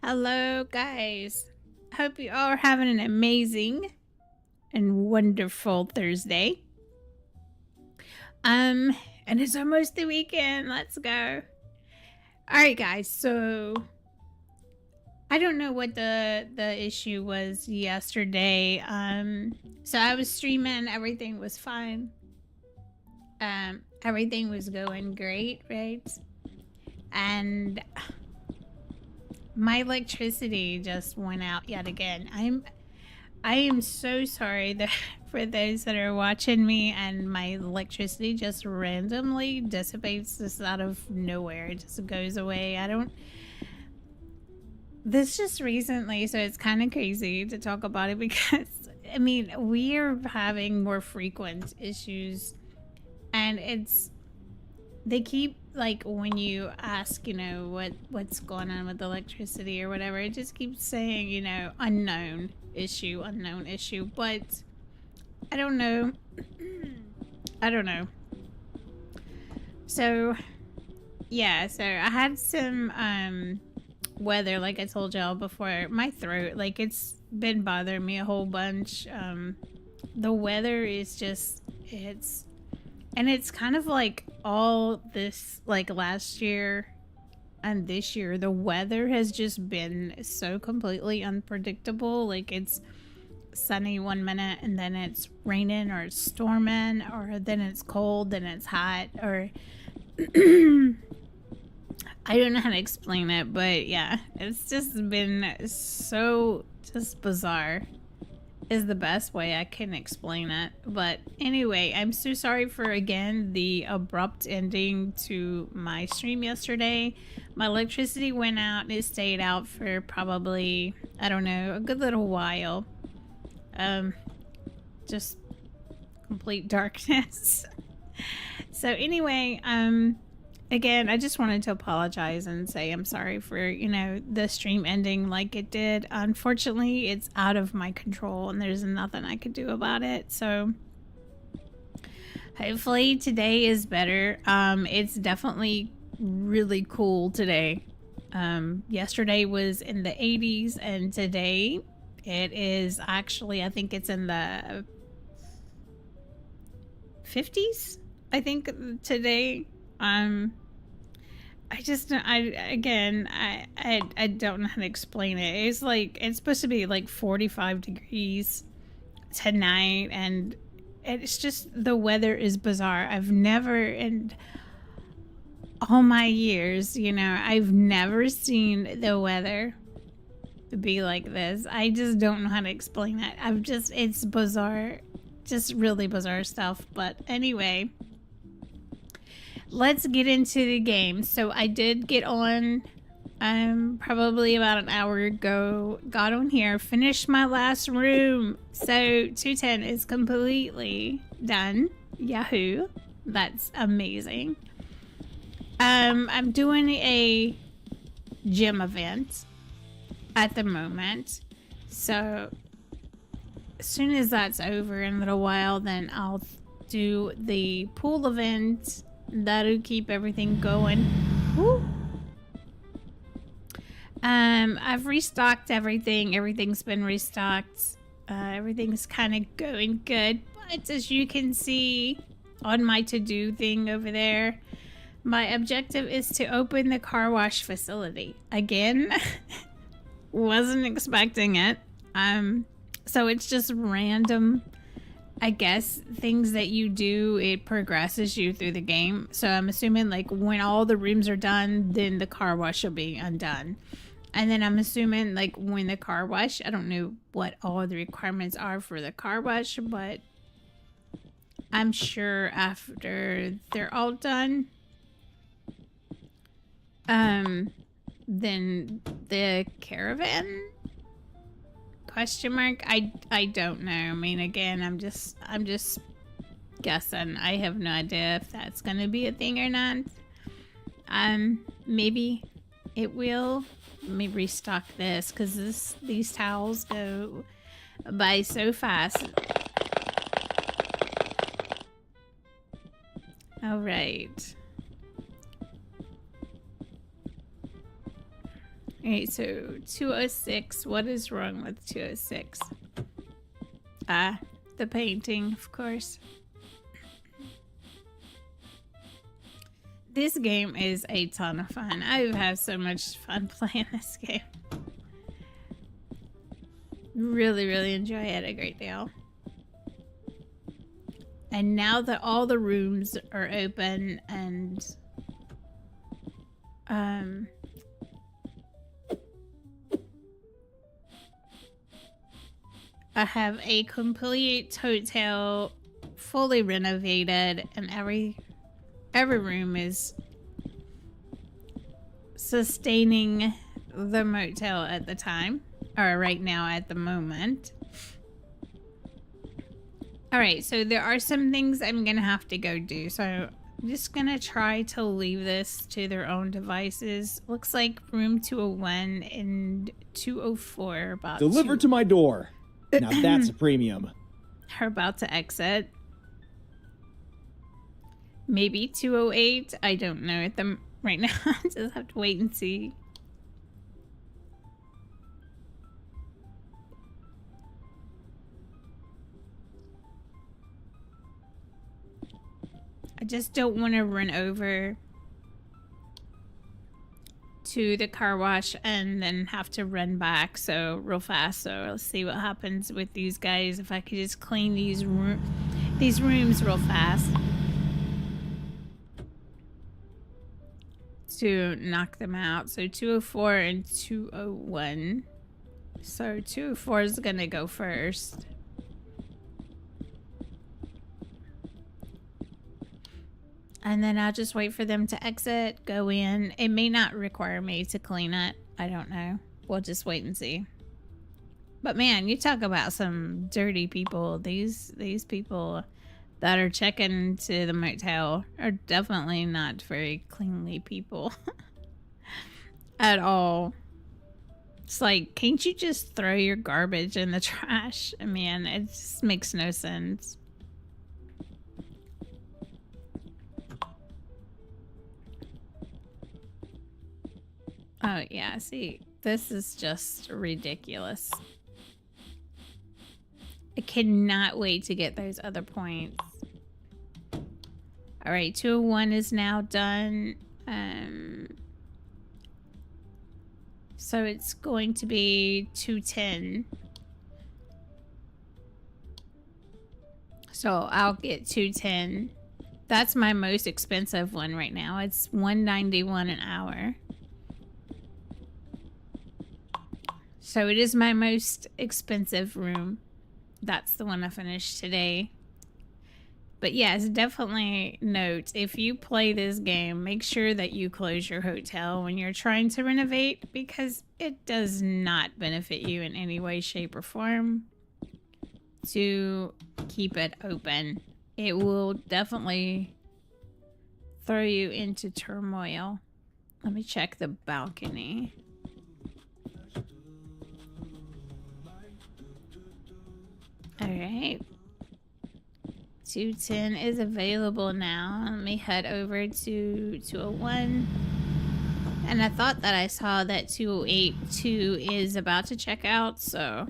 Hello, guys. Hope you all are having an amazing and wonderful Thursday. And it's almost the weekend. Let's go. All right, guys. So I don't know what the issue was yesterday. So I was streaming. Everything was fine. Everything was going great, right? And my electricity just went out yet again. I am so sorry that for those that are watching me and my electricity just randomly dissipates just out of nowhere. It just goes away. This just recently, so it's kind of crazy to talk about it because, I mean, we are having more frequent issues and they keep, like, when you ask, what's going on with electricity or whatever, it just keeps saying, unknown issue, but I don't know. I don't know. So yeah, so I had some weather, like I told y'all before. My throat, like, it's been bothering me a whole bunch. The weather is just, it's kind of like all this, like last year and this year, the weather has just been so completely unpredictable. Like, it's sunny one minute and then it's raining or it's storming, or then it's cold, then it's hot, or I don't know how to explain it, but yeah, it's just been so just bizarre is the best way I can explain it. But anyway, I'm so sorry for, again, the abrupt ending to my stream yesterday. My electricity went out and it stayed out for probably, I don't know, a good little while. Just complete darkness. So anyway, again, I just wanted to apologize and say I'm sorry for, the stream ending like it did. Unfortunately, it's out of my control and there's nothing I could do about it. So hopefully today is better. It's definitely really cool today. Yesterday was in the 80s and today it is actually, I think it's in the 50s. I think today. I don't know how to explain it. It's like, it's supposed to be like 45 degrees tonight, and it's just, the weather is bizarre. I've never, in all my years, I've never seen the weather be like this. I just don't know how to explain it. It's bizarre, just really bizarre stuff. But anyway, let's get into the game. So I did get on probably about an hour ago, got on here, finished my last room. So 210 is completely done. Yahoo. That's amazing. I'm doing a gym event at the moment. So as soon as that's over in a little while, then I'll do the pool event. That'll keep everything going. Woo. I've restocked everything. Everything's been restocked. Everything's kind of going good. But as you can see on my to-do thing over there, my objective is to open the car wash facility. Again, wasn't expecting it. So it's just random, I guess, things that you do. It progresses you through the game. So I'm assuming, like, when all the rooms are done, then the car wash will be undone. And then I'm assuming, like, when the car wash, I don't know what all the requirements are for the car wash, but I'm sure after they're all done, then the caravan? Question mark? I don't know. I mean, again, I'm just guessing. I have no idea if that's gonna be a thing or not. Maybe it will. Let me restock this, because these towels go by so fast. All right. Alright, so 206. What is wrong with 206? The painting, of course. This game is a ton of fun. I've had so much fun playing this game. Really, really enjoy it a great deal. And now that all the rooms are open and I have a complete hotel fully renovated and every room is sustaining the motel at the time, or right now at the moment. Alright, so there are some things I'm gonna have to go do, so I'm just gonna try to leave this to their own devices. Looks like room 201 and 204 are about delivered to my door. Now that's a premium. Are about to exit. Maybe 208. I don't know at them right now. Just have to wait and see. I just don't want to run over to the car wash and then have to run back so real fast. So let's see what happens with these guys if I could just clean these rooms real fast to knock them out. So 204 and 201. So 204 is gonna go first. And then I'll just wait for them to exit, go in. It may not require me to clean it. I don't know. We'll just wait and see. But man, you talk about some dirty people. These people that are checking to the motel are definitely not very cleanly people at all. It's like, can't you just throw your garbage in the trash? I mean, it just makes no sense. Oh, yeah, see, this is just ridiculous. I cannot wait to get those other points. All right, 201 is now done. So it's going to be 210. So I'll get 210. That's my most expensive one right now. It's $191 an hour. So it is my most expensive room. That's the one I finished today. But yes, definitely note, if you play this game, make sure that you close your hotel when you're trying to renovate, because it does not benefit you in any way, shape, or form to keep it open. It will definitely throw you into turmoil. Let me check the balcony. All right. 210 is available now. Let me head over to 201. And I thought that I saw that 208 is about to check out, so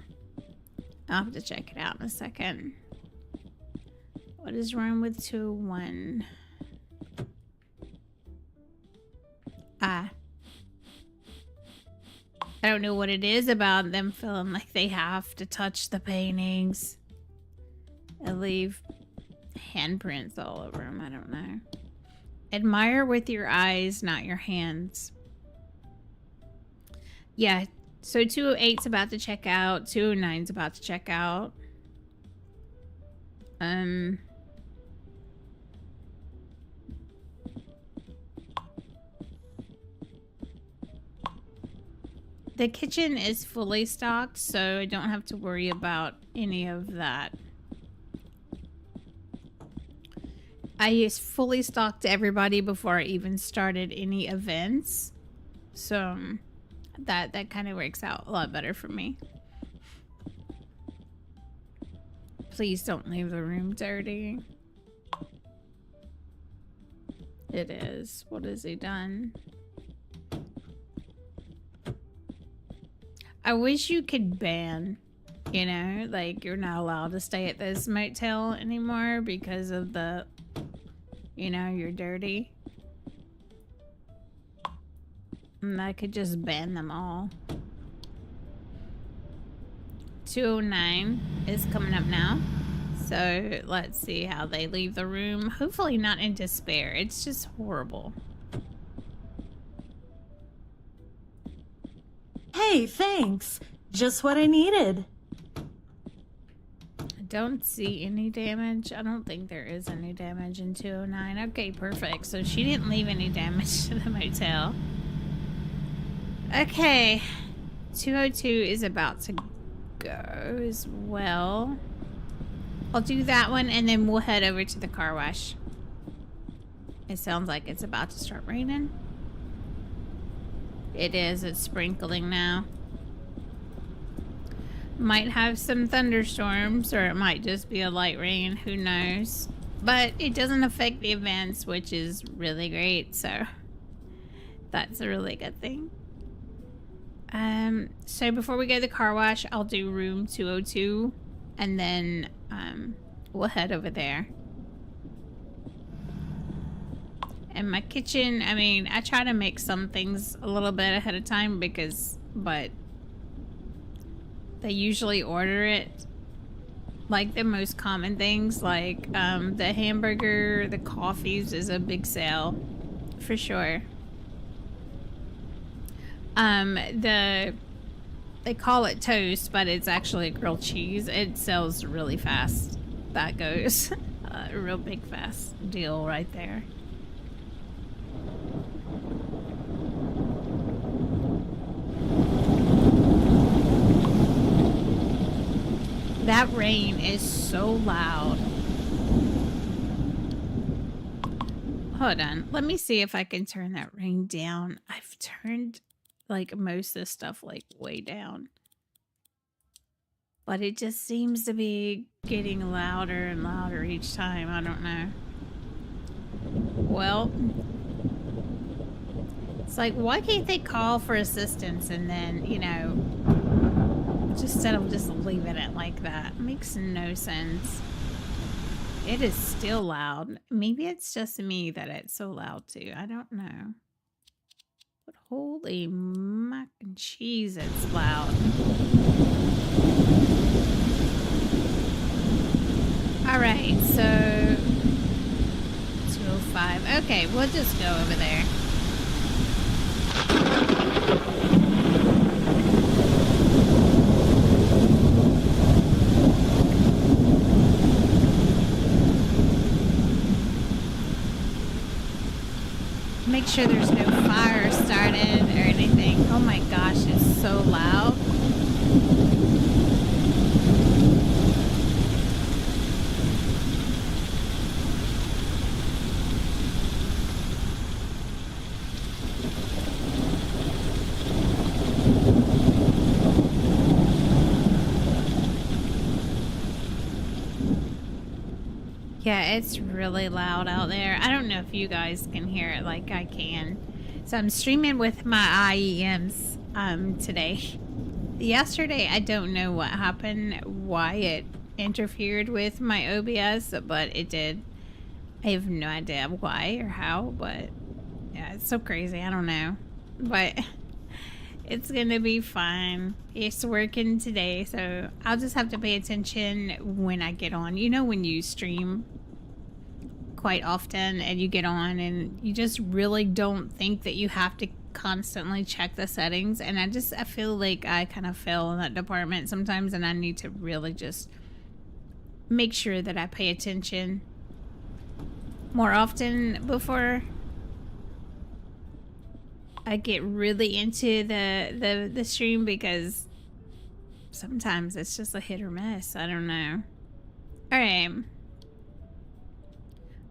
I'll have to check it out in a second. What is wrong with 201? I don't know what it is about them feeling like they have to touch the paintings and leave handprints all over them. I don't know. Admire with your eyes, not your hands. Yeah, so 208's about to check out. 209's about to check out. The kitchen is fully stocked, so I don't have to worry about any of that. I fully stocked everybody before I even started any events, so that kind of works out a lot better for me. Please don't leave the room dirty. It is. What has he done? I wish you could ban, you know, like you're not allowed to stay at this motel anymore because of the, you know, you're dirty. And I could just ban them all. 209 is coming up now. So let's see how they leave the room. Hopefully not in despair. It's just horrible. Hey, thanks. Just what I needed. I don't see any damage. I don't think there is any damage in 209. Okay, perfect. So she didn't leave any damage to the motel. Okay. 202 is about to go as well. I'll do that one and then we'll head over to the car wash. It sounds like it's about to start raining. It is. It's sprinkling now. Might have some thunderstorms or it might just be a light rain. Who knows? But it doesn't affect the events, which is really great. So that's a really good thing. So before we go to the car wash, I'll do room 202 and then we'll head over there. And my kitchen, I mean, I try to make some things a little bit ahead of time but they usually order it. Like the most common things, like the hamburger, the coffees is a big sale for sure. They call it toast, but it's actually grilled cheese. It sells really fast. That goes a real big fast deal right there. That rain is so loud. Hold on. Let me see if I can turn that rain down. I've turned like most of the stuff like way down. But it just seems to be getting louder and louder each time. I don't know. Well, it's like, why can't they call for assistance and then, you know, just instead of just leaving it like that? It makes no sense. It is still loud. Maybe it's just me that it's so loud too. I don't know. But holy mac and cheese, it's loud. Alright, so 205. Okay, we'll just go over there. Make sure there's no fire started or anything. Oh my gosh, it's so loud. Yeah, it's really loud out there. I don't know if you guys can hear it like I can. So I'm streaming with my 𝑴𝑐𝑻𝑬𝑳s today. Yesterday, I don't know what happened, why it interfered with my OBS, but it did. I have no idea why or how, but yeah, it's so crazy. I don't know. But it's gonna be fine. It's working today, so I'll just have to pay attention when I get on. You know, when you stream quite often and you get on and you just really don't think that you have to constantly check the settings, and I feel like I kind of fail in that department sometimes, and I need to really just make sure that I pay attention more often before I get really into the stream, because sometimes it's just a hit or miss. I don't know. All right.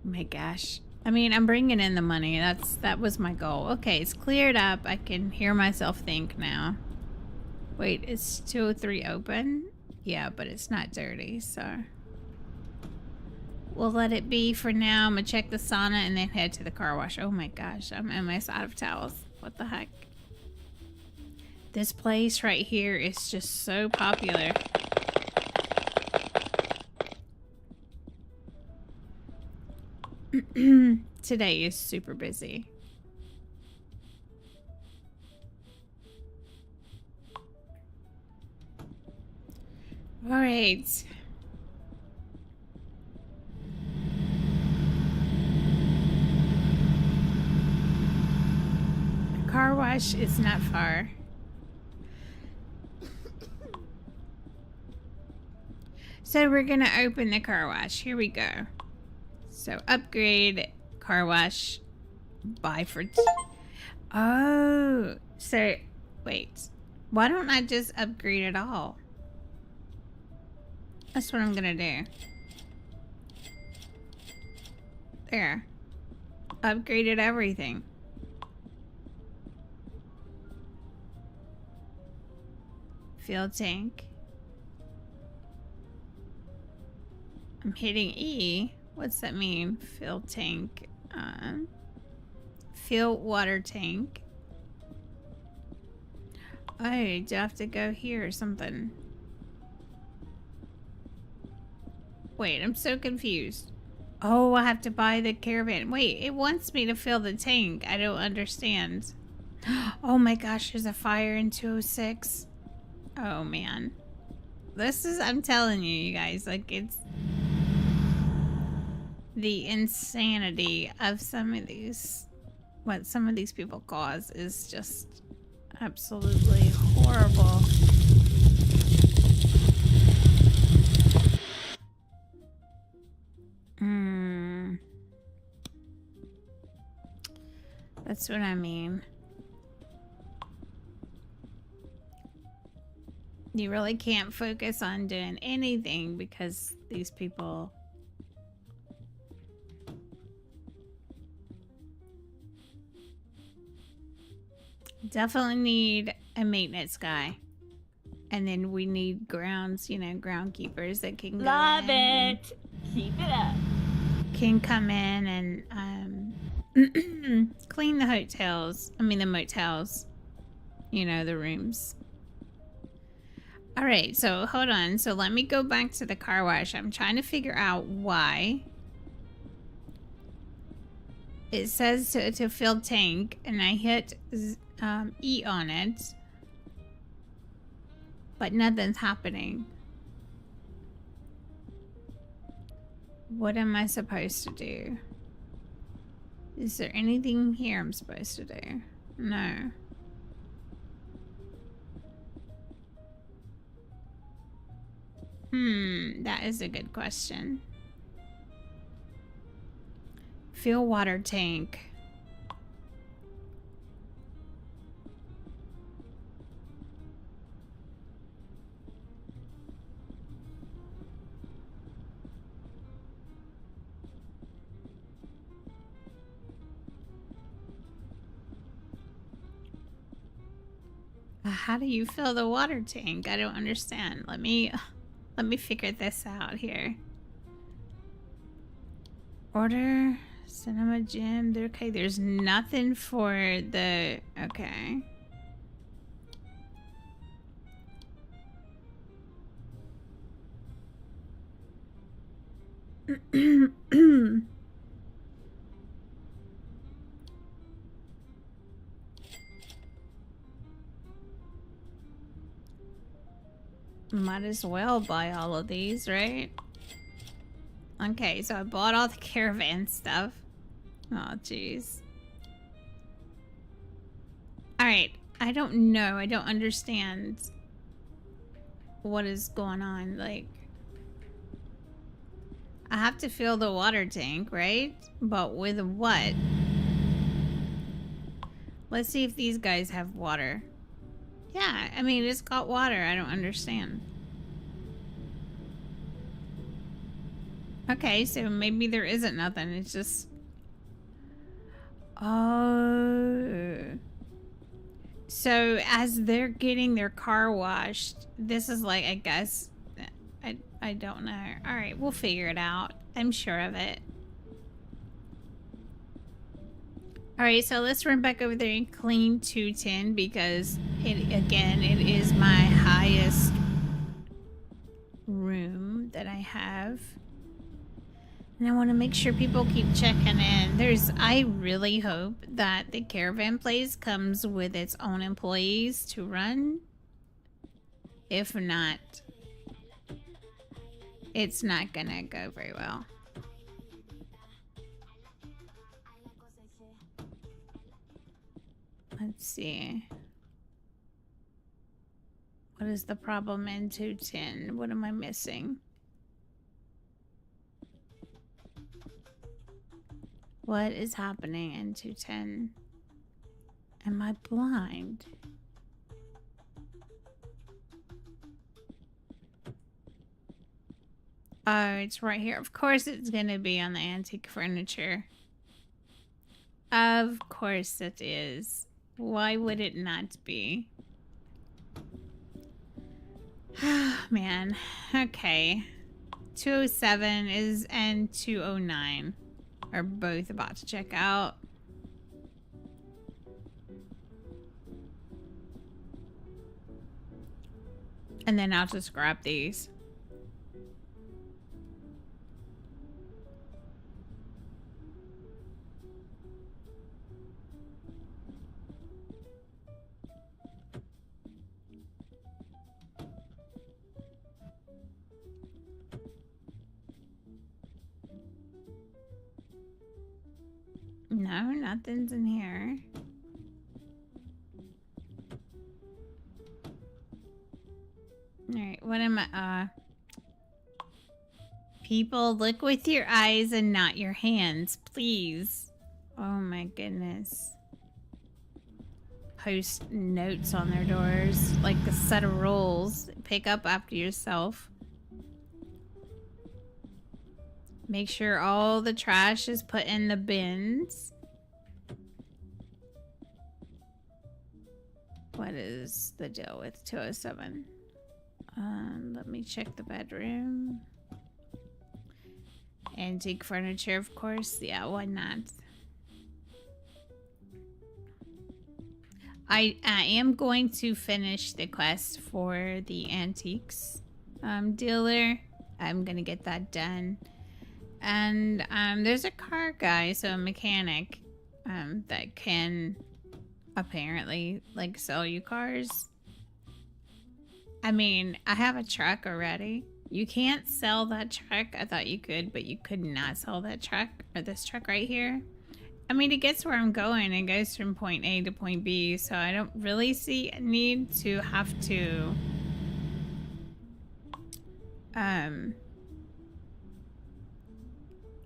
Oh my gosh. I mean, I'm bringing in the money. That was my goal. Okay, it's cleared up. I can hear myself think now. Wait, is 203 open? Yeah, but it's not dirty, so we'll let it be for now. I'm gonna check the sauna and then head to the car wash. Oh my gosh, I'm almost out of towels. What the heck? This place right here is just so popular. Today is super busy. All right. The car wash is not far. So we're gonna open the car wash. Here we go. So upgrade car wash. Buy for. Oh, so wait. Why don't I just upgrade it all? That's what I'm gonna do. There. Upgraded everything. Fuel tank. I'm hitting E. What's that mean? Fill tank. Fill water tank. Oh, do I have to go here or something? Wait, I'm so confused. Oh, I have to buy the caravan. Wait, it wants me to fill the tank. I don't understand. Oh my gosh, there's a fire in 206. Oh man. This is, I'm telling you guys, like it's the insanity of some of these, what some of these people cause is just absolutely horrible. That's what I mean. You really can't focus on doing anything because these people definitely need a maintenance guy. And then we need grounds, you know, groundkeepers that can go Love in it. Keep it up. can come in and clean the hotels. I mean the motels. You know, the rooms. Alright, so hold on. So let me go back to the car wash. I'm trying to figure out why. It says to fill tank, and I hit E on it. But nothing's happening. What am I supposed to do? Is there anything here I'm supposed to do? No. That is a good question. Fill water tank. How do you fill the water tank? I don't understand. Let me figure this out here. Order cinema gym. Okay, there's nothing for the okay. Might as well buy all of these, right? Okay, so I bought all the caravan stuff. Oh, jeez. Alright, I don't know. I don't understand what is going on. Like, I have to fill the water tank, right? But with what? Let's see if these guys have water. Yeah, I mean, it's got water. I don't understand. Okay, so maybe there isn't nothing. It's just... Oh. So as they're getting their car washed, this is like, I guess... I don't know. Alright, we'll figure it out. I'm sure of it. Alright, so let's run back over there and clean 210 because It is my highest room that I have. And I want to make sure people keep checking in. I really hope that the caravan place comes with its own employees to run. If not, it's not gonna go very well. Let's see. What is the problem in 210? What am I missing? What is happening in 210? Am I blind? Oh, it's right here. Of course it's gonna be on the antique furniture. Of course it is. Why would it not be? Man. Okay. 207 is and 209 are both about to check out. And then I'll just grab these. No, nothing's in here. Alright, what am I, people, look with your eyes and not your hands, please. Oh my goodness. Post notes on their doors, like a set of rules. Pick up after yourself. Make sure all the trash is put in the bins. What is the deal with 207? Let me check the bedroom. Antique furniture, of course. Yeah, why not? I am going to finish the quest for the antiques dealer. I'm gonna get that done. And there's a car guy, so a mechanic, that can apparently like sell you cars. I mean, I have a truck already. You can't sell that truck. I thought you could, but you could not sell that truck, or this truck right here. I mean, it gets where I'm going. It goes from point A to point B, so I don't really see a need to have to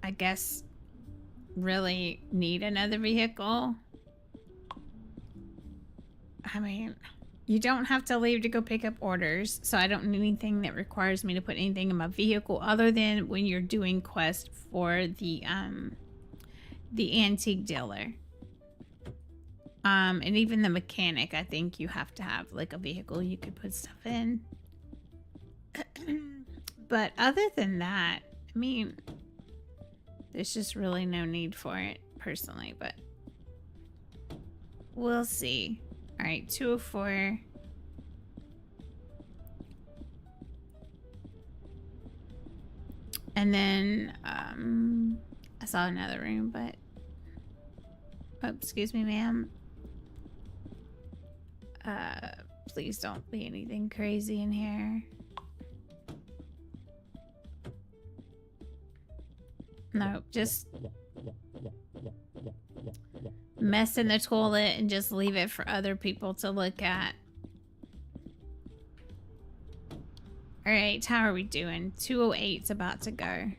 I guess really need another vehicle. I mean, you don't have to leave to go pick up orders, so I don't need anything that requires me to put anything in my vehicle other than when you're doing quests for the antique dealer. And even the mechanic, I think you have to have like a vehicle you could put stuff in. But other than that, I mean, there's just really no need for it personally, but we'll see. All right, 204. And then I saw another room, but oh, excuse me, ma'am. Please don't be anything crazy in here. No, just mess in the toilet and just leave it for other people to look at. Alright, how are we doing? 208's about to go.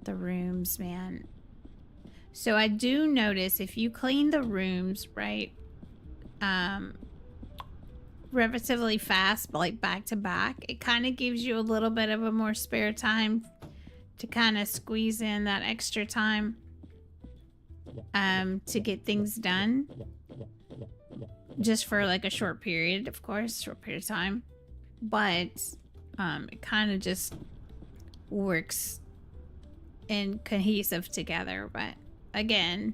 The rooms, man. So I do notice if you clean the rooms, right, relatively fast, but like back to back, it kind of gives you a little bit of a more spare time to kind of squeeze in that extra time to get things done, just for like a short period, of course, short period of time, but it kind of just works in cohesive together. But again,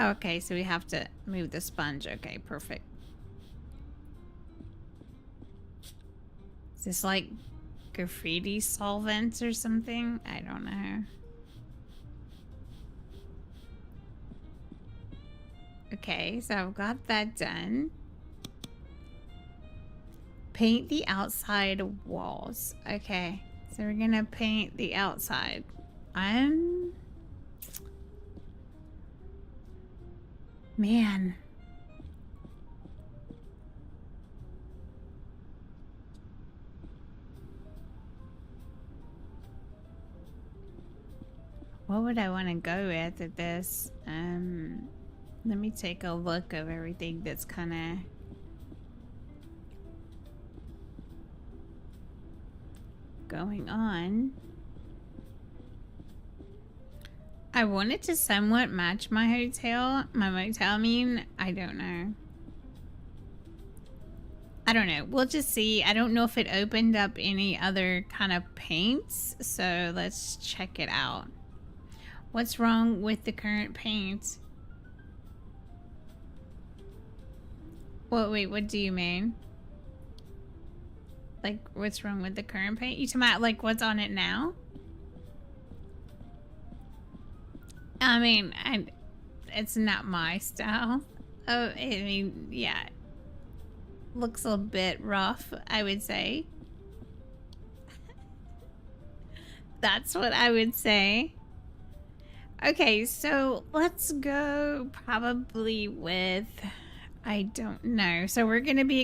Oh, okay, so we have to move the sponge. Okay, perfect. Is this like graffiti solvents or something? I don't know. Okay, so I've got that done. Paint the outside walls. Okay, so we're gonna paint the outside. Man. What would I want to go with at this? Let me take a look of everything that's kind of going on. I wanted to somewhat match my motel, I mean, I don't know. I don't know. We'll just see. I don't know if it opened up any other kind of paints, so let's check it out. What's wrong with the current paint? Well, wait, what do you mean? Like, what's wrong with the current paint? You talking about, like, what's on it now? I mean, it's not my style. Oh, I mean, yeah. Looks a bit rough, I would say. That's what I would say. Okay, so let's go probably with, I don't know. So we're going to be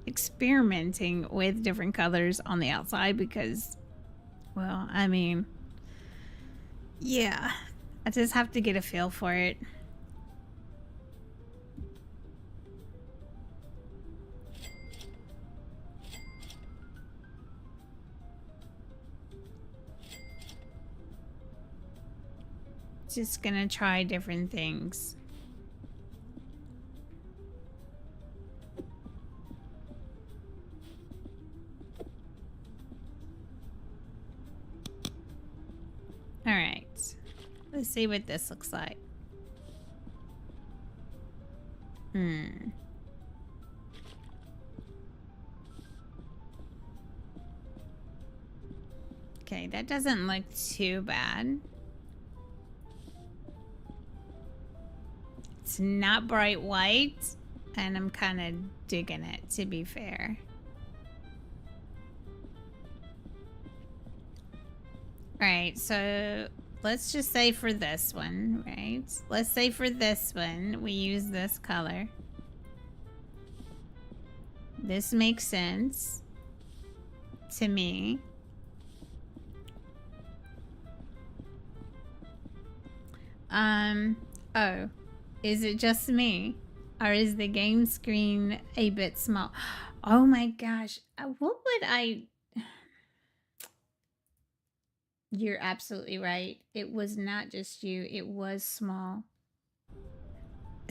experimenting with different colors on the outside because, well, I mean, yeah, I just have to get a feel for it. Just gonna try different things. All right, let's see what this looks like. Okay, that doesn't look too bad. It's not bright white, and I'm kind of digging it, to be fair. Alright, so let's just say for this one, right? Let's say for this one, we use this color. This makes sense to me. Oh. Is it just me? Or is the game screen a bit small? Oh my gosh. What would I... You're absolutely right. It was not just you. It was small.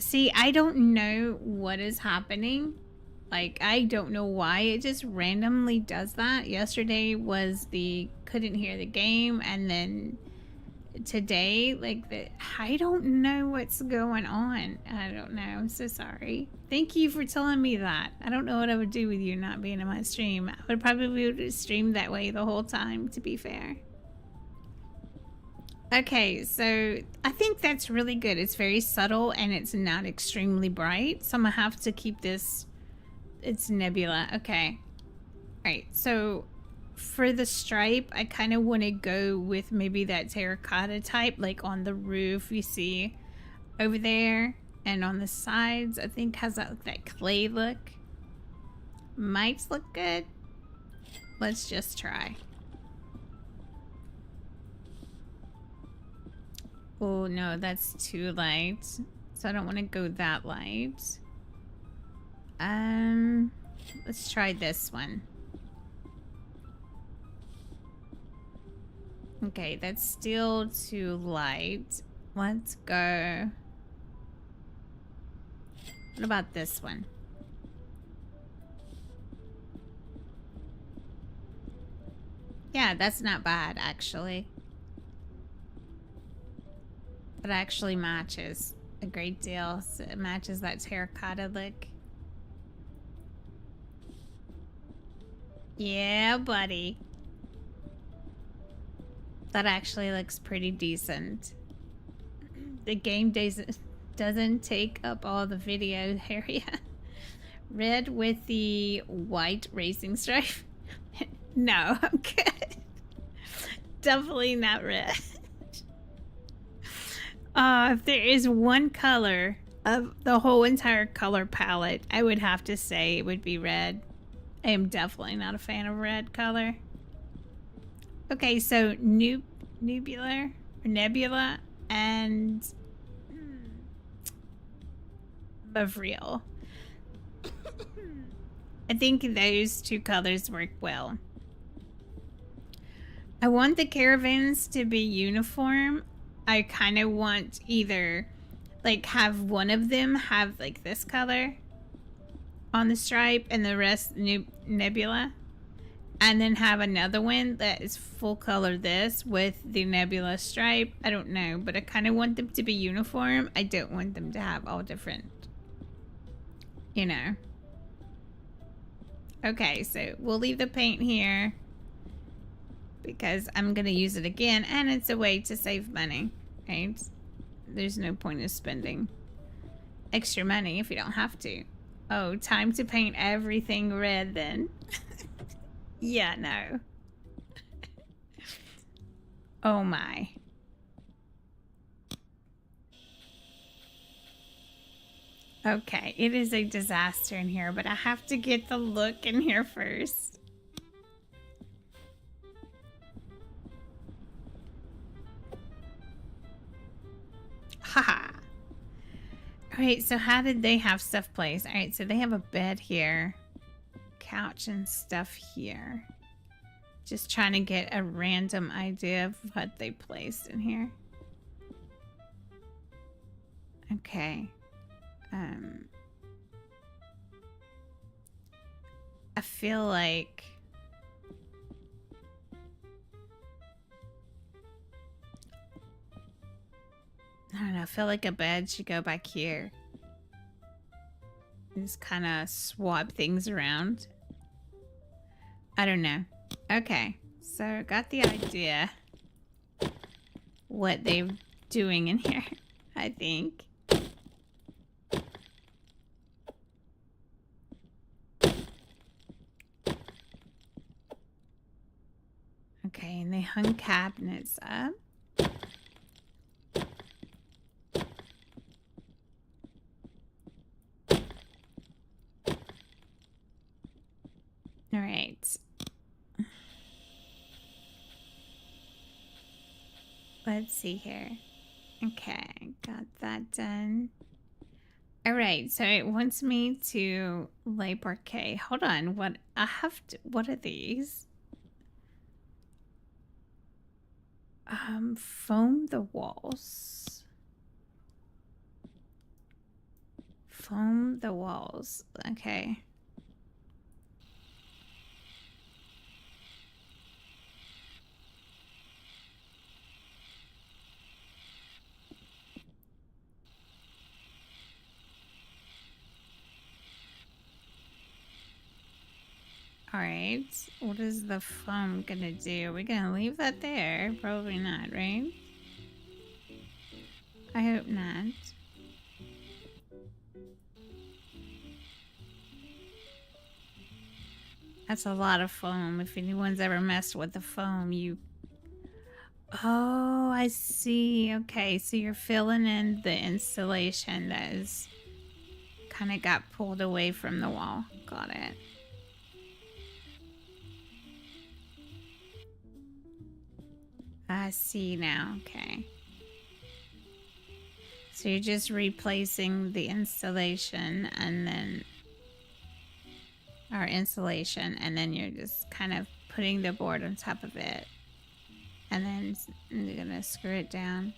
See, I don't know what is happening. Like, I don't know why. It just randomly does that. Yesterday was the couldn't hear the game, and then today, like, I don't know what's going on. I don't know. I'm so sorry. Thank you for telling me that. I don't know what I would do with you not being in my stream. I would probably stream that way the whole time, to be fair. Okay, so I think that's really good. It's very subtle and it's not extremely bright. So I'm gonna have to keep this. It's nebula. Okay. All right, so for the stripe, I kind of want to go with maybe that terracotta type, like on the roof you see over there, and on the sides I think has that clay look. Might look good. Let's just try. Oh no, that's too light, so I don't want to go that light. Let's try this one. Okay, that's still too light. Let's go. What about this one? Yeah, that's not bad, actually. It actually matches a great deal. So it matches that terracotta look. Yeah, buddy. That actually looks pretty decent. The game doesn't take up all the video area. Red with the white racing stripe. No, I'm good. Definitely not red. If there is one color of the whole entire color palette, I would have to say it would be red. I am definitely not a fan of red color. Okay, so Nebula and 𝑵𝑺𝑬𝑻. I think those two colors work well. I want the caravans to be uniform. I kind of want either like have one of them have like this color on the stripe and the rest nebula, and then have another one that is full color this with the nebula stripe. I don't know, but I kind of want them to be uniform. I don't want them to have all different, you know. Okay, so we'll leave the paint here because I'm gonna use it again, and it's a way to save money, right? There's no point in spending extra money if you don't have to. Oh, time to paint everything red then. Yeah, no. Oh my. Okay, it is a disaster in here, but I have to get the look in here first. Haha. Alright, so how did they have stuff placed? Alright, so they have a bed here. Couch and stuff here. Just trying to get a random idea of what they placed in here. Okay. I feel like I don't know, I feel like a bed should go back here. Just kind of swap things around. I don't know. Okay, so got the idea what they're doing in here, I think. Okay, and they hung cabinets up. All right. Let's see here. Okay, got that done. All right, so it wants me to lay parquet. Hold on, what are these? Foam the walls. Foam the walls. Okay. All right, what is the foam gonna do? Are we gonna leave that there? Probably not, right? I hope not. That's a lot of foam. If anyone's ever messed with the foam, you... Oh, I see. Okay, so you're filling in the insulation that is kind of got pulled away from the wall. Got it. I see now. Okay. So you're just replacing the installation and then... Our insulation, and then you're just kind of putting the board on top of it. And then you're gonna screw it down.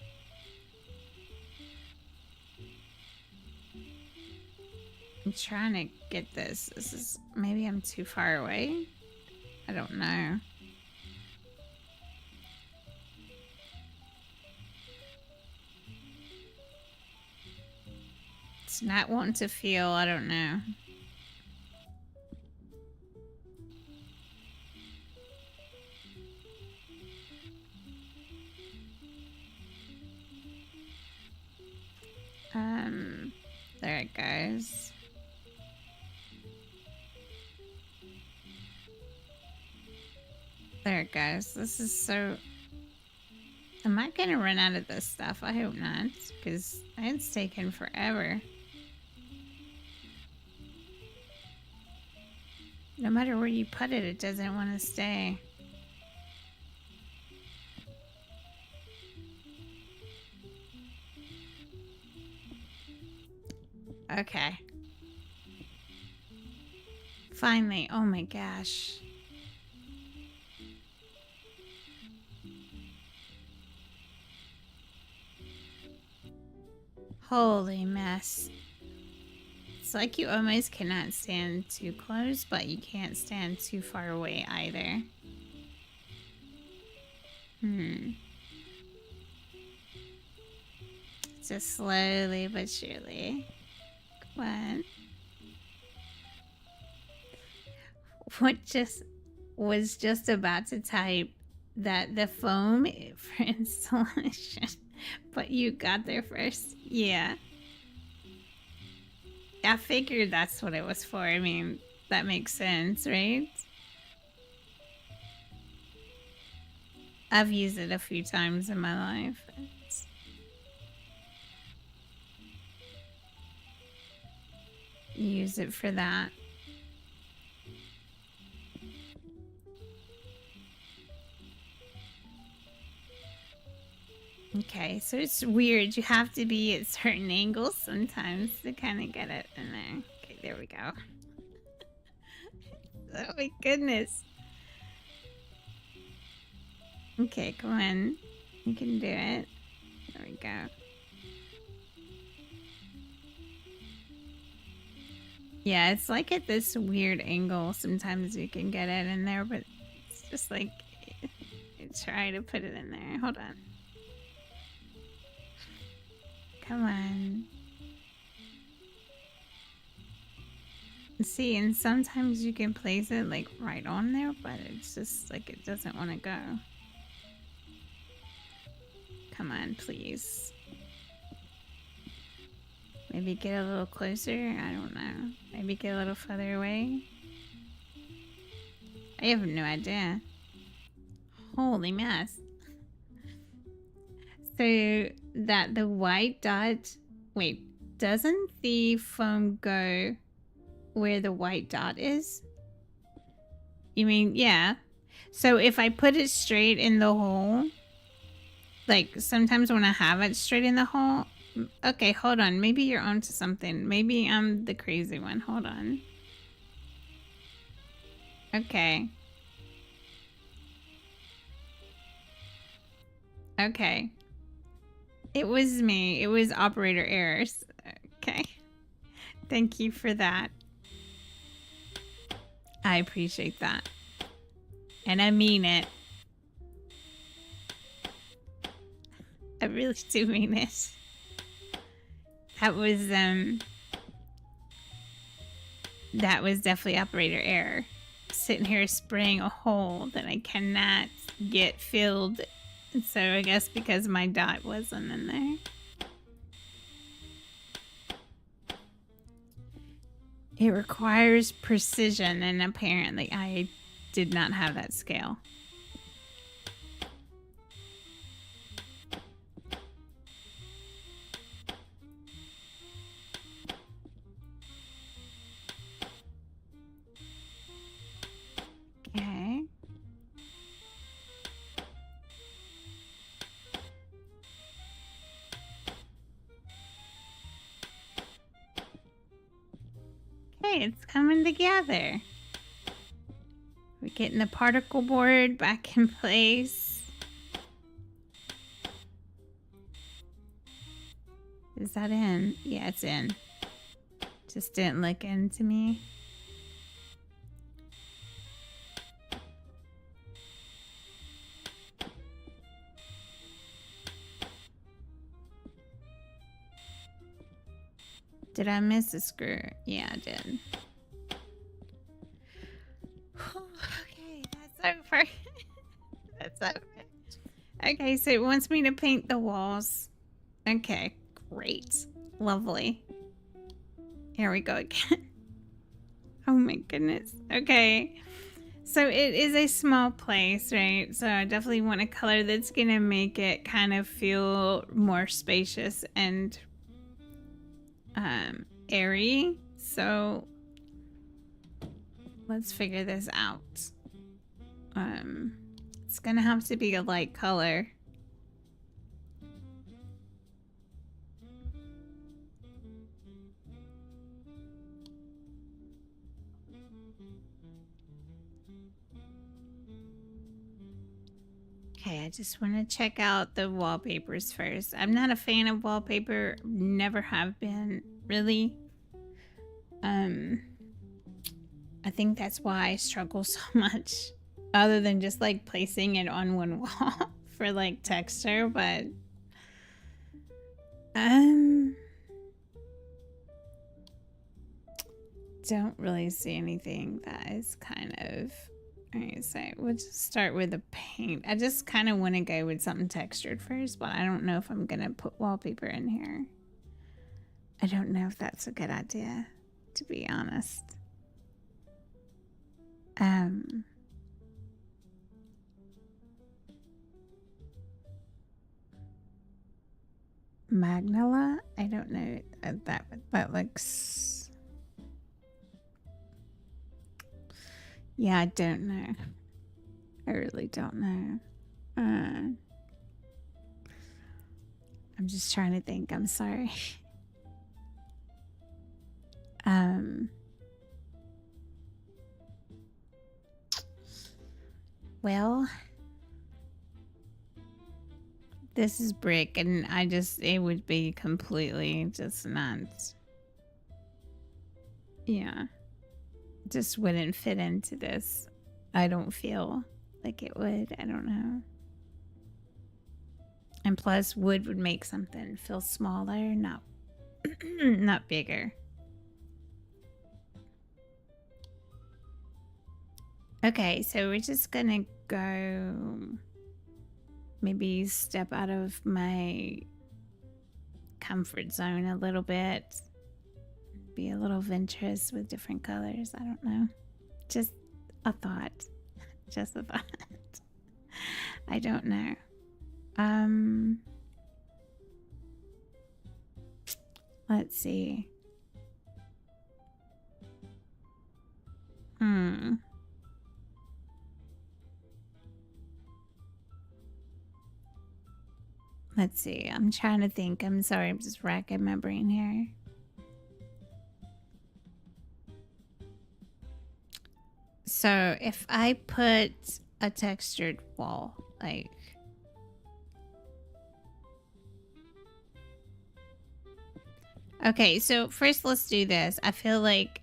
I'm trying to get this. This is... Maybe I'm too far away? I don't know. It's not wanting to feel, I don't know. There it goes. There it goes. This is so... Am I gonna run out of this stuff? I hope not, because it's taken forever. No matter where you put it, it doesn't want to stay. Okay. Finally. Oh my gosh. Holy mess. It's like you almost cannot stand too close, but you can't stand too far away either. Just slowly but surely. Come on. Was just about to type that the foam for installation, but you got there first. Yeah. I figured that's what it was for. I mean, that makes sense, right? I've used it a few times in my life. Use it for that. Okay, so it's weird. You have to be at certain angles sometimes to kind of get it in there. Okay, there we go. Oh my goodness. Okay, come on. You can do it. There we go. Yeah, it's like at this weird angle. Sometimes you can get it in there, but it's just like... Try to put it in there. Hold on. Come on. See, and sometimes you can place it like right on there, but it's just like it doesn't want to go. Come on, please. Maybe get a little closer. I don't know. Maybe get a little further away. I have no idea. Holy mess. So that the white dot... Wait, doesn't the foam go where the white dot is? You mean, yeah. So if I put it straight in the hole... Like, sometimes when I have it straight in the hole... Okay, hold on. Maybe you're onto something. Maybe I'm the crazy one. Hold on. Okay. Okay. It was me. It was operator errors. Okay. Thank you for that. I appreciate that. And I mean it. I really do mean it. That was definitely operator error. Sitting here spraying a hole that I cannot get filled. So I guess because my dot wasn't in there. It requires precision, and apparently I did not have that scale. Okay. Okay, it's coming together. We're getting the particle board back in place. Is that in? Yeah, it's in. Just didn't look into me. Did I miss a screw? Yeah, I did. Okay, that's over. That's over. Okay, so it wants me to paint the walls. Okay, great. Lovely. Here we go again. Oh my goodness. Okay. So it is a small place, right? So I definitely want a color that's going to make it kind of feel more spacious and airy. So let's figure this out. It's going to have to be a light color. Okay, I just want to check out the wallpapers first. I'm not a fan of wallpaper, never have been, really. I think that's why I struggle so much, other than just like placing it on one wall for like texture, but don't really see anything that is kind of. Alright, so we'll just start with the paint. I just kind of want to go with something textured first, but I don't know if I'm going to put wallpaper in here. I don't know if that's a good idea, to be honest. Magnolia? I don't know. That looks... Yeah, I don't know. I really don't know. I'm just trying to think. I'm sorry. Well, this is brick, and it would be completely just not. Yeah. Just wouldn't fit into this. I don't feel like it would. I don't know. And plus, wood would make something feel smaller, not not bigger. Okay, so we're just gonna go maybe step out of my comfort zone a little bit. Be a little adventurous with different colors. I don't know. Just a thought. Just a thought. I don't know. Let's see. Let's see. I'm trying to think. I'm sorry. I'm just racking my brain here. So if I put a textured wall, like... Okay, so first let's do this. I feel like...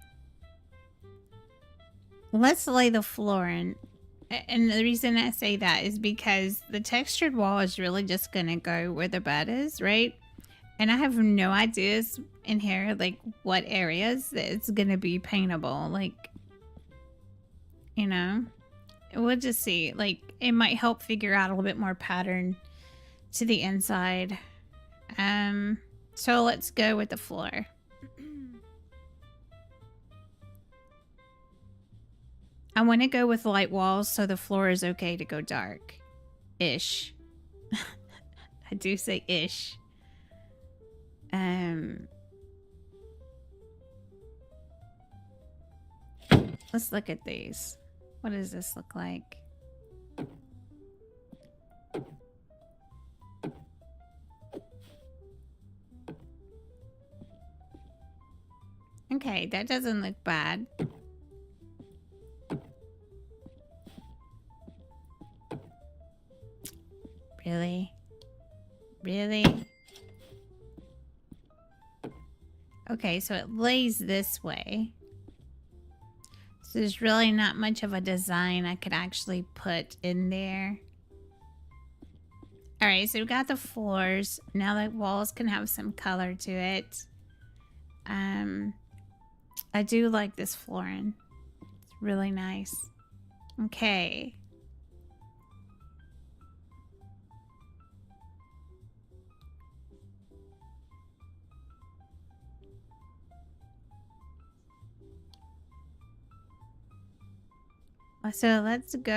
Let's lay the floor in. And the reason I say that is because the textured wall is really just going to go where the bed is, right? And I have no ideas in here, like, what areas it's going to be paintable. Like... You know, we'll just see. Like, it might help figure out a little bit more pattern to the inside. So let's go with the floor. I want to go with light walls, so the floor is okay to go dark-ish. I do say ish. Let's look at these. What does this look like? Okay, that doesn't look bad. Really? Really? Okay, so it lays this way. So there's really not much of a design I could actually put in there. Alright, so we got the floors. Now the walls can have some color to it. I do like this flooring. It's really nice. Okay. So let's go.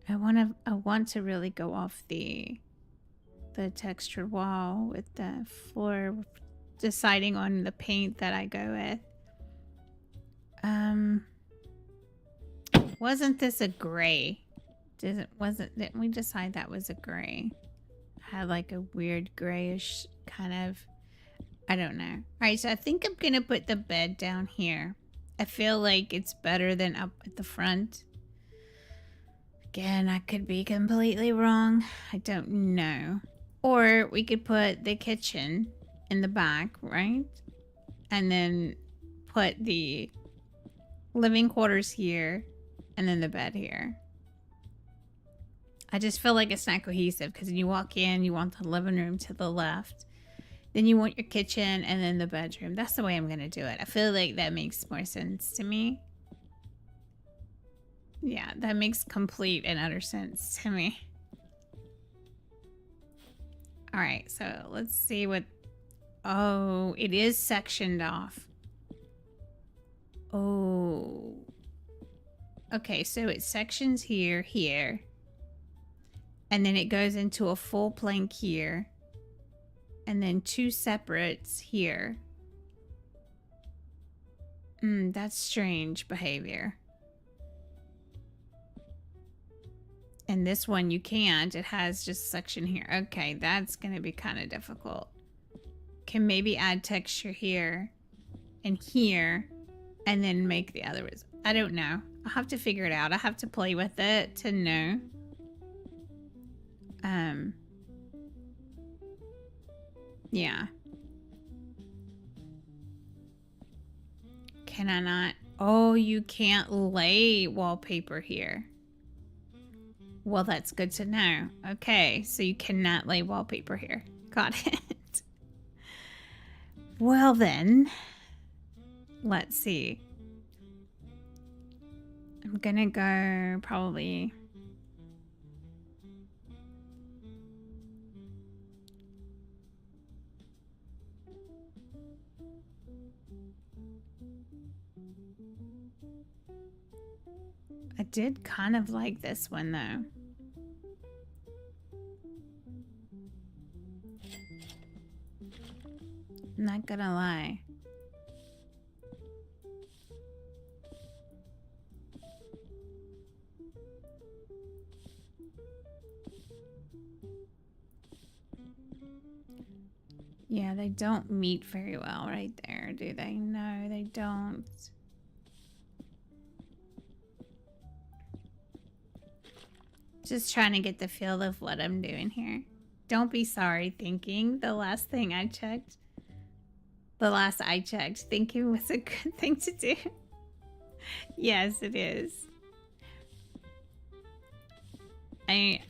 I want to really go off the textured wall with the floor, deciding on the paint that I go with. Wasn't this a gray? Didn't we decide that was a gray? Had like a weird grayish kind of, I don't know. All right, so I think I'm gonna put the bed down here. I feel like it's better than up at the front. Again, I could be completely wrong. I don't know. Or we could put the kitchen in the back, right? And then put the living quarters here and then the bed here. I just feel like it's not cohesive because you walk in, you want the living room to the left. Then you want your kitchen and then the bedroom. That's the way I'm going to do it. I feel like that makes more sense to me. Yeah, that makes complete and utter sense to me. All right, so let's see what... Oh, it is sectioned off. Oh. Okay, so it sections here, here. And then it goes into a full plank here. And then two separates here. That's strange behavior. And this one you can't. It has just section here. Okay, that's going to be kind of difficult. Can maybe add texture here and here and then make the others. I don't know. I'll have to figure it out. I have to play with it to know. Yeah. Can I not? Oh, you can't lay wallpaper here. Well, that's good to know. Okay, so you cannot lay wallpaper here. Got it. Well then, let's see. I'm gonna go probably... I did kind of like this one though. I'm not gonna lie. Yeah, they don't meet very well right there, do they? No, they don't. Just trying to get the feel of what I'm doing here. Don't be sorry thinking the last thing I checked. The last I checked, thinking was a good thing to do. Yes, it is. I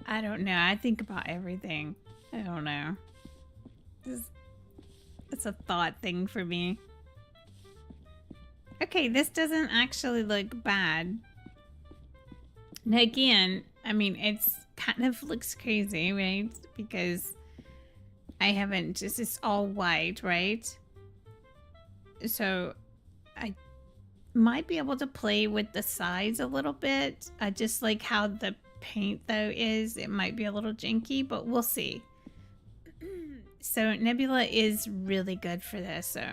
don't know. I think about everything. I don't know. It's a thought thing for me. Okay, this doesn't actually look bad. And again, I mean, it's kind of looks crazy, right? Because I haven't just, it's all white, right? So I might be able to play with the sides a little bit. I just like how the paint though is. It might be a little janky, but we'll see. So Nebula is really good for this, so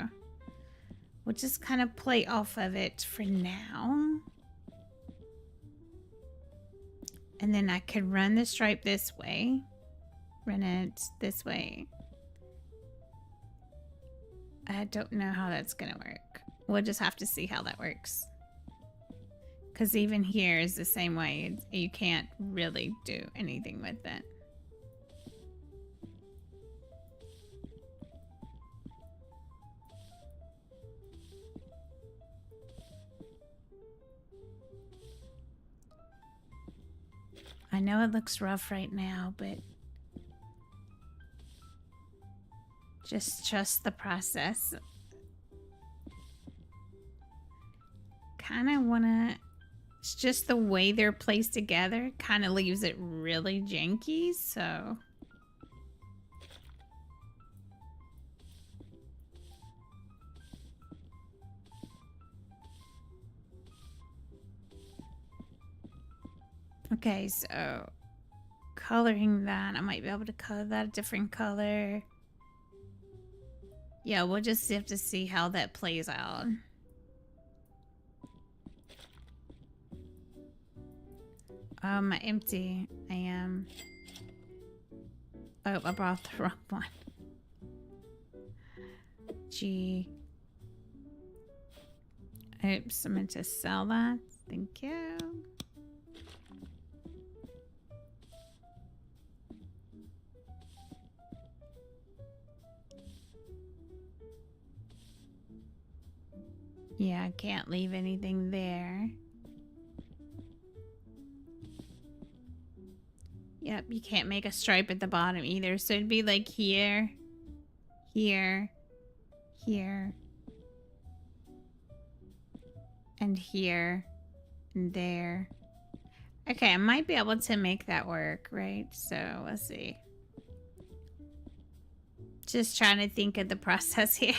we'll just kind of play off of it for now. And then I could run the stripe this way. Run it this way. I don't know how that's gonna work. We'll just have to see how that works. Because even here is the same way. You can't really do anything with it. I know it looks rough right now, but Just trust the process. Kind of want to... It's just the way they're placed together kind of leaves it really janky, so... Okay, so... Coloring that, I might be able to color that a different color. Yeah, we'll just have to see how that plays out. Empty. I am. Oh, I brought the wrong one. G. Oops, I meant to sell that. Thank you. Yeah, I can't leave anything there. Yep, you can't make a stripe at the bottom either. So it'd be like here, here, here, and here, and there. Okay, I might be able to make that work, right? So let's see. Just trying to think of the process here.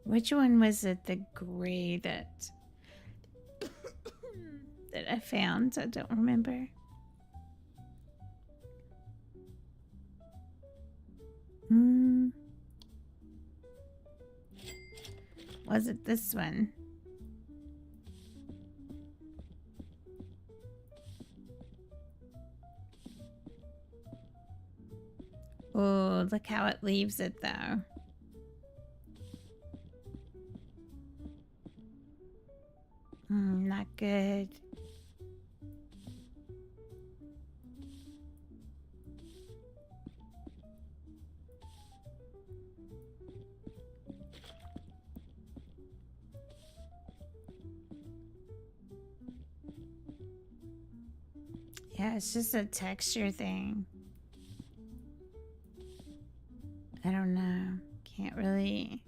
Which one was it, the gray that I found? I don't remember. Was it this one? Oh, look how it leaves it though. Not good. Yeah, it's just a texture thing. I don't know. Can't really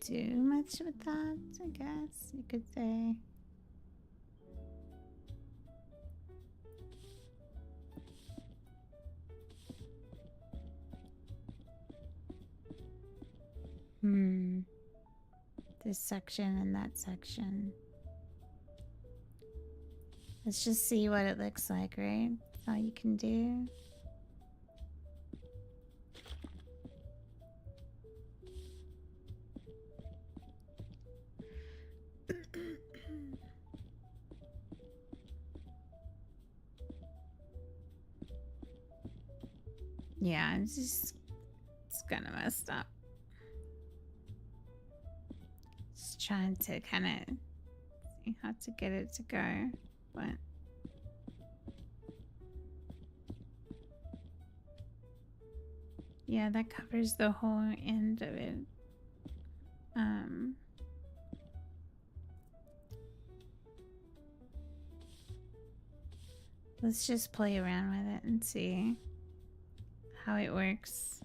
do much with that, I guess you could say. This section and that section. Let's just see what it looks like, right? That's all you can do. Yeah, it's kind of messed up. Just trying to kind of see how to get it to go, but yeah, that covers the whole end of it. Let's just play around with it and see how it works.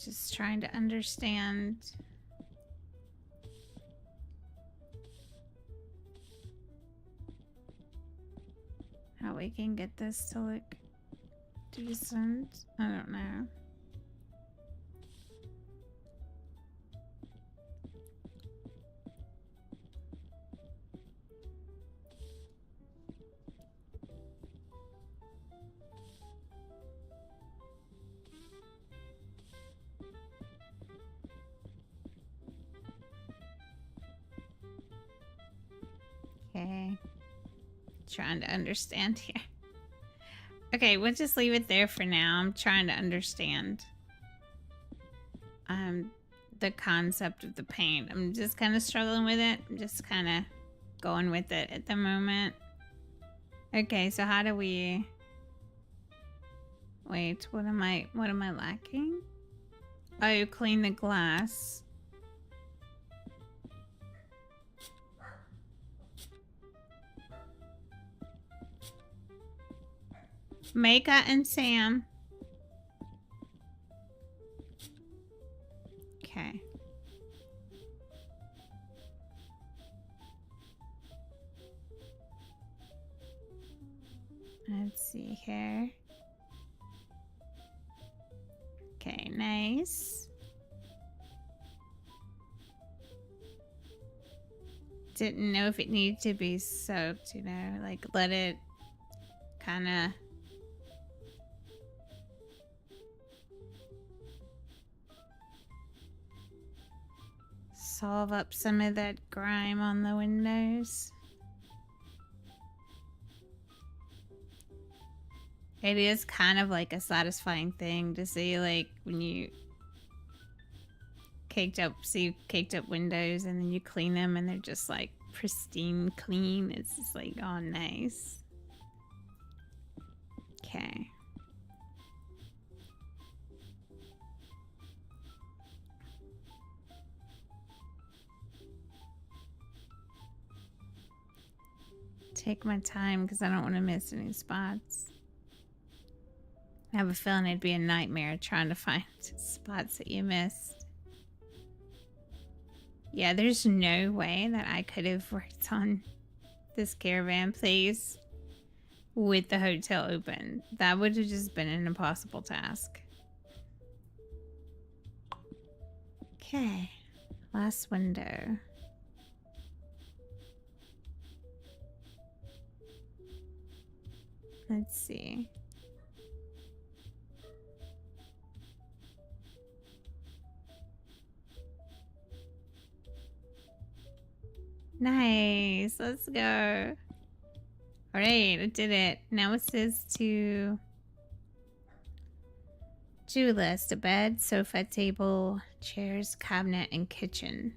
Just trying to understand how we can get this to look decent. I don't know. Okay. Trying to understand here. Okay, we'll just leave it there for now. I'm trying to understand the concept of the paint. I'm just kind of struggling with it. I'm just kind of going with it at the moment. Okay, so how do we... Wait, what am I lacking? Oh, clean the glass. Micah and Sam. Okay. Let's see here. Okay, nice. Didn't know if it needed to be soaked, you know, like let it kind of solve up some of that grime on the windows. It is kind of like a satisfying thing to see, like when you caked up windows and then you clean them and they're just like pristine clean. It's just like, oh, nice. Okay. Take my time because I don't want to miss any spots. I have a feeling it'd be a nightmare trying to find spots that you missed. Yeah, there's no way that I could have worked on this caravan place with the hotel open. That would have just been an impossible task. Okay, last window. Let's see. Nice. Let's go. All right, I did it. Now it says to do list: a bed, sofa, table, chairs, cabinet, and kitchen.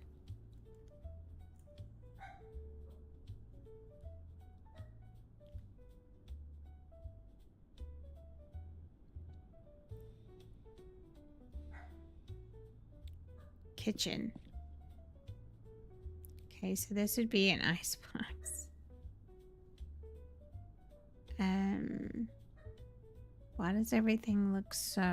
Kitchen. Okay, so this would be an icebox. Why does everything look so...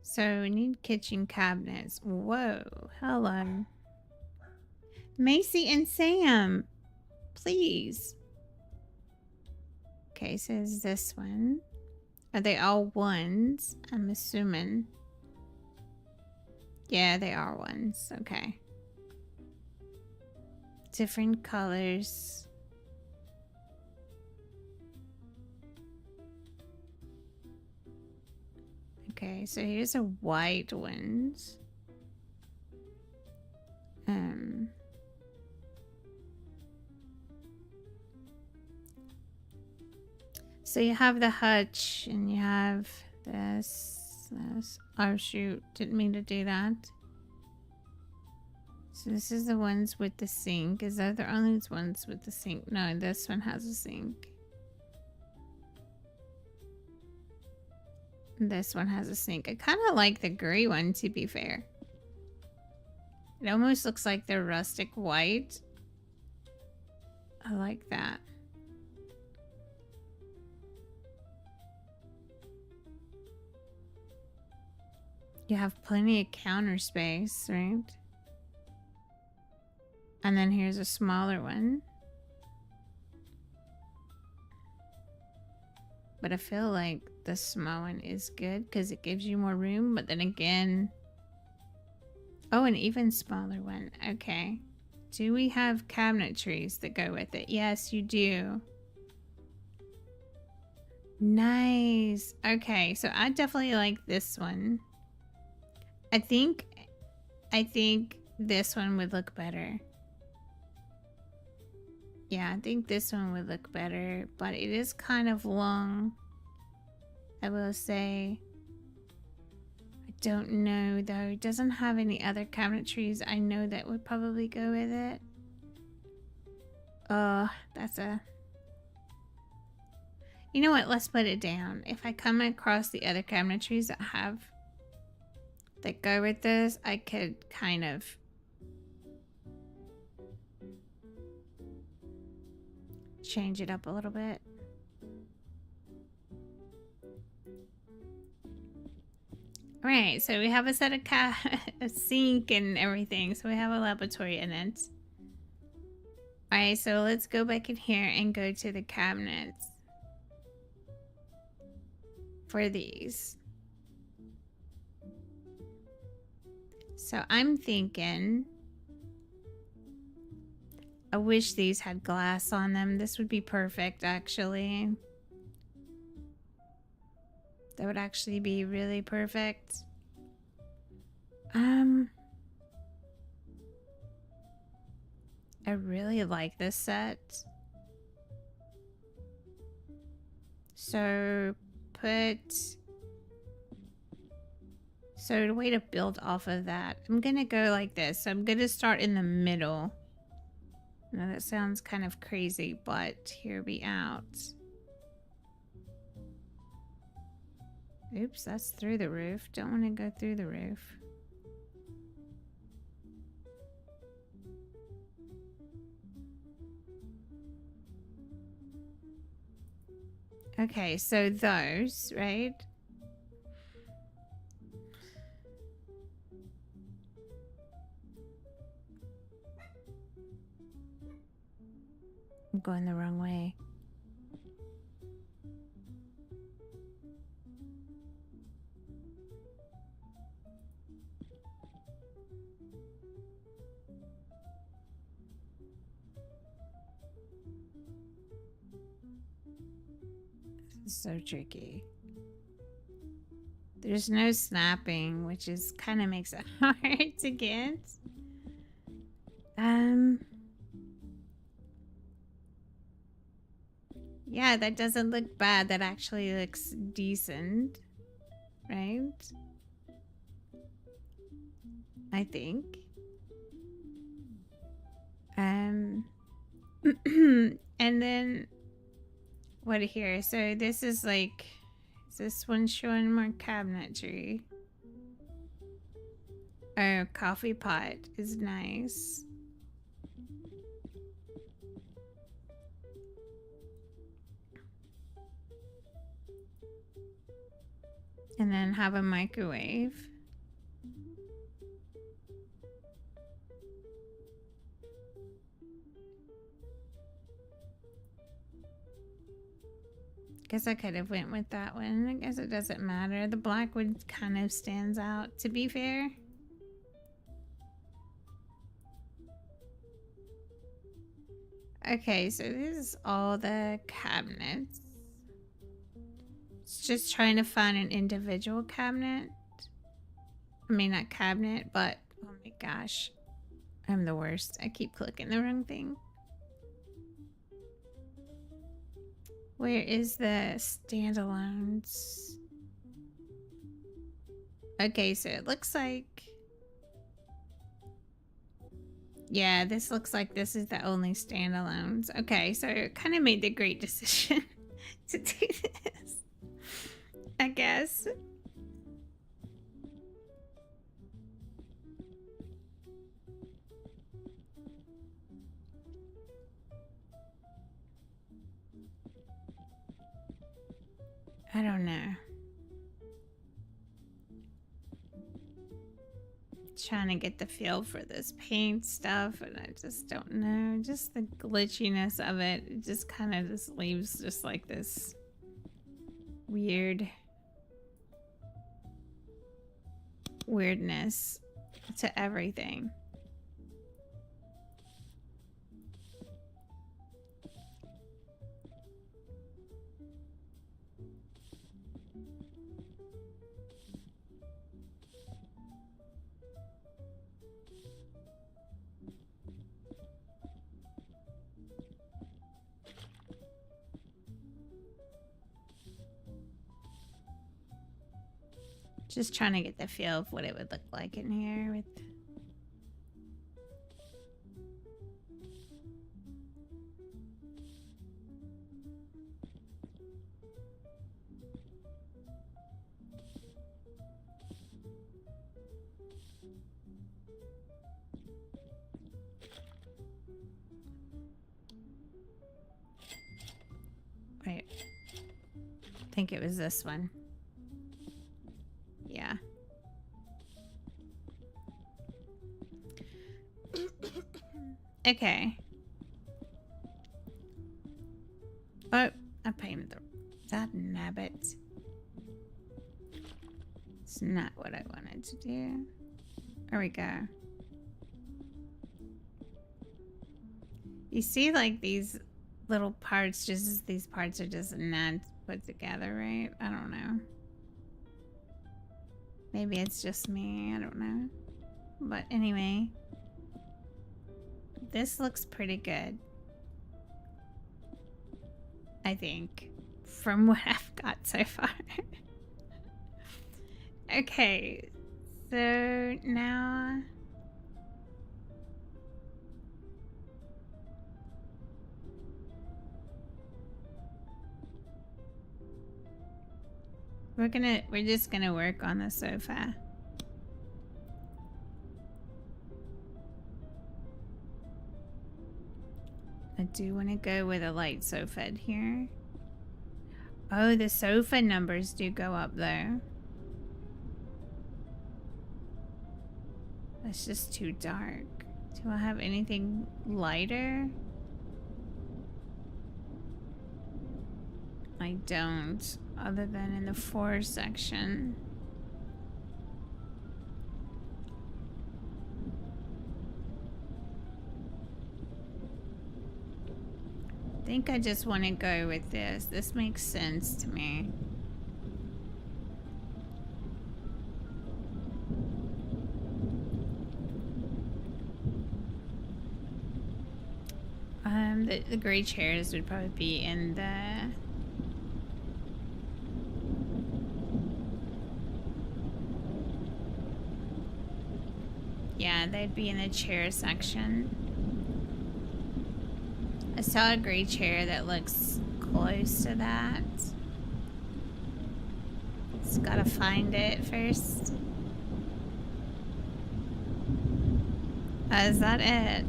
So we need kitchen cabinets. Whoa, hello. Macy and Sam, please. Okay, so is this one? Are they all ones? I'm assuming. Yeah, they are ones. Okay. Different colors. Okay, so here's a white ones. So you have the hutch and you have this. Oh shoot, didn't mean to do that. So this is the ones with the sink. Is that the only ones with the sink? No, this one has a sink. This one has a sink. I kind of like the gray one, to be fair. It almost looks like the rustic white. I like that. You have plenty of counter space, right? And then here's a smaller one. But I feel like the small one is good because it gives you more room. But then again... Oh, an even smaller one. Okay. Do we have cabinetries that go with it? Yes, you do. Nice. Okay, so I definitely like this one. I think this one would look better. Yeah, I think this one would look better, but it is kind of long. I will say. I don't know though. It doesn't have any other cabinetries I know that would probably go with it. That's a... You know what? Let's put it down. If I come across the other cabinetries that go with this, I could kind of change it up a little bit. Right, so we have a set of a sink and everything, so we have a laboratory in it. Alright, so let's go back in here and go to the cabinets for these. So I'm thinking, I wish these had glass on them. This would be perfect, actually. That would actually be really perfect. I really like this set. So the way to build off of that, I'm gonna go like this. So I'm gonna start in the middle. Now that sounds kind of crazy, but hear me out. Oops, that's through the roof. Don't want to go through the roof. Okay, so those, right? I'm going the wrong way. So tricky. There's no snapping, which is kind of makes it hard to get. Yeah, that doesn't look bad. That actually looks decent, right? I think. And then what here? So this is like, is this one showing more cabinetry? Oh, coffee pot is nice. And then have a microwave. Guess I could have went with that one. I guess it doesn't matter. The black one kind of stands out, to be fair. Okay, so this is all the cabinets. It's just trying to find an individual cabinet. I mean, not cabinet, but oh my gosh. I'm the worst. I keep clicking the wrong thing. Where is the standalones? Okay, so it looks like... Yeah, this looks like this is the only standalones. Okay, so it kind of made the great decision to do this, I guess. I don't know. Trying to get the feel for this paint stuff, and I just don't know. Just the glitchiness of it. It just kind of just leaves just like this weirdness to everything. Just trying to get the feel of what it would look like in here with... think it was this one. Yeah. Okay. Oh, I painted that nabbit. It's not what I wanted to do. There we go. You see, like, these little parts, just these parts are just not put together, right? I don't know. Maybe it's just me, I don't know. But anyway, this looks pretty good, I think, from what I've got so far. Okay, so now we're just gonna work on the sofa. I do want to go with a light sofa here. Oh, the sofa numbers do go up though. That's just too dark. Do I have anything lighter? I don't, other than in the 4 section. I think I just want to go with this. This makes sense to me. The gray chairs would probably be in the... Yeah, they'd be in the chair section. I saw a gray chair that looks close to that. Just gotta find it first. Is that it?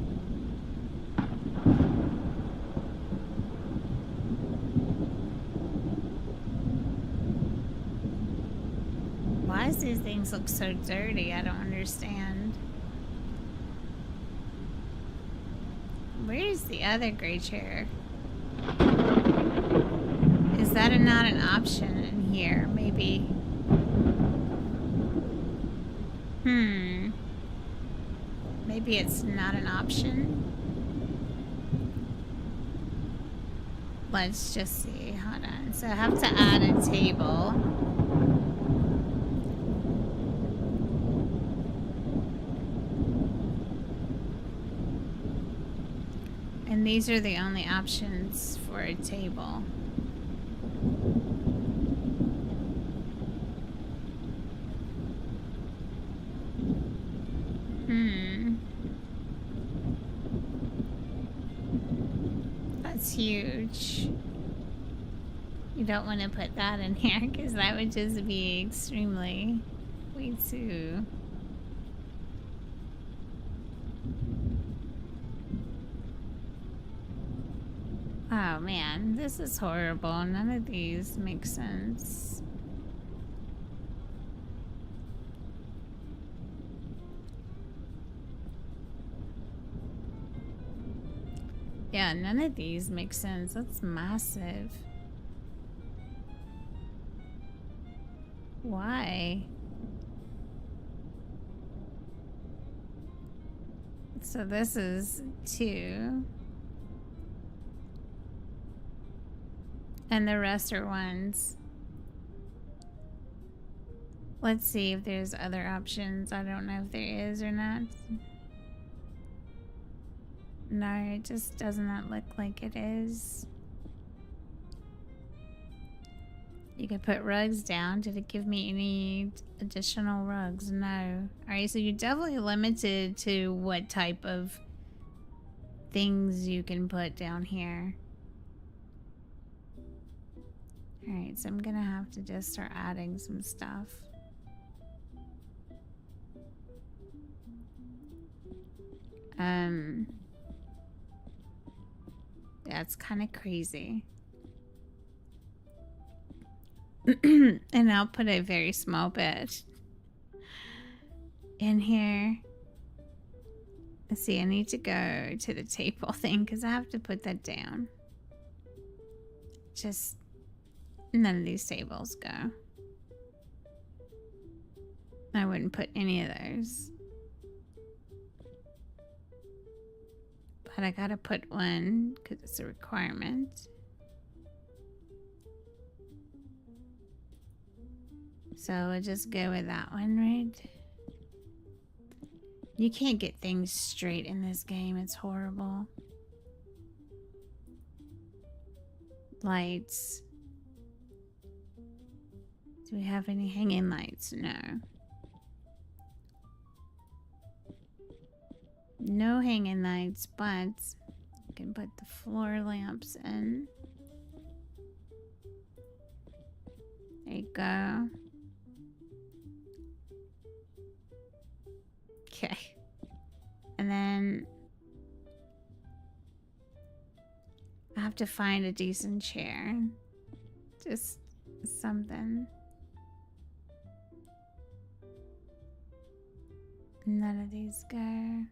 Why does these things look so dirty? I don't understand. Where's the other gray chair? Is that not an option in here? Maybe. Maybe it's not an option. Let's just see. Hold on. So I have to add a table. And these are the only options for a table. That's huge. You don't want to put that in here because that would just be extremely way too... Oh man, this is horrible. None of these make sense. Yeah, none of these make sense. That's massive. Why? So this is 2. And the rest are 1s. Let's see if there's other options. I don't know if there is or not. No, it just does not look like it is. You could put rugs down. Did it give me any additional rugs? No. Alright, so you're definitely limited to what type of things you can put down here. Alright, so I'm gonna have to just start adding some stuff. That's kind of crazy. And I'll put a very small bed in here. Let's see, I need to go to the table thing because I have to put that down. Just none of these tables go. I wouldn't put any of those. But I gotta put one because it's a requirement. So we'll just go with that one, right? You can't get things straight in this game. It's horrible. Lights. Do we have any hanging lights? No. No hanging lights, but I can put the floor lamps in. There you go. Okay. And then I have to find a decent chair. Just something. None of these go.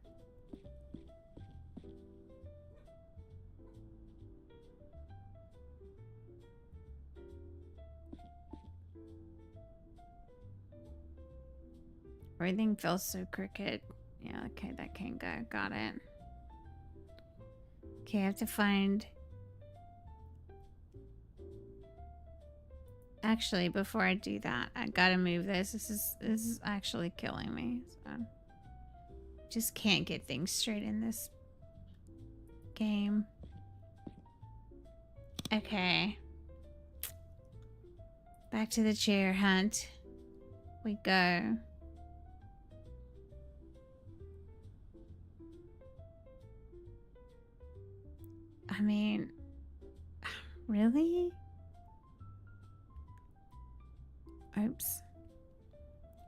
Everything feels so crooked. Yeah, okay, that can't go. Got it. Okay, I have to find... Actually, before I do that, I gotta move this. This is actually killing me. So. Just can't get things straight in this game. Okay. Back to the chair hunt. We go. I mean, really? Oops.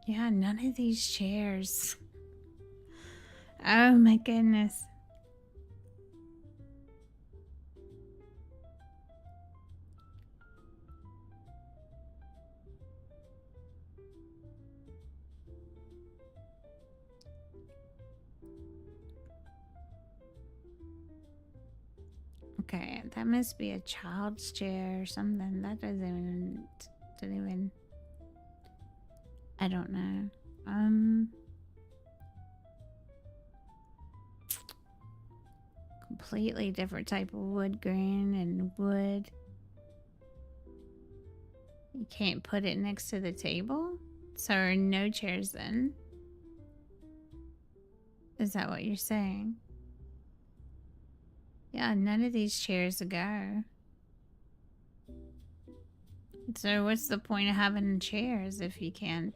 Yeah, none of these chairs. Oh my goodness. Okay, that must be a child's chair or something. That didn't even... I don't know. Completely different type of wood grain and wood. You can't put it next to the table? So no chairs then? Is that what you're saying? Yeah, none of these chairs go. So what's the point of having chairs if you can't?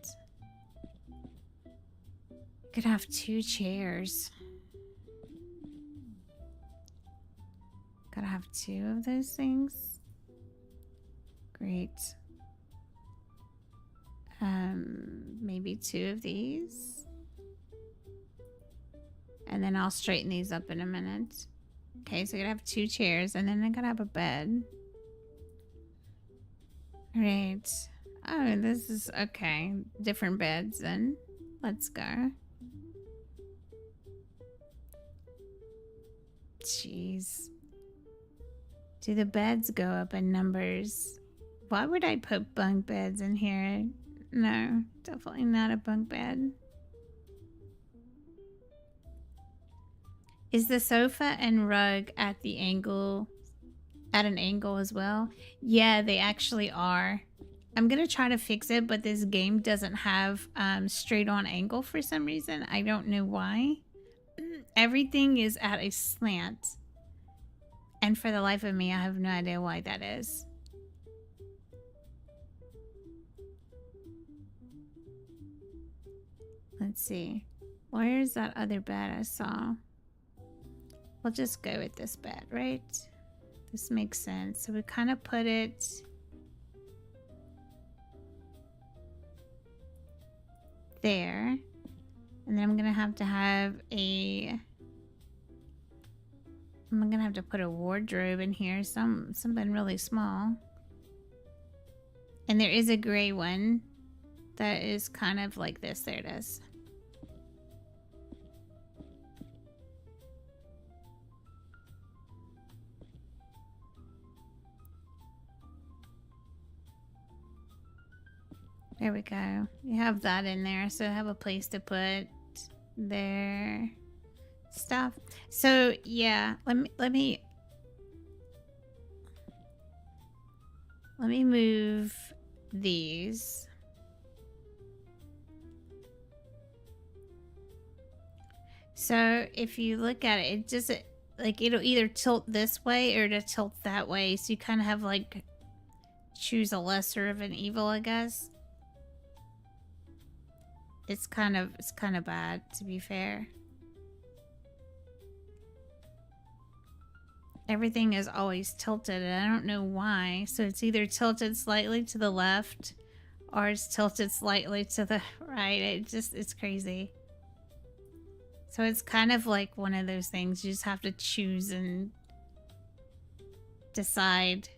You could have 2 chairs. Gotta have 2 of those things. Great. Maybe 2 of these. And then I'll straighten these up in a minute. Okay, so I gotta have 2 chairs, and then I gotta have a bed. Right. Oh, this is okay. Different beds then. Let's go. Jeez. Do the beds go up in numbers? Why would I put bunk beds in here? No, definitely not a bunk bed. Is the sofa and rug at an angle as well? Yeah, they actually are. I'm gonna try to fix it, but this game doesn't have straight on angle for some reason. I don't know why. Everything is at a slant. And for the life of me, I have no idea why that is. Let's see. Where's that other bed I saw? We'll just go with this bed, right? This makes sense. So we kind of put it there. And then I'm gonna have to put a wardrobe in here, something really small. And there is a gray one that is kind of like this. There it is. There we go. You have that in there, so I have a place to put their stuff. So yeah, let me move these. So if you look at it, it just like it'll either tilt this way or to tilt that way. So you kind of have like choose a lesser of an evil, I guess. It's kind of bad, to be fair. Everything is always tilted, and I don't know why. So it's either tilted slightly to the left or it's tilted slightly to the right. It's crazy. So it's kind of like one of those things. You just have to choose and decide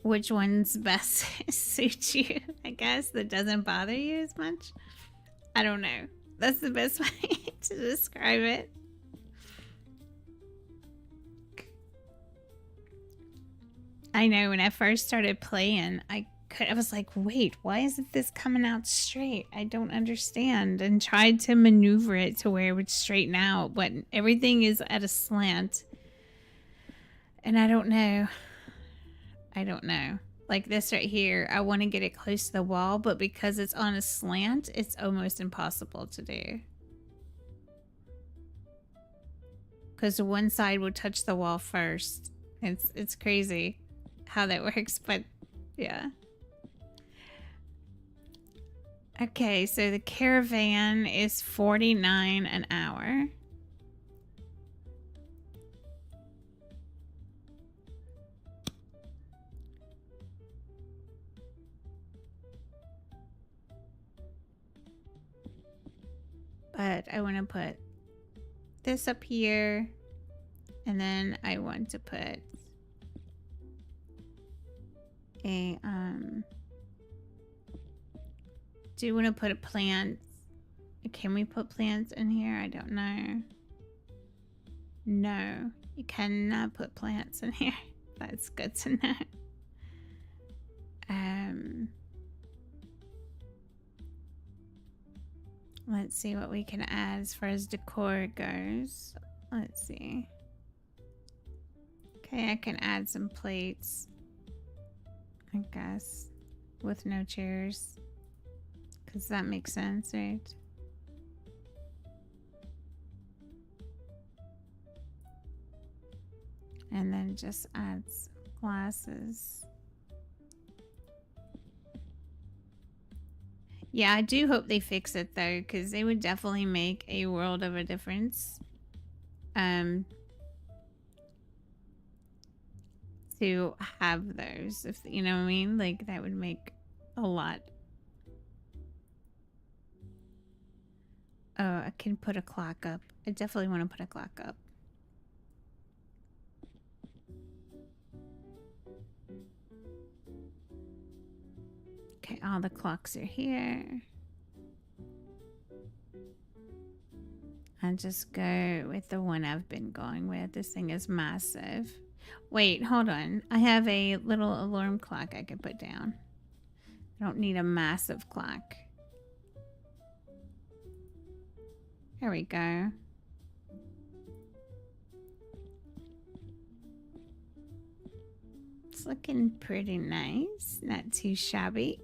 which ones best suit you, I guess, that doesn't bother you as much. I don't know. That's the best way to describe it. I know when I first started playing, I was like, wait, why isn't this coming out straight? I don't understand. And tried to maneuver it to where it would straighten out, but everything is at a slant. And I don't know. Like this right here, I want to get it close to the wall, but because it's on a slant, it's almost impossible to do. Because one side would touch the wall first. It's crazy how that works, but yeah. Okay, so the caravan is $49 an hour. But I want to put this up here, and then I want to put a do you want to put a plant? Can we put plants in here? I don't know. No, you cannot put plants in here. That's good to know. Let's see what we can add as far as decor goes. Let's see. Okay, I can add some plates, I guess, with no chairs. Because that makes sense, right? And then just add some glasses. Yeah, I do hope they fix it though, because it would definitely make a world of a difference. To have those, if you know what I mean, like that would make a lot. Oh, I can put a clock up. I definitely want to put a clock up. Okay, all the clocks are here. I'll just go with the one I've been going with. This thing is massive. Wait, hold on. I have a little alarm clock I could put down. I don't need a massive clock. There we go. It's looking pretty nice. Not too shabby.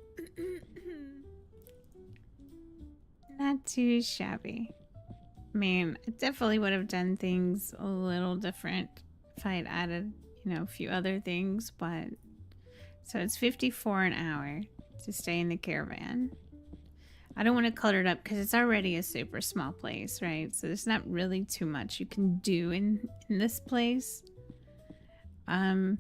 Not too shabby. I mean, I definitely would have done things a little different if I had added, you know, a few other things, but so it's $54 an hour to stay in the caravan. I don't want to clutter it up because it's already a super small place, right? So there's not really too much you can do in this place. But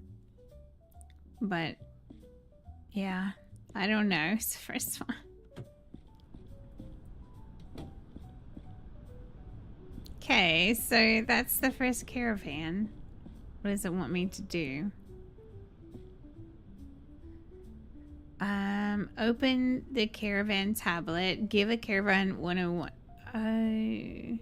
yeah, I don't know. It's the first one. Okay, so that's the first caravan. What does it want me to do? Open the caravan tablet. Give a caravan 101.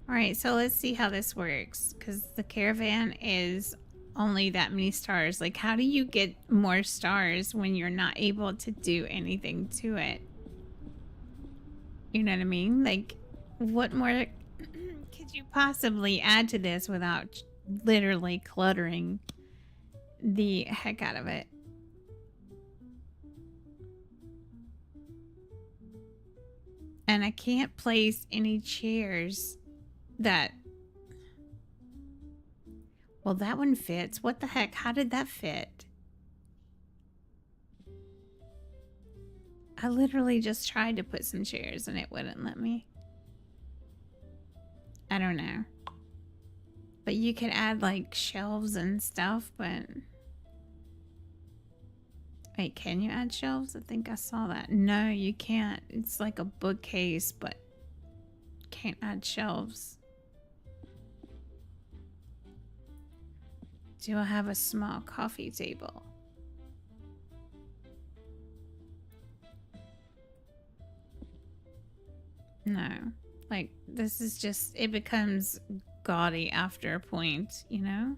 Alright, so let's see how this works. Because the caravan is only that many stars. Like, how do you get more stars when you're not able to do anything to it? You know what I mean? Like, what more could you possibly add to this without literally cluttering the heck out of it? And I can't place any chairs that... Well, that one fits. What the heck? How did that fit? I literally just tried to put some chairs and it wouldn't let me. I don't know. But you could add like shelves and stuff, but... Wait, can you add shelves? I think I saw that. No, you can't. It's like a bookcase, but can't add shelves. Do I have a small coffee table? No. Like, this is just, it becomes gaudy after a point, you know?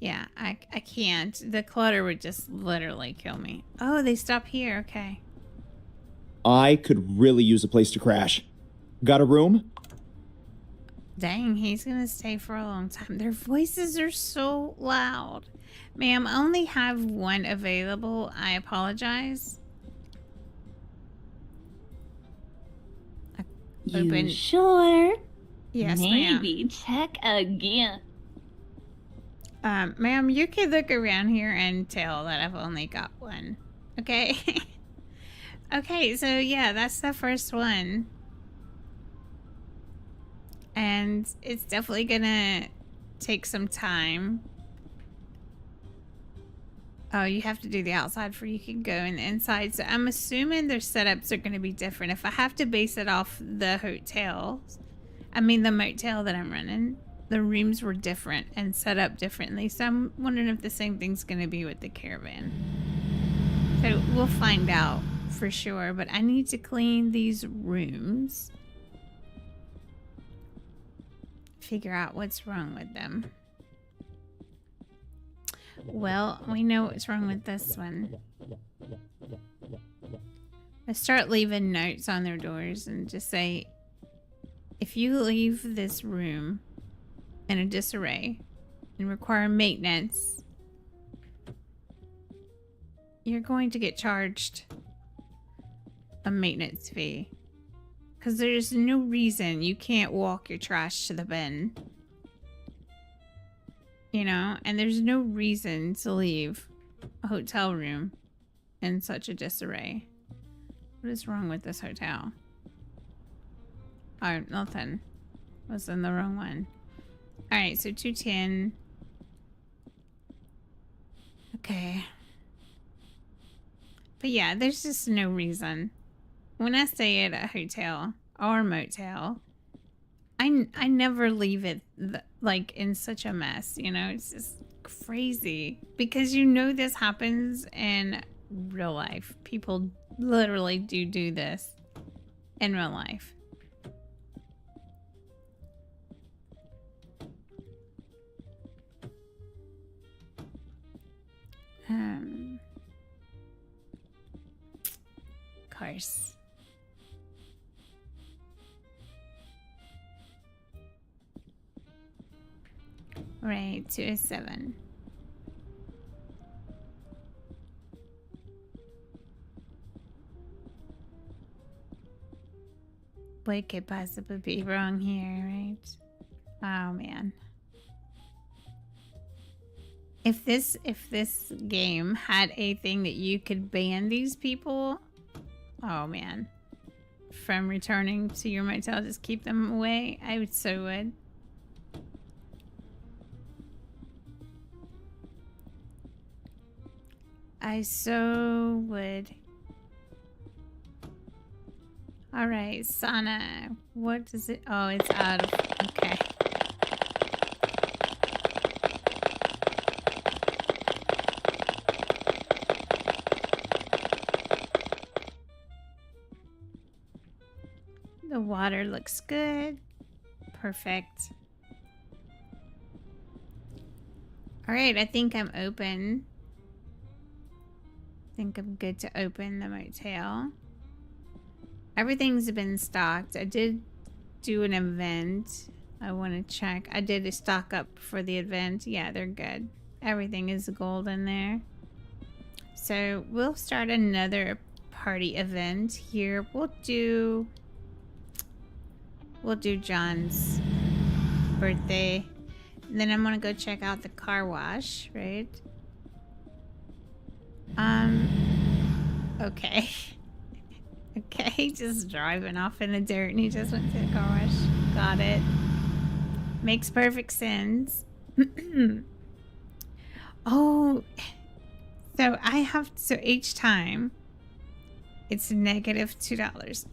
Yeah, I can't. The clutter would just literally kill me. Oh, they stop here. Okay. I could really use a place to crash. Got a room? Dang, he's gonna stay for a long time. Their voices are so loud. Ma'am, I only have one available. I apologize. You sure? Yes, ma'am. Maybe check again. Ma'am, you could look around here and tell that I've only got one. Okay? Okay, so yeah, that's the first one. And it's definitely gonna take some time. Oh, you have to do the outside before you can go in the inside. So I'm assuming their setups are gonna be different. If I have to base it off the hotel, the motel that I'm running, the rooms were different and set up differently. So I'm wondering if the same thing's gonna be with the caravan. So we'll find out for sure, but I need to clean these rooms. Figure out what's wrong with them. Well, we know what's wrong with this one. I start leaving notes on their doors and just say, if you leave this room in a disarray and require maintenance, you're going to get charged a maintenance fee. Because there's no reason you can't walk your trash to the bin. You know? And there's no reason to leave a hotel room in such a disarray. What is wrong with this hotel? Oh, nothing. Was in the wrong one. Alright, so 210. Okay. But yeah, there's just no reason. When I stay at a hotel or motel, I never leave it like in such a mess, you know? It's just crazy because you know this happens in real life. People literally do this in real life. Of course. Right, 207. What could possibly be wrong here, right? Oh man. If this game had a thing that you could ban these people, oh man, from returning to your motel, just keep them away, I would. I so would. All right, sauna. What does it? Oh, it's out of. Okay. The water looks good. Perfect. All right, I think I'm open. I think I'm good to open the motel. Everything's been stocked. I did do an event. I want to check. I did a stock up for the event. Yeah, they're good. Everything is gold in there. So we'll start another party event here. We'll do John's birthday. And then I'm gonna go check out the car wash, right? Okay. Okay, just driving off in the dirt and he just went to the car wash. Got it. Makes perfect sense. Oh, so each time it's negative $2.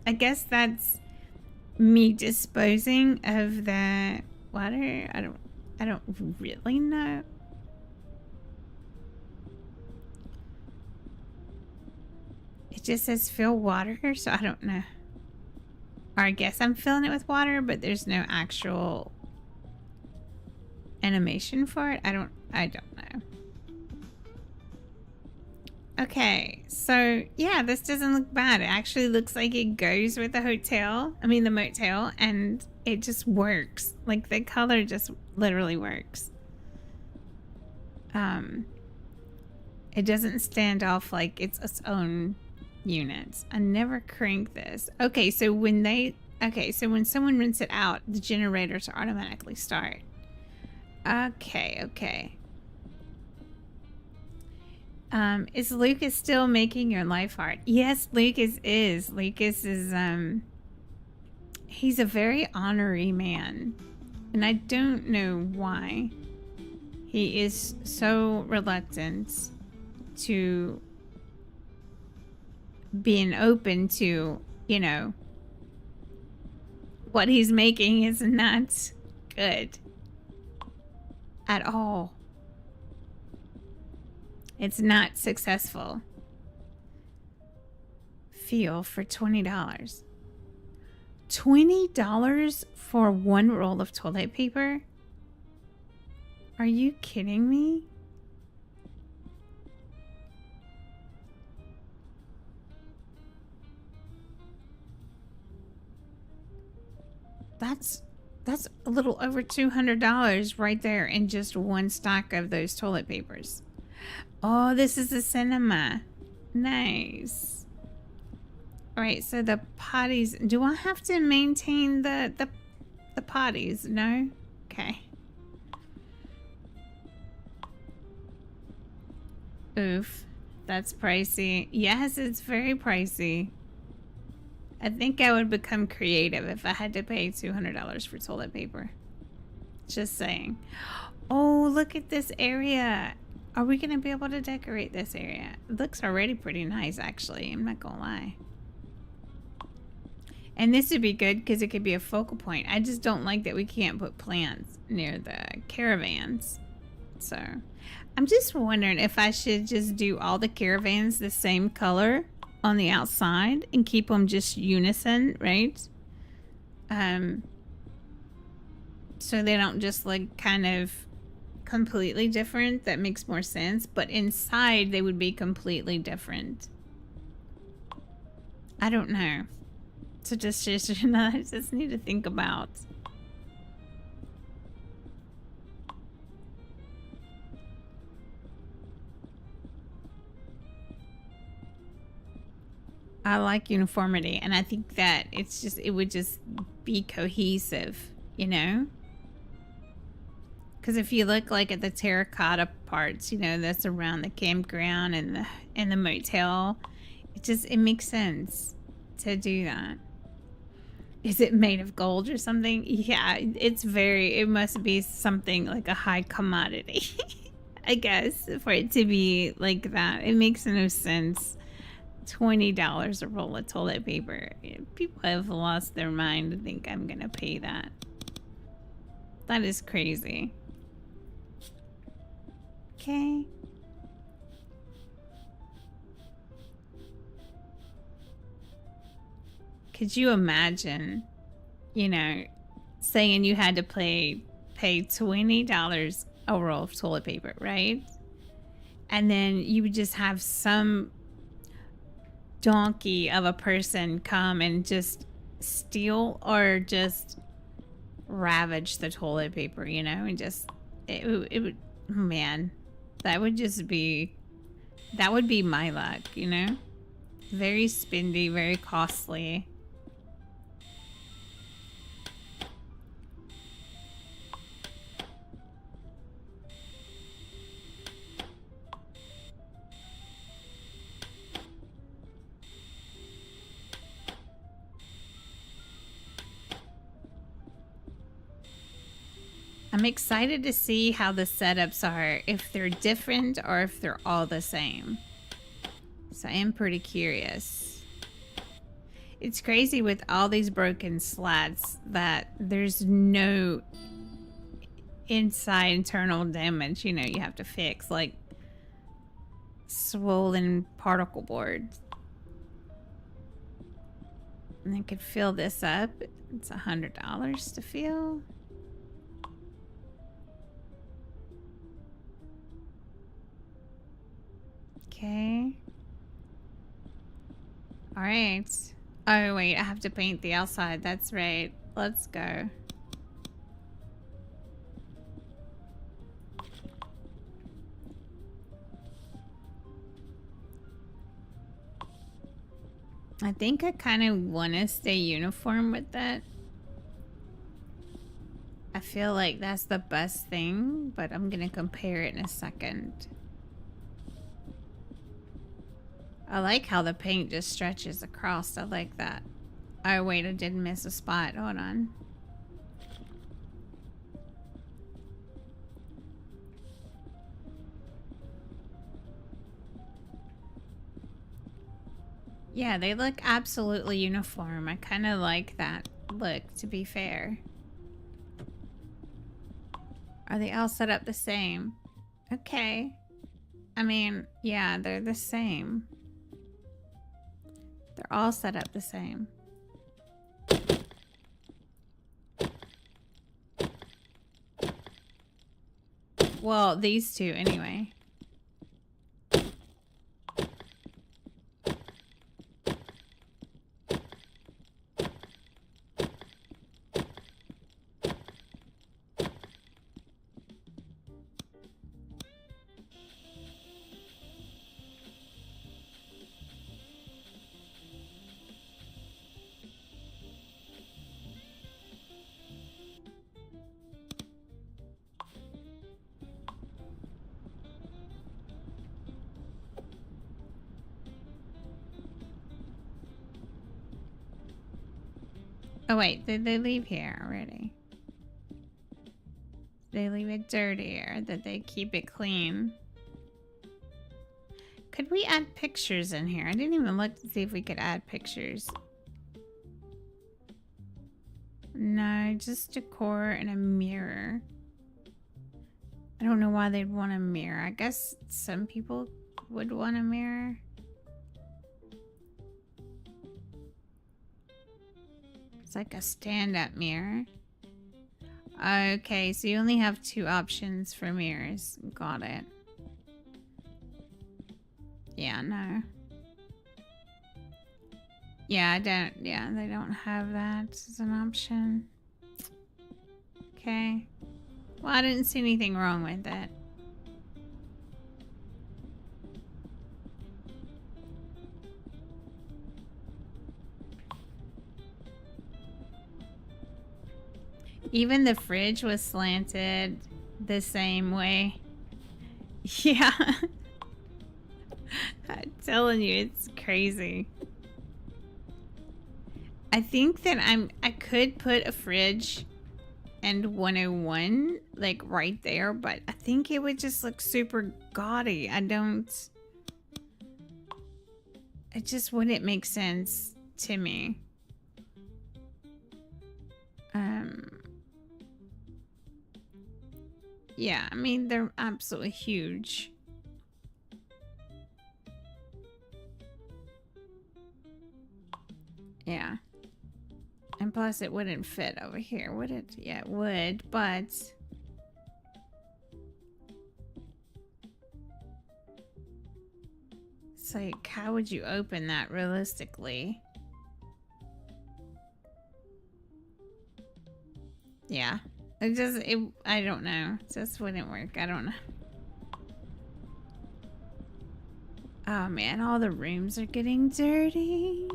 I guess that's me disposing of the water. I don't really know. It just says fill water, so I don't know. Or I guess I'm filling it with water, but there's no actual animation for it. I don't know. Okay, so yeah, this doesn't look bad. It actually looks like it goes with the the motel, and it just works. Like the color just literally works. It doesn't stand off like it's its own unit. I never crank this. Okay, so when someone rents it out, the generators automatically start. Okay. Is Lucas still making your life art? Yes, Lucas is. Lucas is, he's a very honorary man. And I don't know why he is so reluctant to being open to, what he's making is not good at all. It's not successful. Feel for $20. $20 for one roll of toilet paper? Are you kidding me? That's a little over $200 right there in just one stock of those toilet papers. Oh, this is a cinema. Nice. All right, so the potties. Do I have to maintain the potties? No? Okay. Oof. That's pricey. Yes, it's very pricey. I think I would become creative if I had to pay $200 for toilet paper. Just saying. Oh, look at this area. Are we going to be able to decorate this area? It looks already pretty nice, actually. I'm not going to lie. And this would be good because it could be a focal point. I just don't like that we can't put plants near the caravans. So, I'm just wondering if I should just do all the caravans the same color on the outside and keep them just unison, right? So they don't just look kind of completely different. That makes more sense, but inside they would be completely different. I don't know. So just I just need to think about. I like uniformity, and I think that it would just be cohesive, Because if you look like at the terracotta parts, that's around the campground and the motel, it makes sense to do that. Is it made of gold or something? Yeah, it must be something like a high commodity, I guess, for it to be like that. It makes no sense $20 a roll of toilet paper. People have lost their mind to think I'm gonna pay that. That is crazy. Okay. Could you imagine, you know, saying you had to pay $20 a roll of toilet paper, right? And then you would just have some donkey of a person come and just steal or just ravage the toilet paper, you know, and just it would, man, that would be my luck, you know. Very spendy, very costly. I'm excited to see how the setups are, if they're different or if they're all the same. So I am pretty curious. It's crazy with all these broken slats that there's no inside internal damage, you know, you have to fix, like swollen particle boards. And I could fill this up. It's $100 to fill. Okay. All right. Oh, wait. I have to paint the outside. That's right. Let's go. I think I kind of want to stay uniform with that. I feel like that's the best thing, but I'm going to compare it in a second. I like how the paint just stretches across. I like that. Oh, wait, I did miss a spot. Hold on. Yeah, they look absolutely uniform. I kind of like that look, to be fair. Are they all set up the same? Okay. I mean, yeah, they're the same. They're all set up the same. Well, these two anyway. Oh wait, did they leave here already? They leave it dirty, or did they keep it clean? Could we add pictures in here? I didn't even look to see if we could add pictures. No, just decor and a mirror. I don't know why they'd want a mirror. I guess some people would want a mirror. It's like a stand-up mirror. Okay, so you only have 2 options for mirrors. Got it. Yeah, no. Yeah, they don't have that as an option. Okay. Well, I didn't see anything wrong with it. Even the fridge was slanted the same way. Yeah. I'm telling you, it's crazy. I think that I could put a fridge and 101 like right there, but I think it would just look super gaudy. It just wouldn't make sense to me. Yeah, I mean, they're absolutely huge. Yeah. And plus it wouldn't fit over here, would it? Yeah, it would, but... It's like, how would you open that realistically? Yeah. It just, I don't know. It just wouldn't work. I don't know. Oh man, all the rooms are getting dirty.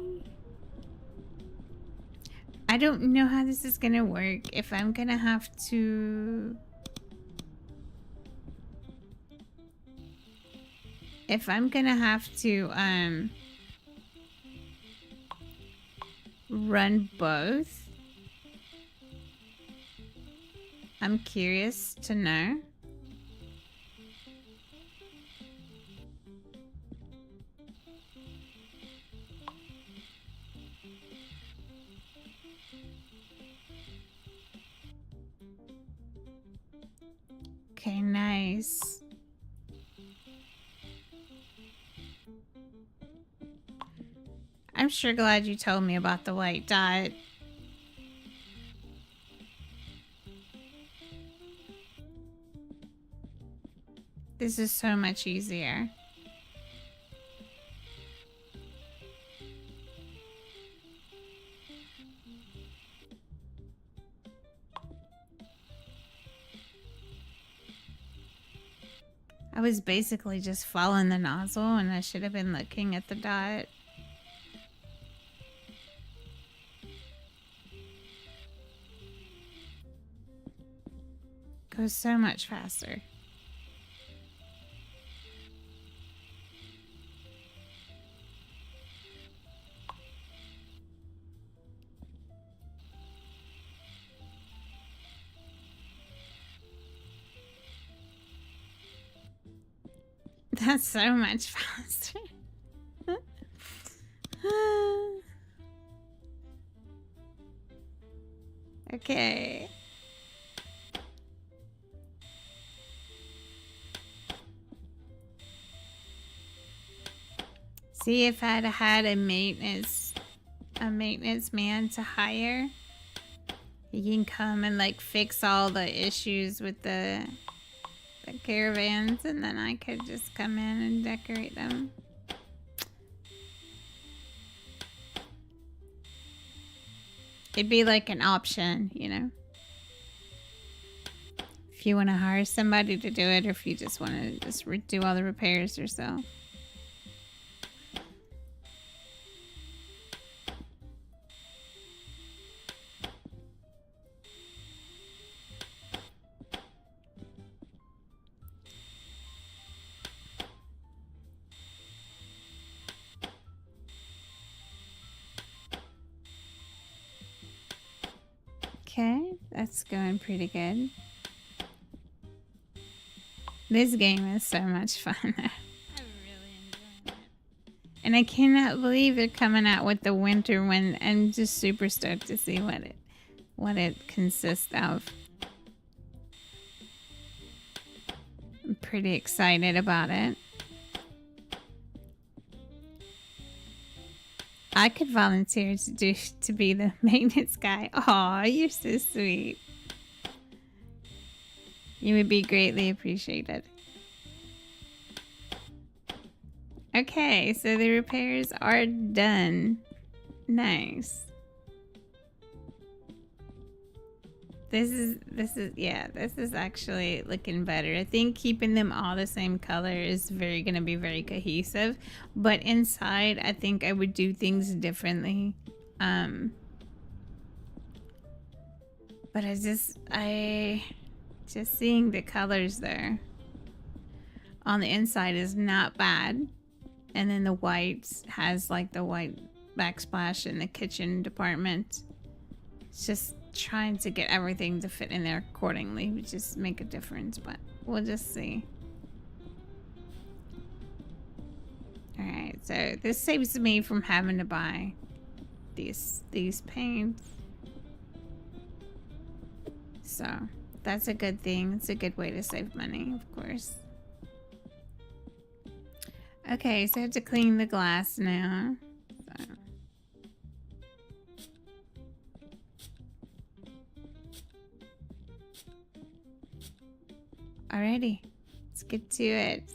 I don't know how this is gonna work. If I'm gonna have to... If I'm gonna have to, run both. I'm curious to know. Okay, nice. I'm sure glad you told me about the white dot. This is so much easier. I was basically just following the nozzle and I should have been looking at the dot. Goes so much faster. That's so much faster. Okay. See, if I'd had a maintenance man to hire, he can come and like fix all the issues with the caravans, and then I could just come in and decorate them. It'd be like an option, you know? If you want to hire somebody to do it, or if you just want to just do all the repairs yourself. Okay, that's going pretty good. This game is so much fun. I'm really enjoying it. And I cannot believe they're coming out with the winter one. I'm just super stoked to see what it consists of. I'm pretty excited about it. I could volunteer to be the maintenance guy. Aw, you're so sweet. You would be greatly appreciated. Okay, so the repairs are done. Nice. This is actually looking better. I think keeping them all the same color is gonna be very cohesive. But inside, I think I would do things differently. But just seeing the colors there on the inside is not bad. And then the white has like the white backsplash in the kitchen department. It's just trying to get everything to fit in there accordingly would just make a difference, but we'll just see. Alright, so this saves me from having to buy these paints. So that's a good thing. It's a good way to save money, of course. Okay, so I have to clean the glass now. So. Alrighty, let's get to it.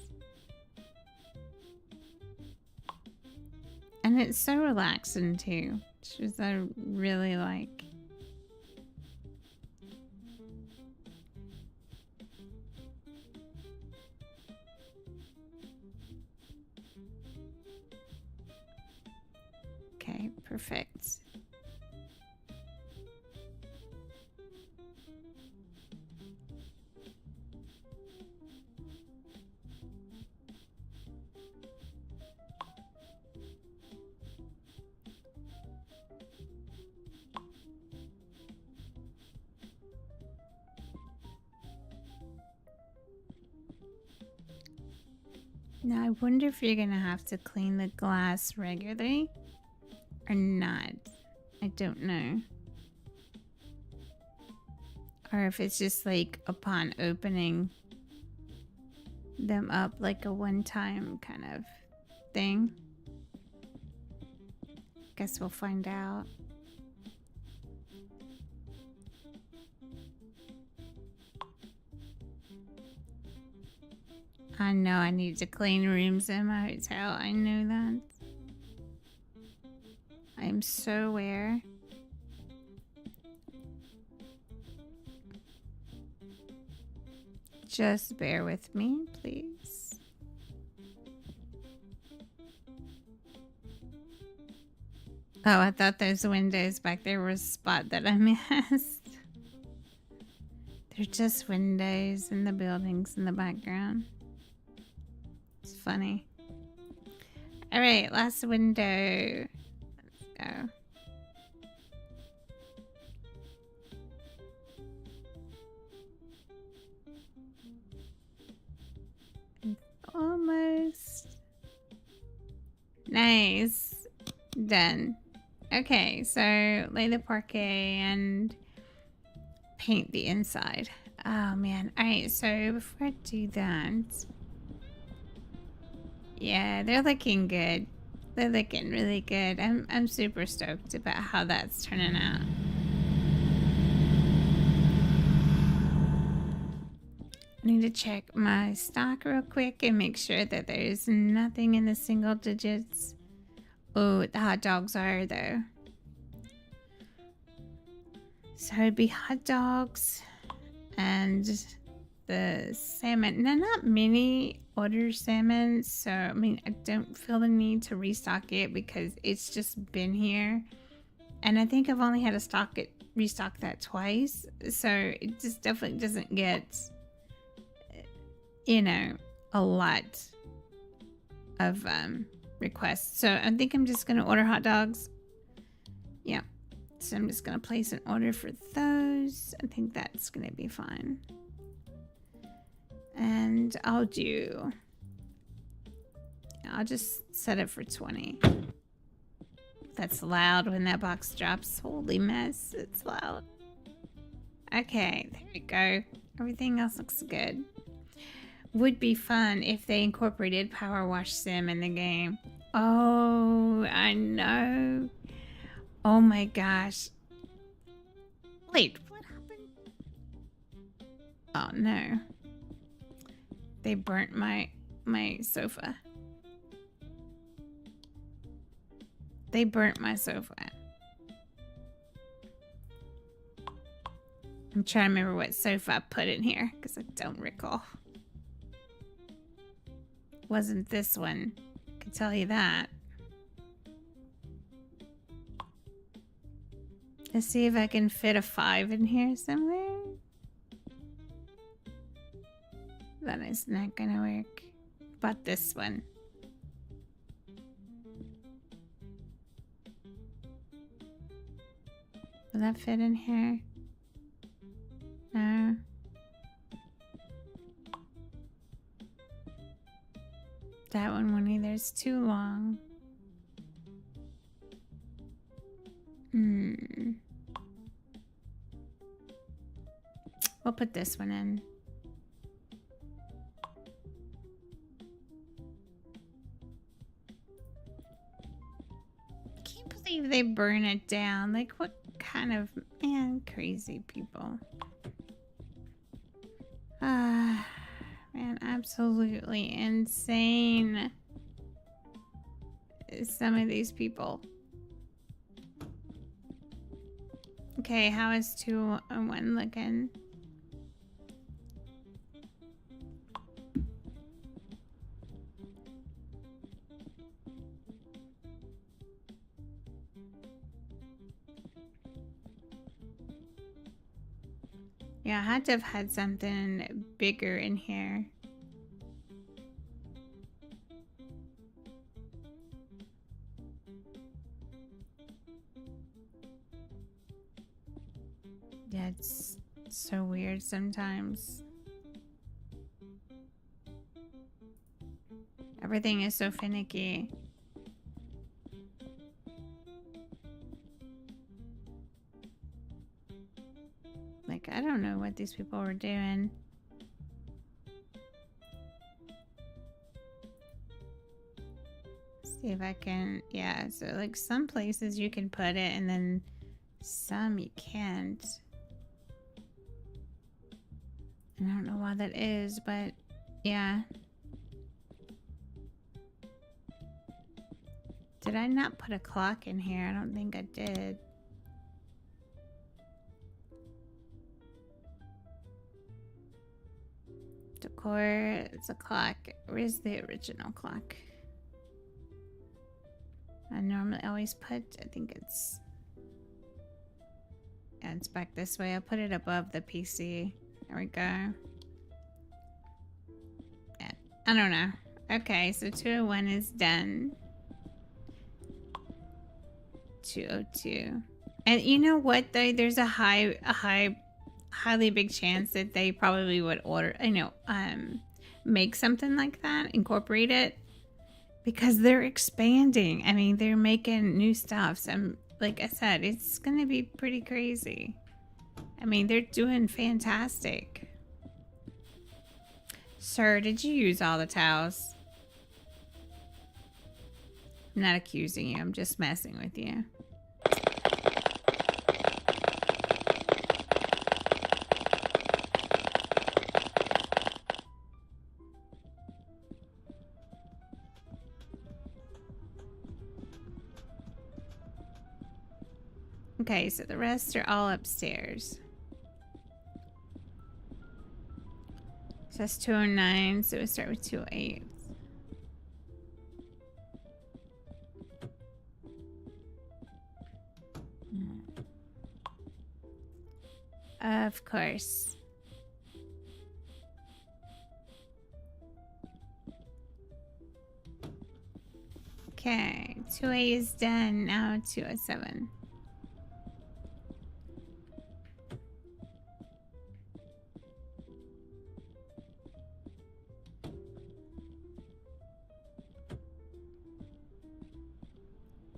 And it's so relaxing too, which is I really like. Okay, perfect. Now, I wonder if you're gonna have to clean the glass regularly or not. I don't know. Or if it's just like upon opening them up, like a one-time kind of thing. Guess we'll find out. I know I need to clean rooms in my hotel. I know that. I am so aware. Just bear with me, please. Oh, I thought those windows back there were a spot that I missed. They're just windows in the buildings in the background. It's funny. All right, last window. Let's go. It's almost nice. Done. Okay, so lay the parquet and paint the inside. Oh man. All right, so before I do that, yeah, they're looking good. They're looking really good. I'm super stoked about how that's turning out. I need to check my stock real quick and make sure that there's nothing in the single digits. Oh, the hot dogs are though. So it'd be hot dogs and the salmon. Now, not many order salmon, so I mean, I don't feel the need to restock it because it's just been here, and I think I've only had to restock that twice, so it just definitely doesn't get, you know, a lot of requests. So I think I'm just gonna order hot dogs. Yeah, so I'm just gonna place an order for those. I think that's gonna be fine. And I'll just set it for 20. That's loud when that box drops. Holy mess, it's loud. Okay, there we go. Everything else looks good. Would be fun if they incorporated Power Wash Sim in the game. Oh, I know. Oh my gosh. Wait, what happened? Oh no. They burnt my sofa. They burnt my sofa. I'm trying to remember what sofa I put in here because I don't recall. Wasn't this one. I can tell you that. Let's see if I can fit a 5 in here somewhere. That is not gonna work. But this one. Will that fit in here? No. That one won't either. was too long. We'll put this one in. Can't believe they burn it down. Like, what kind of, man, crazy people. Man, absolutely insane. Some of these people. Okay, how is 201 looking? Yeah, I had to have had something bigger in here. Yeah, it's so weird sometimes. Everything is so finicky. Like, I don't know what these people were doing. See if I can, yeah, so like some places you can put it and then some you can't. And I don't know why that is, but yeah. Did I not put a clock in here? I don't think I did. Decor, it's a clock. Where's the original clock? I normally always put, I think it's, yeah, it's back this way. I'll put it above the PC. There we go. Yeah, I don't know. Okay, so 201 is done. 202. And you know what though? There's a highly big chance that they probably would order, make something like that, incorporate it, because they're expanding. I mean, they're making new stuff. So, like I said, it's gonna be pretty crazy. I mean, they're doing fantastic. Sir, did you use all the towels? I'm not accusing you. I'm just messing with you. Okay, so the rest are all upstairs. So that's 209, so we start with 208. Of course. Okay, 2A is done. Now 207.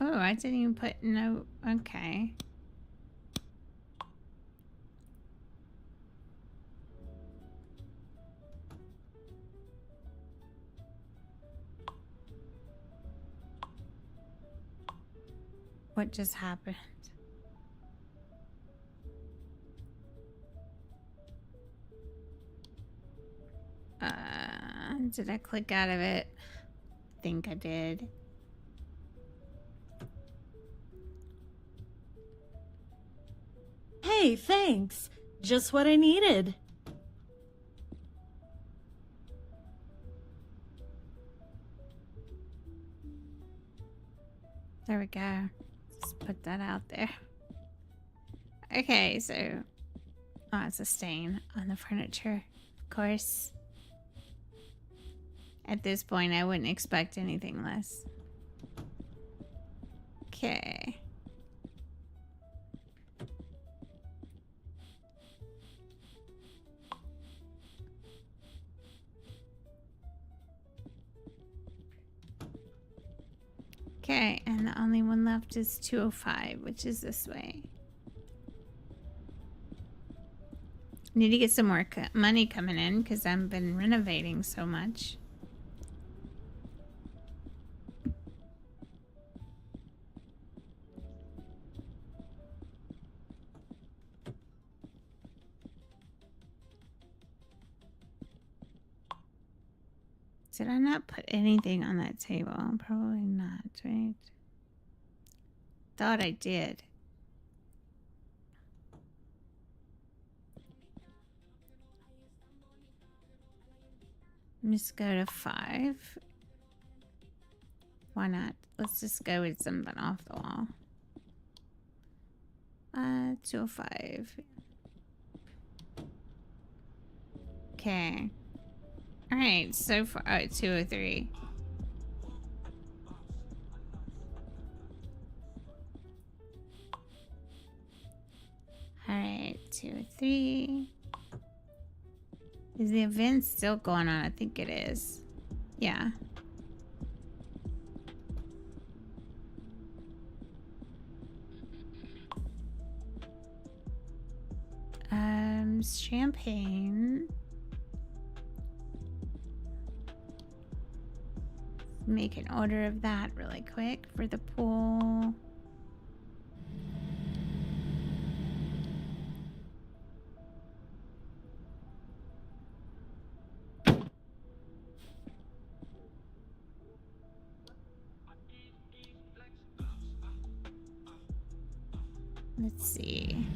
Oh, I didn't even put no. Okay. What just happened? Did I click out of it? I think I did. Hey, thanks. Just what I needed. There we go. Just put that out there. Okay, so... Oh, it's a stain on the furniture. Of course. At this point, I wouldn't expect anything less. Okay. Okay, and the only one left is 205, which is this way. Need to get some more money coming in because I've been renovating so much. Did I not put anything on that table? Probably not, right? Thought I did. Just go to 5. Why not? Let's just go with something off the wall. 205. Okay. Alright, so far, 203. Alright, 203. Is the event still going on? I think it is. Yeah. Champagne. Make an order of that really quick for the pool. Let's see.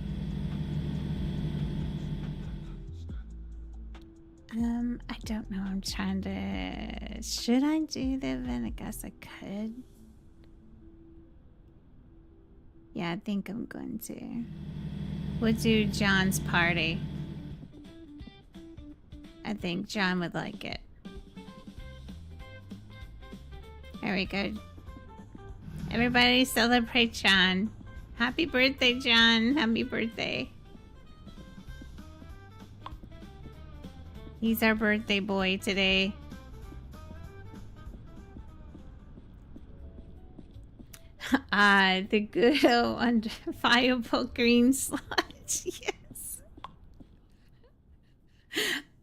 I don't know. I'm trying to... Should I do the event? I guess I could. Yeah, I think I'm going to. We'll do John's party. I think John would like it. There we go. Everybody celebrate John. Happy birthday, John. Happy birthday. He's our birthday boy today. The good old undefinable green sludge. Yes.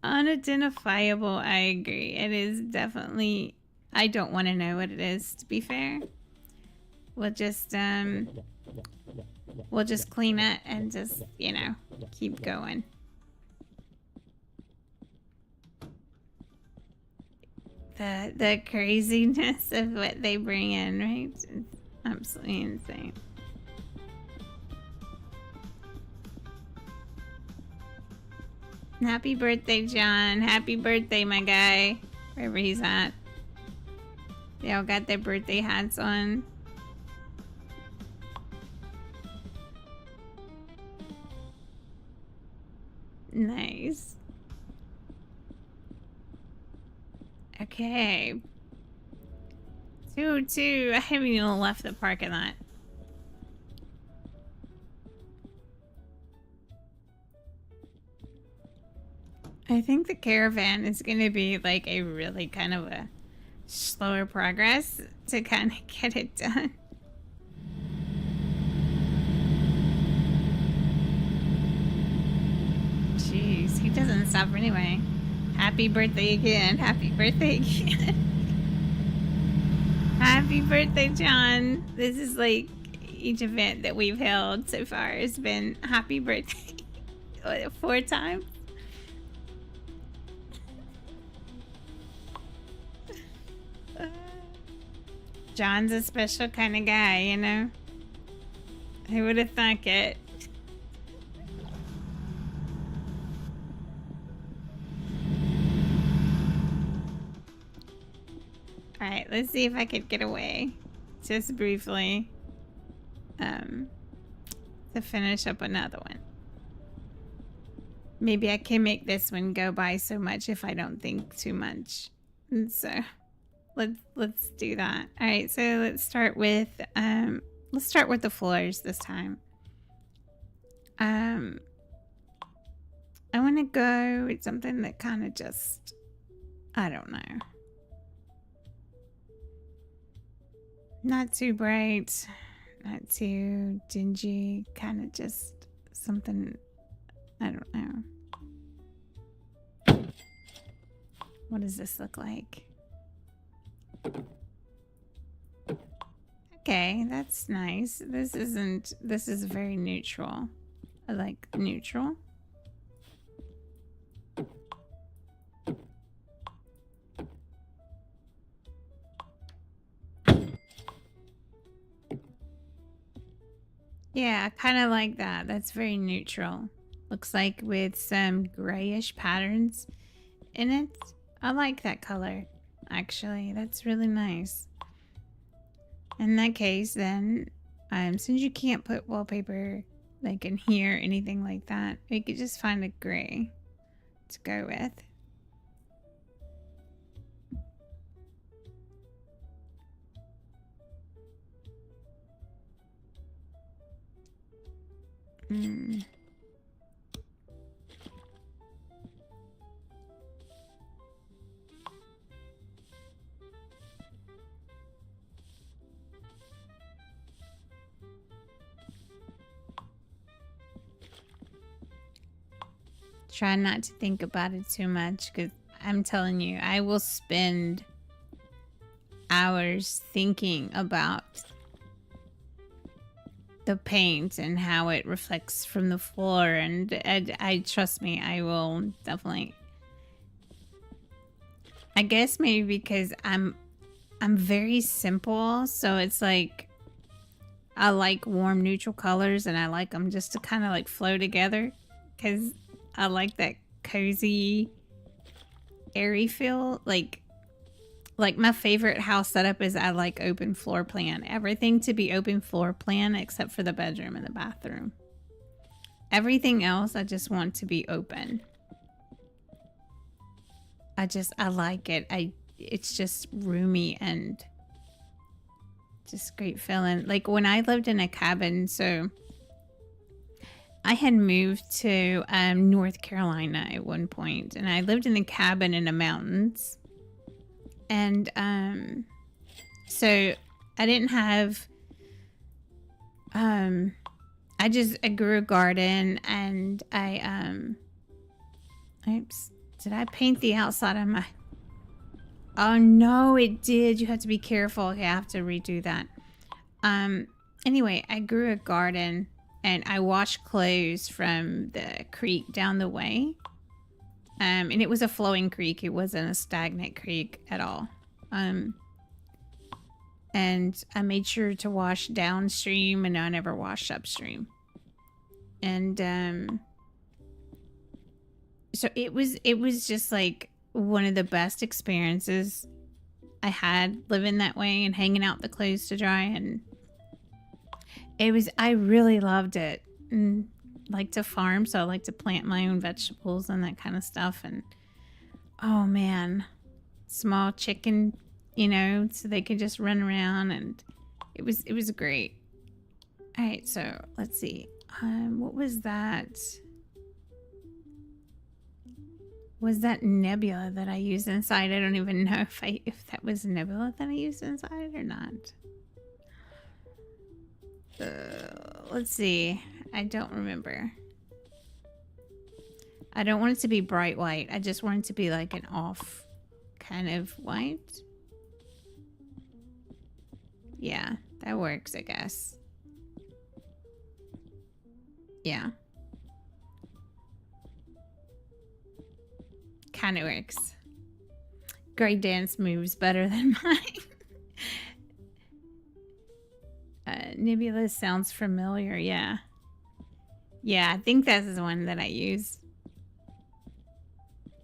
Unidentifiable, I agree. It is definitely... I don't want to know what it is, to be fair. We'll just clean it and just, you know, keep going. The craziness of what they bring in, right? It's absolutely insane. Happy birthday, John. Happy birthday, my guy. Wherever he's at. They all got their birthday hats on. Nice. Okay. 202. I haven't even left the parking lot. I think the caravan is going to be like a really kind of a slower progress to kind of get it done. Jeez, he doesn't stop anyway. Happy birthday again. Happy birthday again. Happy birthday, John. This is like each event that we've held so far has been happy birthday. 4 times? John's a special kind of guy, you know? Who would have thunk it? Alright, let's see if I could get away. Just briefly. To finish up another one. Maybe I can make this one go by so much if I don't think too much. And so let's do that. Alright, so let's start with the floors this time. I wanna go with something that kinda just, I don't know. Not too bright, not too dingy, kind of just something, I don't know. What does this look like? Okay, that's nice. This is very neutral. I like neutral. Yeah, I kind of like that. That's very neutral. Looks like with some grayish patterns in it. I like that color, actually. That's really nice. In that case, then, since you can't put wallpaper like in here, anything like that, we could just find a gray to go with. Try not to think about it too much, because I'm telling you, I will spend hours thinking about the paint and how it reflects from the floor, and I trust me, I will definitely. I guess maybe because I'm very simple, so it's like I like warm neutral colors, and I like them just to kind of like flow together, because I like that cozy, airy feel. Like my favorite house setup is I like open floor plan. Everything to be open floor plan except for the bedroom and the bathroom. Everything else I just want to be open. I like it. It's just roomy and just great feeling. Like when I lived in a cabin, so I had moved to North Carolina at one point, and I lived in a cabin in the mountains. And so I didn't have I grew a garden, and oops, did I paint the outside of my... Oh no, it did. You have to be careful. Okay, I have to redo that. Anyway, I grew a garden, and I washed clothes from the creek down the way. And it was a flowing creek. It wasn't a stagnant creek at all. And I made sure to wash downstream, and I never washed upstream. And so it was just like one of the best experiences I had living that way and hanging out the clothes to dry, and I really loved it. And like to farm, so I like to plant my own vegetables and that kind of stuff. And oh man, small chicken, you know, so they could just run around, and it was great. All right, so let's see. What was that? Was that nebula that I used inside? I don't even know if that was nebula that I used inside or not. Let's see. I don't remember. I don't want it to be bright white. I just want it to be like an off kind of white. Yeah, that works, I guess. Yeah. Kind of works. Great dance moves better than mine. Nebula sounds familiar. Yeah. Yeah, I think that's the one that I use.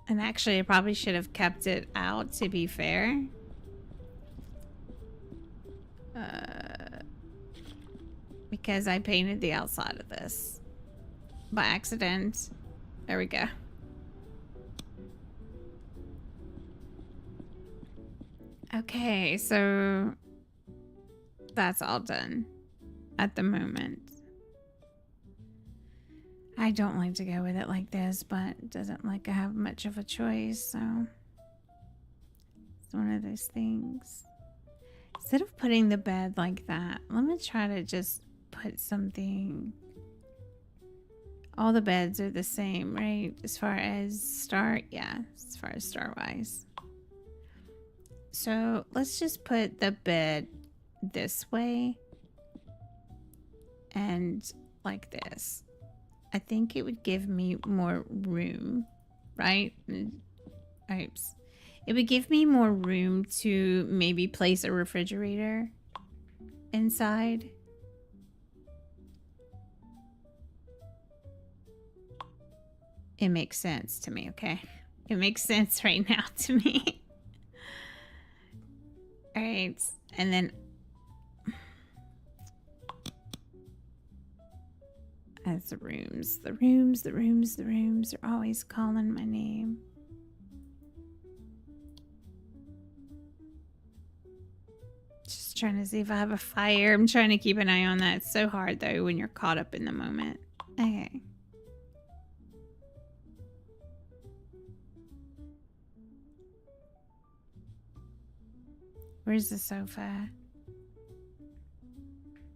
And actually, I probably should have kept it out, to be fair. Because I painted the outside of this by accident. There we go. Okay, so that's all done at the moment. I don't like to go with it like this, but it doesn't like I have much of a choice, so it's one of those things. Instead of putting the bed like that, let me try to just put something. All the beds are the same, right? As far as star, yeah, as far as star wise. So let's just put the bed this way and like this. I think it would give me more room, right? Oops. It would give me more room to maybe place a refrigerator inside. It makes sense to me, okay? It makes sense right now to me. Alright, and then... as the rooms. The rooms are always calling my name. Just trying to see if I have a fire. I'm trying to keep an eye on that. It's so hard, though, when you're caught up in the moment. Okay. Where's the sofa?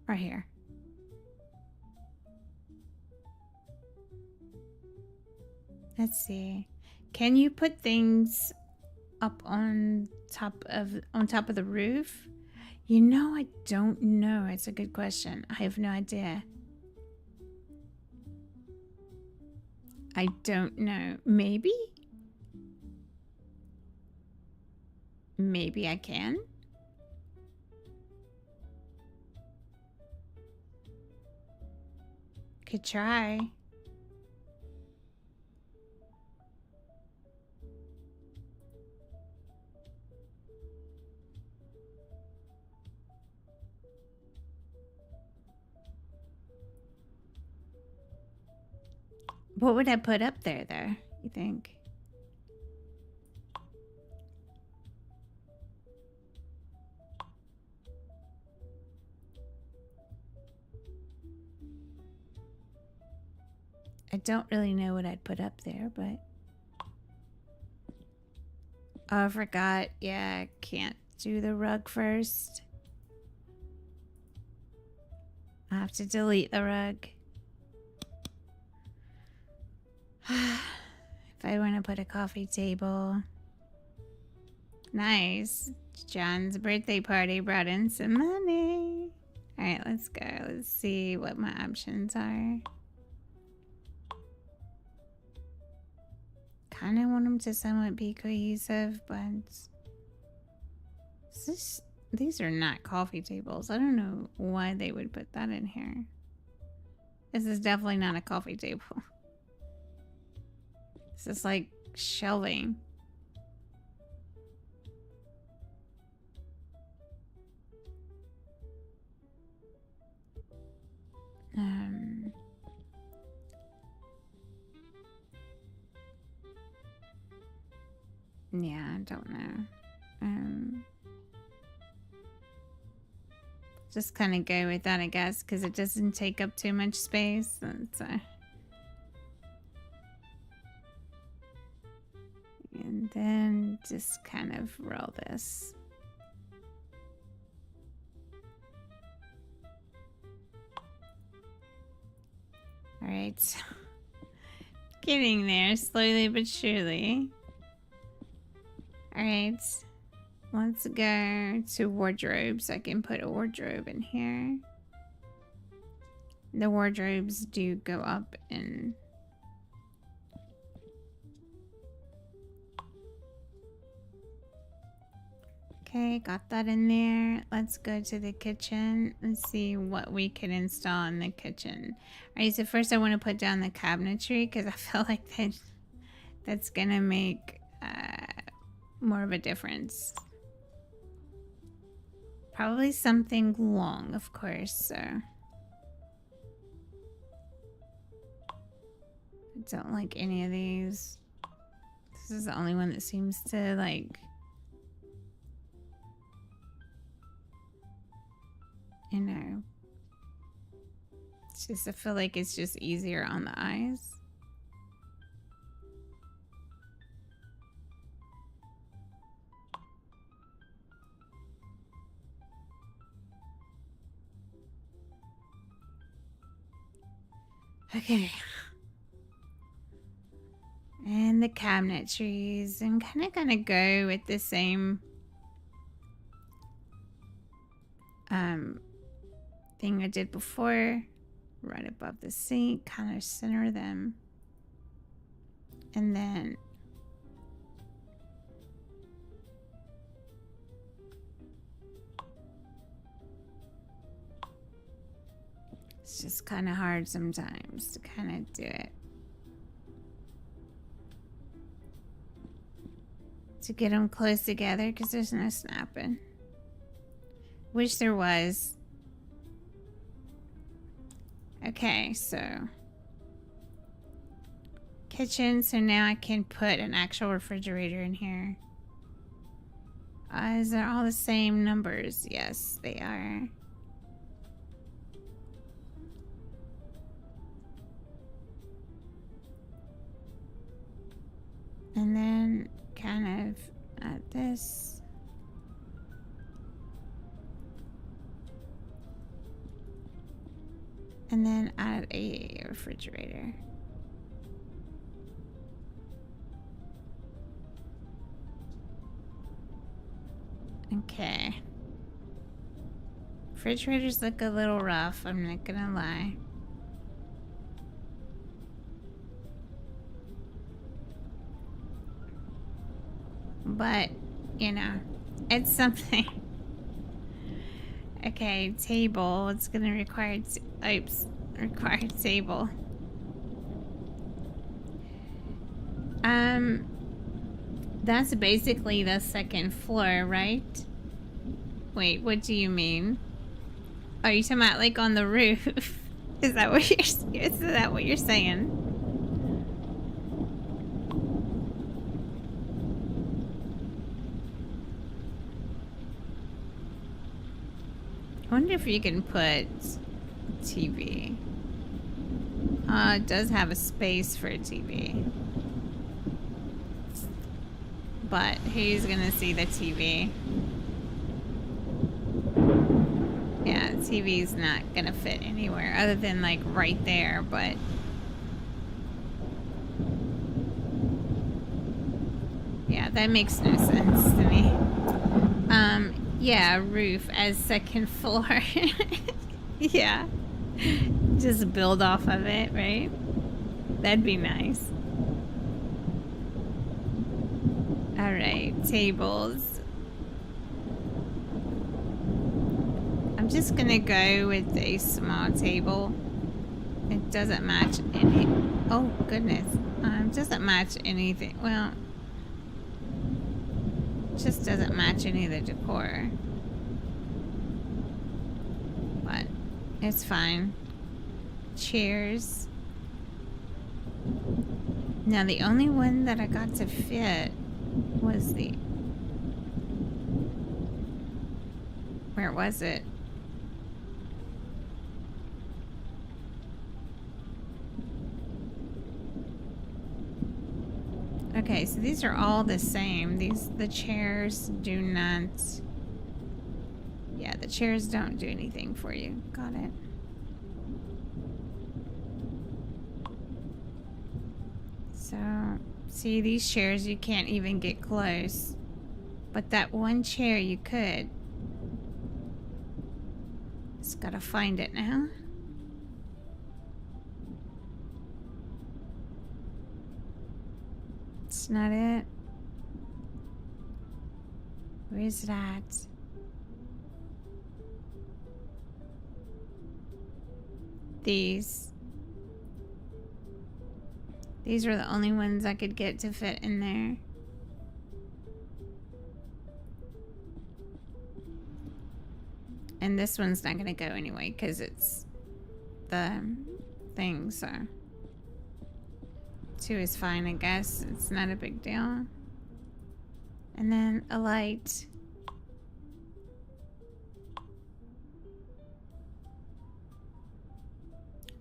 Right here. Let's see. Can you put things up on top of the roof? You know, I don't know. It's a good question. I have no idea. I don't know. Maybe? Maybe I can? Could try. What would I put up there, though, you think? I don't really know what I'd put up there, but... oh, I forgot. Yeah, I can't do the rug first. I have to delete the rug. If I want to put a coffee table. Nice. John's birthday party brought in some money. Alright, let's go. Let's see what my options are. Kind of want them to somewhat be cohesive, but... these are not coffee tables. I don't know why they would put that in here. This is definitely not a coffee table. This is like shelving. Yeah, I don't know. Just kind of go with that, I guess, because it doesn't take up too much space. And then just kind of roll this. All right. Getting there slowly but surely. All right. Let's go to wardrobes. I can put a wardrobe in here. The wardrobes do go up in... okay, got that in there. Let's go to the kitchen and see what we can install in the kitchen. Alright, so first I want to put down the cabinetry because I feel like that's gonna make more of a difference. Probably something long, of course, so... I don't like any of these. This is the only one that seems to, like... you know, it's just, I feel like it's just easier on the eyes. Okay. And the cabinetries. I'm kind of gonna go with the same thing I did before. Right above the sink, kind of center them. And then it's just kind of hard sometimes to kind of do it. To get them close together because there's no snapping. Wish there was. Okay, so kitchen. So now I can put an actual refrigerator in here. Is that all the same numbers? Yes, they are. And then kind of add this. And then add a refrigerator. Okay. Refrigerators look a little rough, I'm not gonna lie. But, you know, it's something. Okay, table. It's gonna require require table. That's basically the second floor, right? Wait, what do you mean? Are you talking about like on the roof? Is that what you're saying? I wonder if you can put TV. It does have a space for a TV. But who's gonna see the TV? Yeah, the TV's not gonna fit anywhere other than like right there, but yeah, that makes no sense to me. Yeah, roof as second floor. Yeah. Just build off of it, right? That'd be nice. Alright, tables. I'm just gonna go with a small table. It doesn't match any... Oh, goodness. Doesn't match anything. Well... just doesn't match any of the decor. But it's fine. Chairs. Now the only one that I got to fit was the... Where was it? Okay, so these are all the same. The chairs do not... Yeah, the chairs don't do anything for you. Got it. So, see, these chairs you can't even get close. But that one chair you could. Just gotta find it now. It's not it. Where is that? These are the only ones I could get to fit in there. And this one's not gonna go anyway because it's the thing, so 2 is fine, I guess. It's not a big deal. And then a light.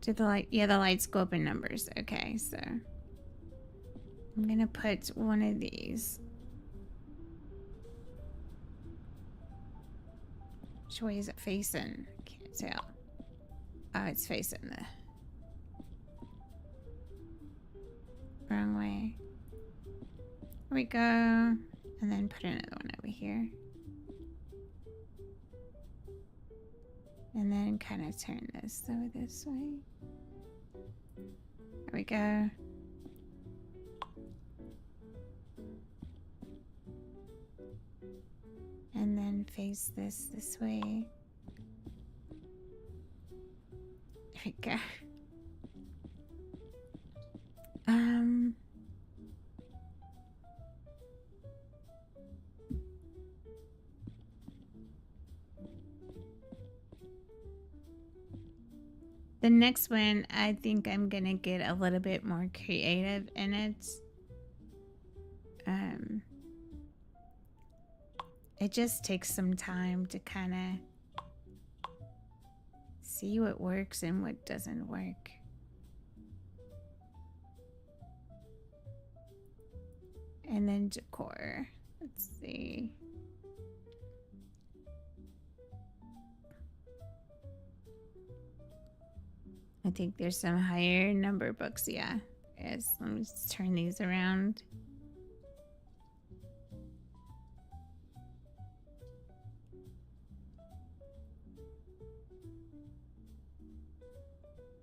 Did the light? Yeah, the lights go up in numbers. Okay, so I'm gonna put one of these. Which way is it facing? I can't tell. Oh, it's facing the... we go. And then put another one over here. And then kind of turn this over this way. There we go. And then face this way. There we go. The next one, I think I'm gonna get a little bit more creative in it. It just takes some time to kind of see what works and what doesn't work. And then decor. Let's see. I think there's some higher number books. Yeah, yes. Let me just turn these around.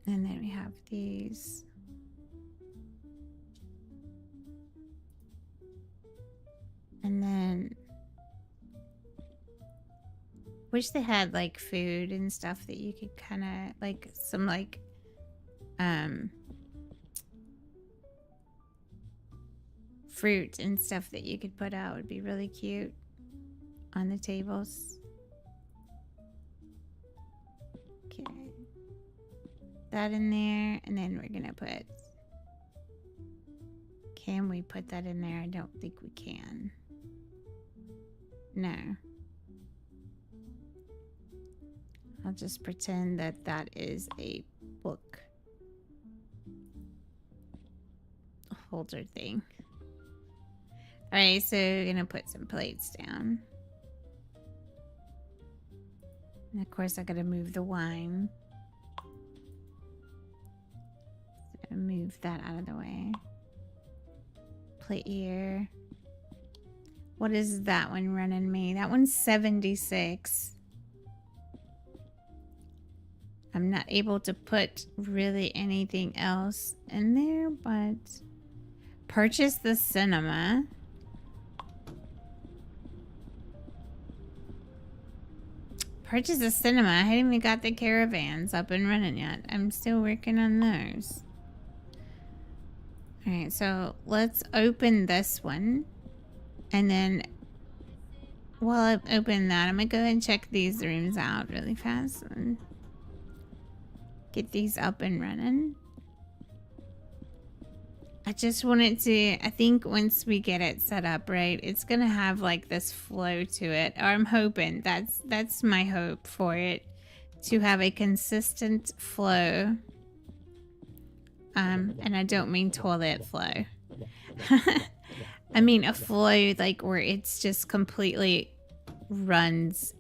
And then we have these. And then wish they had like food and stuff that you could kind of like some like fruit and stuff that you could put out would be really cute on the tables. Okay. That in there, and then we're gonna put, can we put that in there? I don't think we can. No. I'll just pretend that that is a book holder thing. Alright, so we're gonna put some plates down. And of course I gotta move the wine. So move that out of the way. Plate here. What is that one running me? That one's 76. I'm not able to put really anything else in there, but purchase the cinema. Purchase the cinema. I haven't even got the caravans up and running yet. I'm still working on those. Alright, so let's open this one. And then while I open that, I'm gonna go ahead and check these rooms out really fast and get these up and running. I just wanted to, I think once we get it set up right, it's gonna have like this flow to it. Or I'm hoping, that's my hope for it, to have a consistent flow. And I don't mean toilet flow. I mean a flow like where it's just completely runs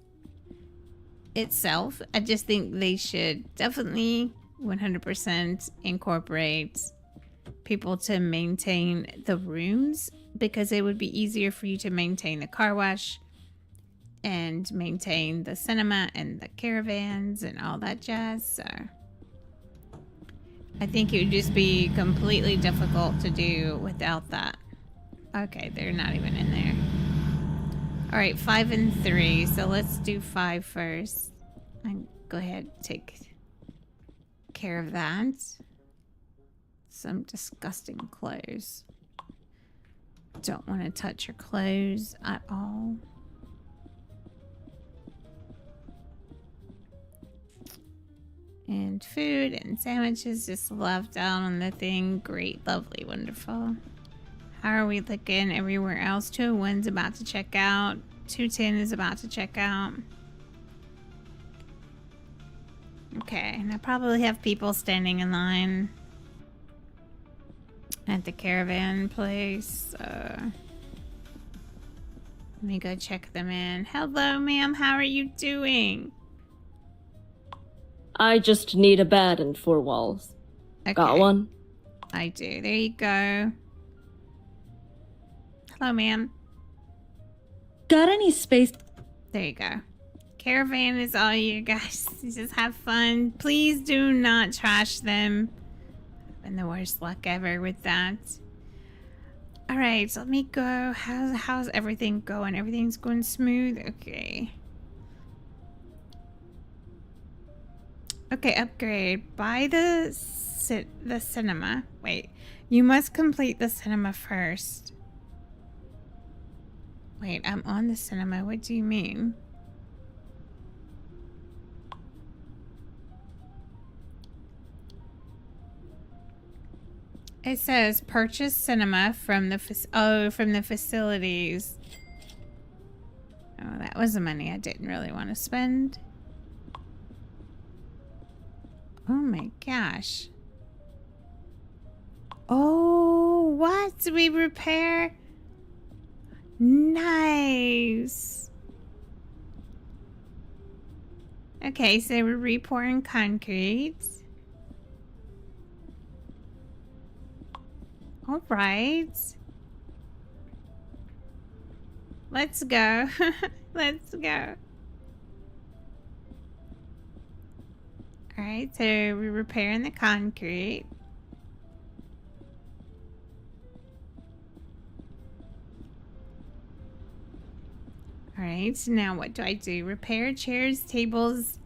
itself. I just think they should definitely 100% incorporate people to maintain the rooms, because it would be easier for you to maintain the car wash and maintain the cinema and the caravans and all that jazz. So I think it would just be completely difficult to do without that. Okay, they're not even in there. All right, 5 and 3. So let's do 5 first. And go ahead and take care of that. Some disgusting clothes. Don't want to touch your clothes at all. And food and sandwiches just left out on the thing. Great, lovely, wonderful. How are we looking everywhere else? 201's about to check out. 210 is about to check out. Okay, and I probably have people standing in line at the caravan place. Let me go check them in. Hello, ma'am. How are you doing? I just need a bed and 4 walls. Okay. Got one? I do. There you go. Hello, ma'am. Got any space? There you go. Caravan is all you guys. Just have fun. Please do not trash them. And the worst luck ever with that. All right, so let me go. How's everything going? Everything's going smooth. Okay. Okay, upgrade. Buy the cinema. Wait, you must complete the cinema first. Wait, I'm on the cinema. What do you mean? It says purchase cinema from the from the facilities. Oh, that was the money I didn't really want to spend. Oh my gosh. Oh, what? We repair? Nice. Okay, so we're repouring concrete. All right. Let's go. Let's go. All right, so we're repairing the concrete. All right, so now what do I do? Repair chairs, tables,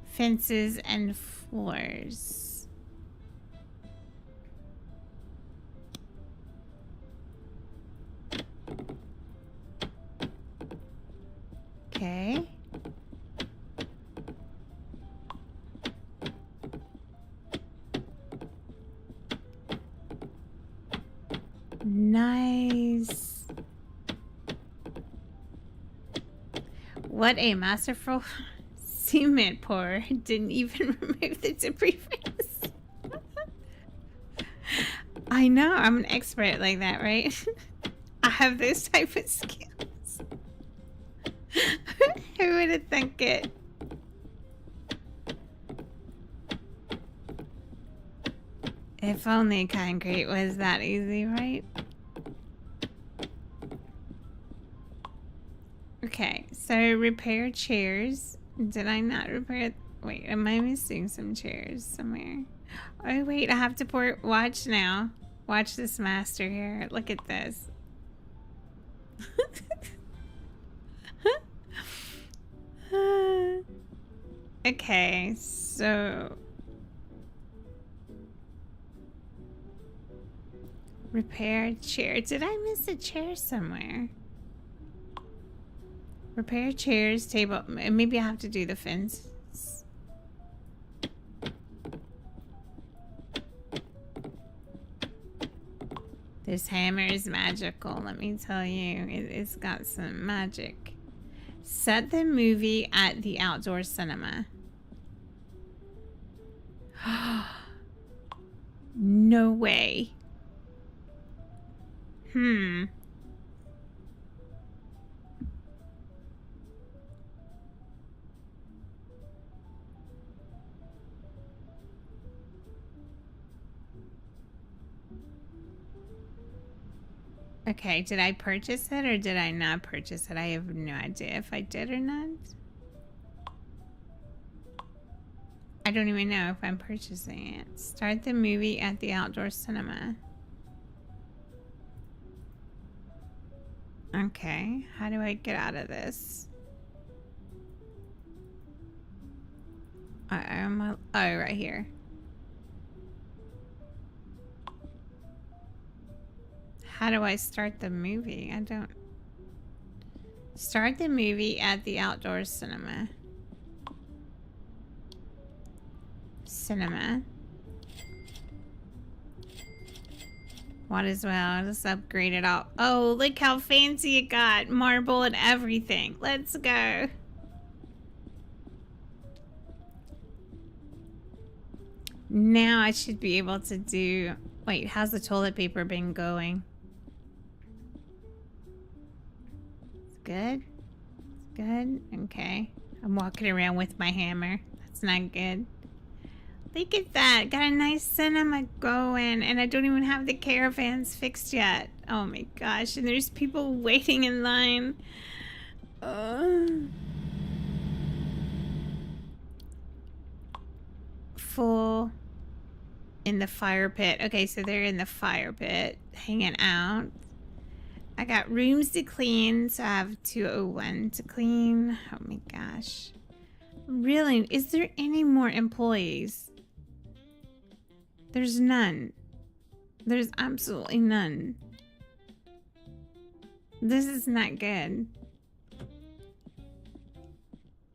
fences, and floors. Okay. Nice. What a masterful cement pour. Didn't even remove the debris from this. I know, I'm an expert like that, right? I have those type of skills. Who would have thunk it? If only concrete was that easy, right? Okay, so repair chairs. Did I not repair? Wait, am I missing some chairs somewhere? Oh wait, I have to pour. Watch now. Watch this master here. Look at this. Okay, so repair chair. Did I miss a chair somewhere? Repair chairs, table. Maybe I have to do the fence. This hammer is magical, let me tell you. It's got some magic. Set the movie at the outdoor cinema. No way. Okay, did I purchase it or did I not purchase it? I have no idea if I did or not. I don't even know if I'm purchasing it. Start the movie at the outdoor cinema. Okay, how do I get out of this? Oh, right here. How do I start the movie? I don't... Start the movie at the outdoor cinema. Cinema. Might as well just upgrade it all. Oh, look how fancy it got. Marble and everything. Let's go. Now I should be able to do... Wait, how's the toilet paper been going? It's good? It's good? Okay. I'm walking around with my hammer. That's not good. Look at that. Got a nice cinema going, and I don't even have the caravans fixed yet. Oh my gosh, and there's people waiting in line. Full in the fire pit. Okay, so they're in the fire pit, hanging out. I got rooms to clean, so I have 201 to clean. Oh my gosh. Really? Is there any more employees? There's none. There's absolutely none. This is not good.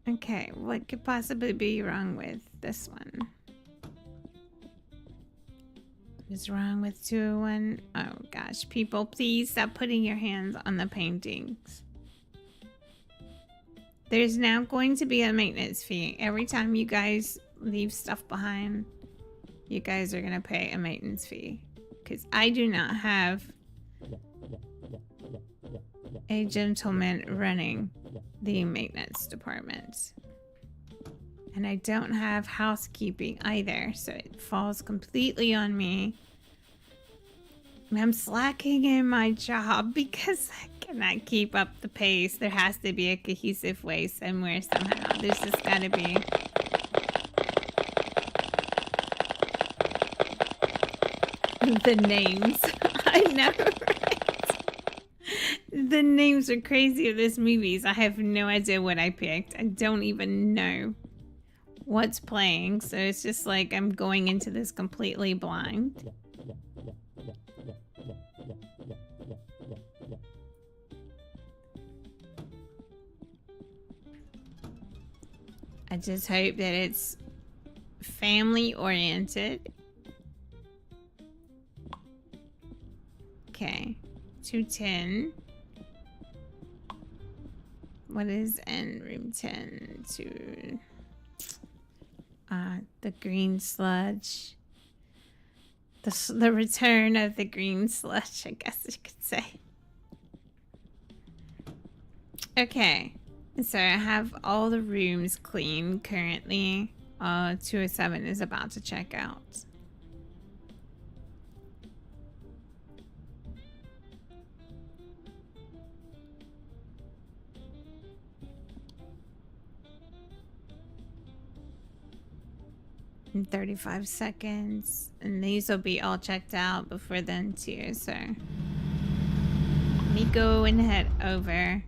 Okay, what could possibly be wrong with this one? What is wrong with 201? Oh gosh, people, please stop putting your hands on the paintings. There's now going to be a maintenance fee. Every time you guys leave stuff behind, you guys are gonna pay a maintenance fee. Because I do not have a gentleman running the maintenance department. And I don't have housekeeping either, so it falls completely on me. And I'm slacking in my job because I cannot keep up the pace. There has to be a cohesive way somewhere, somehow. There's just gotta be. The names. I know, right? The names are crazy of this movies. I have no idea what I picked. I don't even know what's playing, so it's just like I'm going into this completely blind. I just hope that it's family oriented. Okay, 210. What is in room 10? To the green sludge. The return of the green sludge, I guess you could say. Okay, so I have all the rooms clean currently. 207 is about to check out. In 35 seconds, and these will be all checked out before then too, so let me go and head over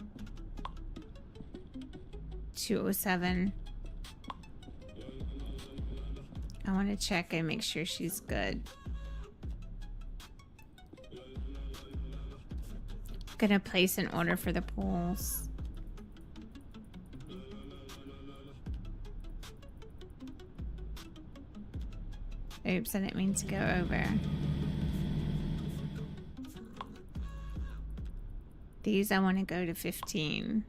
207. I want to check and make sure she's good. Gonna place an order for the pools. Oops, I didn't mean to go over. These I want to go to 15.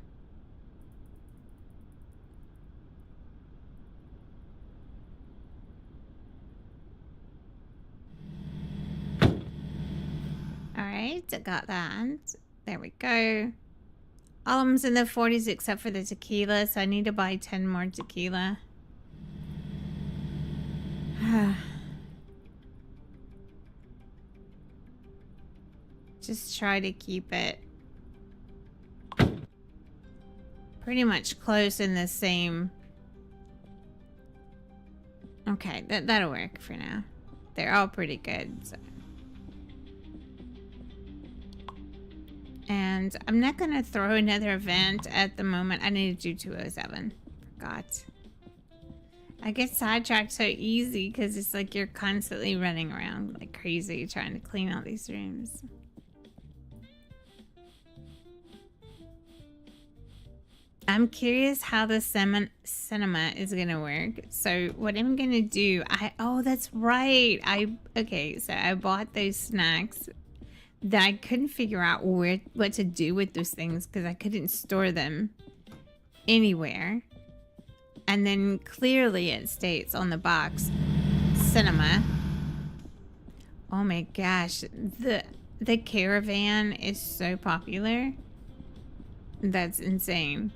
Alright, I got that. There we go. All of them's in the 40s except for the tequila, so I need to buy 10 more tequila. Just try to keep it pretty much close in the same. Okay, that'll work for now. They're all pretty good. So. And I'm not gonna throw another event at the moment. I need to do 207. Forgot. I get sidetracked so easy because it's like you're constantly running around like crazy trying to clean out these rooms. I'm curious how the cinema is gonna work. So what I'm gonna do, oh, that's right. Okay, so I bought those snacks that I couldn't figure out what to do with those things because I couldn't store them anywhere. And then clearly it states on the box, cinema. Oh my gosh, the caravan is so popular. That's insane.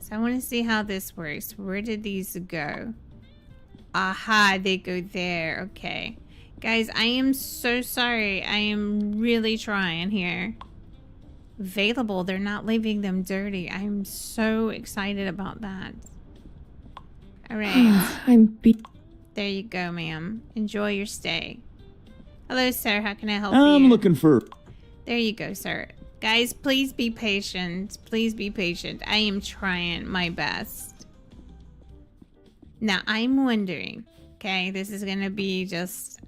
So I want to see how this works. Where did these go? Aha, they go there. Okay. Guys, I am so sorry. I am really trying here. Available. They're not leaving them dirty. I'm so excited about that. All right. I'm beat. There you go, ma'am. Enjoy your stay. Hello, sir. How can I help you? I'm looking for... There you go, sir. Guys, please be patient. Please be patient. I am trying my best. Now, I'm wondering, okay, this is going to be just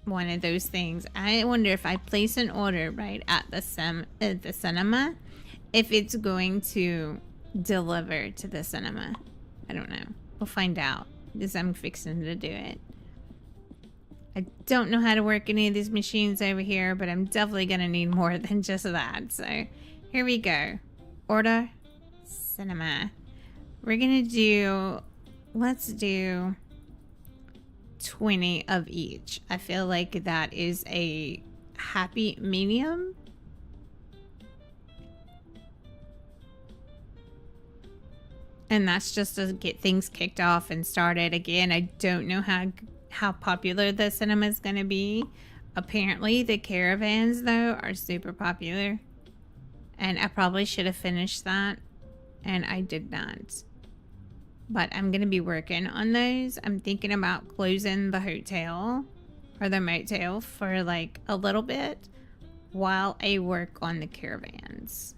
one of those things. I wonder if I place an order right at the cinema, if it's going to deliver to the cinema. I don't know. We'll find out because I'm fixing to do it. I don't know how to work any of these machines over here, but I'm definitely going to need more than just that. So here we go. Order cinema. We're going to do, let's do 20 of each. I feel like that is a happy medium. And that's just to get things kicked off and started. Again, I don't know how popular the cinema is going to be. Apparently, the caravans, though, are super popular. And I probably should have finished that. And I did not. But I'm going to be working on those. I'm thinking about closing the hotel or the motel for like a little bit while I work on the caravans.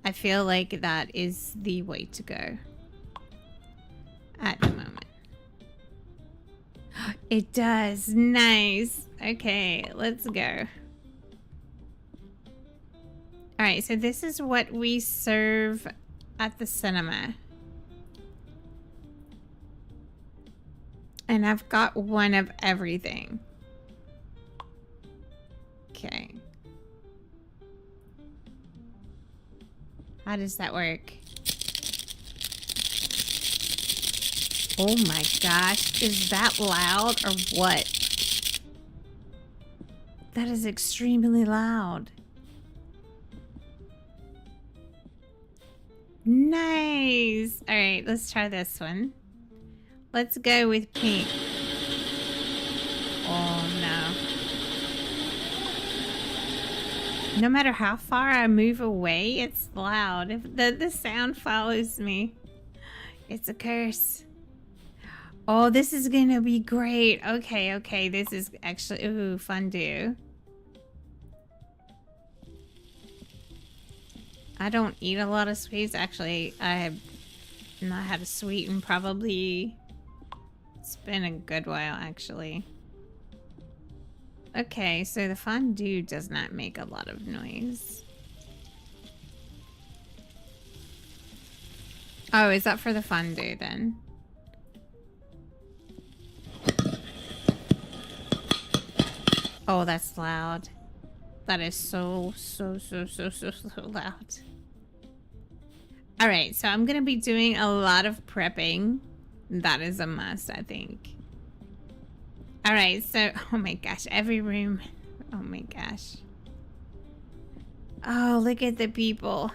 I feel like that is the way to go at the moment. It does. Nice. Okay, let's go. Alright, so this is what we serve at the cinema. And I've got one of everything. Okay. How does that work? Oh my gosh, is that loud or what? That is extremely loud. Nice. All right, let's try this one. Let's go with pink. Oh no. No matter how far I move away, it's loud. If the sound follows me, it's a curse. Oh, this is gonna be great. Okay, okay. This is actually, ooh, fondue. I don't eat a lot of sweets. Actually, I have not had a sweet in probably, it's been a good while, actually. Okay, so the fondue does not make a lot of noise. Oh, is that for the fondue then? Oh, that's loud. That is so loud. Alright, so I'm gonna be doing a lot of prepping. That is a must, I think. Alright, so, oh my gosh, every room. Oh my gosh. Oh, look at the people.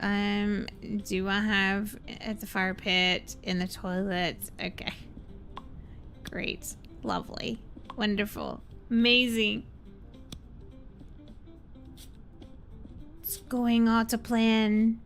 Do I have at the fire pit, in the toilets? Okay. Great. Lovely. Wonderful. Amazing. It's going all to plan.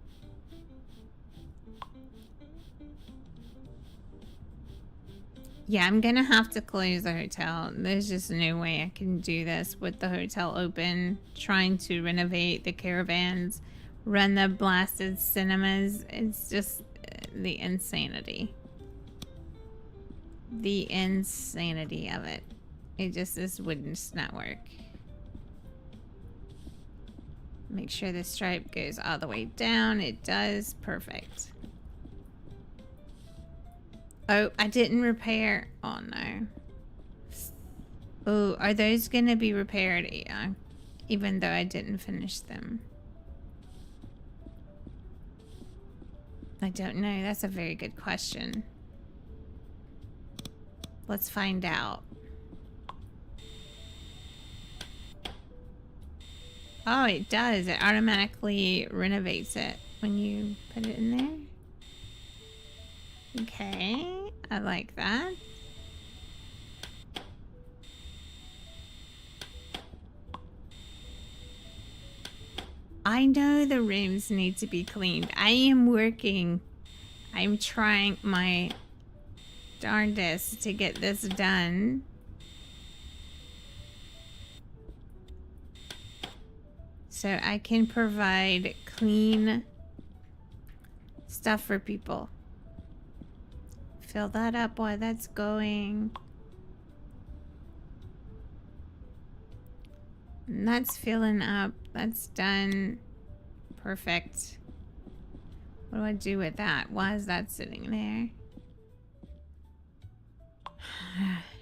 Yeah, I'm gonna have to close the hotel. There's just no way I can do this with the hotel open, trying to renovate the caravans, run the blasted cinemas. It's just the insanity. The insanity of it. It just, this wouldn't not work. Make sure the stripe goes all the way down. It does. Perfect. Oh, I didn't repair. Oh, no. Oh, are those going to be repaired? Yeah, even though I didn't finish them. I don't know. That's a very good question. Let's find out. Oh, it does. It automatically renovates it when you put it in there. Okay, I like that. I know the rooms need to be cleaned. I am working. I'm trying my darndest to get this done. So I can provide clean stuff for people. Fill that up while that's going. And that's filling up. That's done. Perfect. What do I do with that? Why is that sitting there?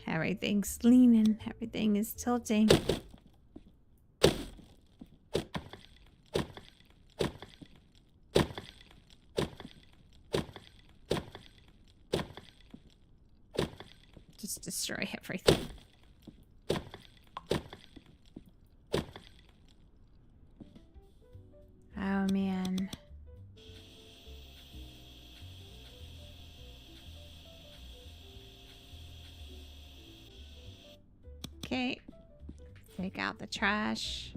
Everything's leaning. Everything is tilting. Just destroy everything. Oh man. Okay. Take out the trash.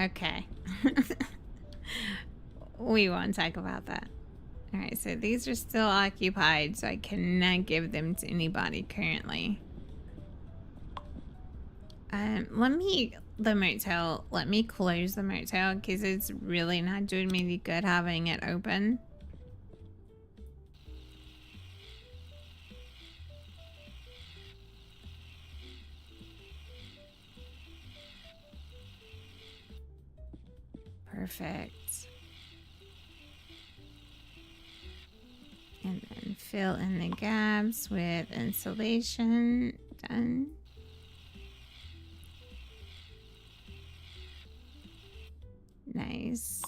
Okay. We won't talk about that. Alright, so these are still occupied, so I cannot give them to anybody currently. Let me close the motel because it's really not doing me any good having it open. Perfect. And then fill in the gaps with insulation. Done. Nice.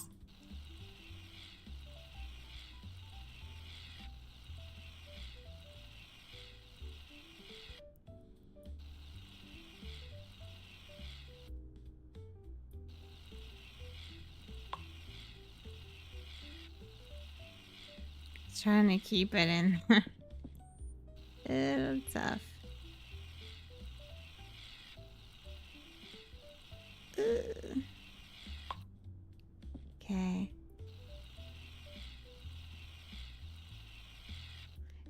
Trying to keep it in. It's tough. Okay.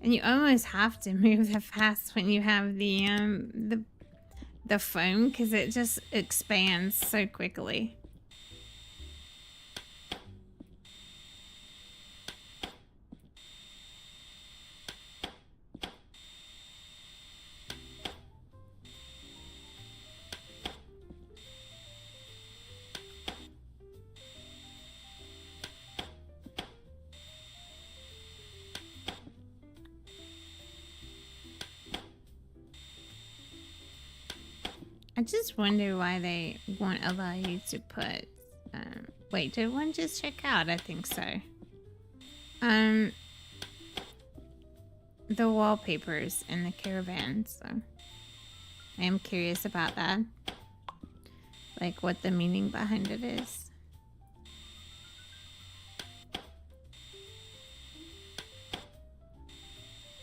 And you almost have to move the fast when you have the foam because it just expands so quickly. I just wonder why they won't allow you to put, wait, did one just check out? I think so. The wallpapers in the caravan, so I am curious about that. Like what the meaning behind it is.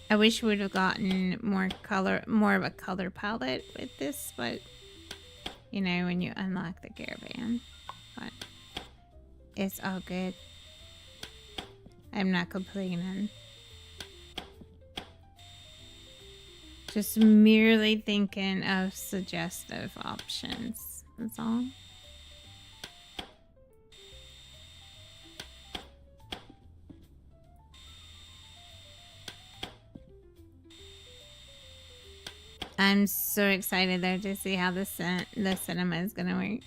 I wish we would have gotten more of a color palette with this, but you know, when you unlock the caravan. But it's all good. I'm not complaining. Just merely thinking of suggestive options. That's all. I'm so excited though to see how the cinema is gonna work.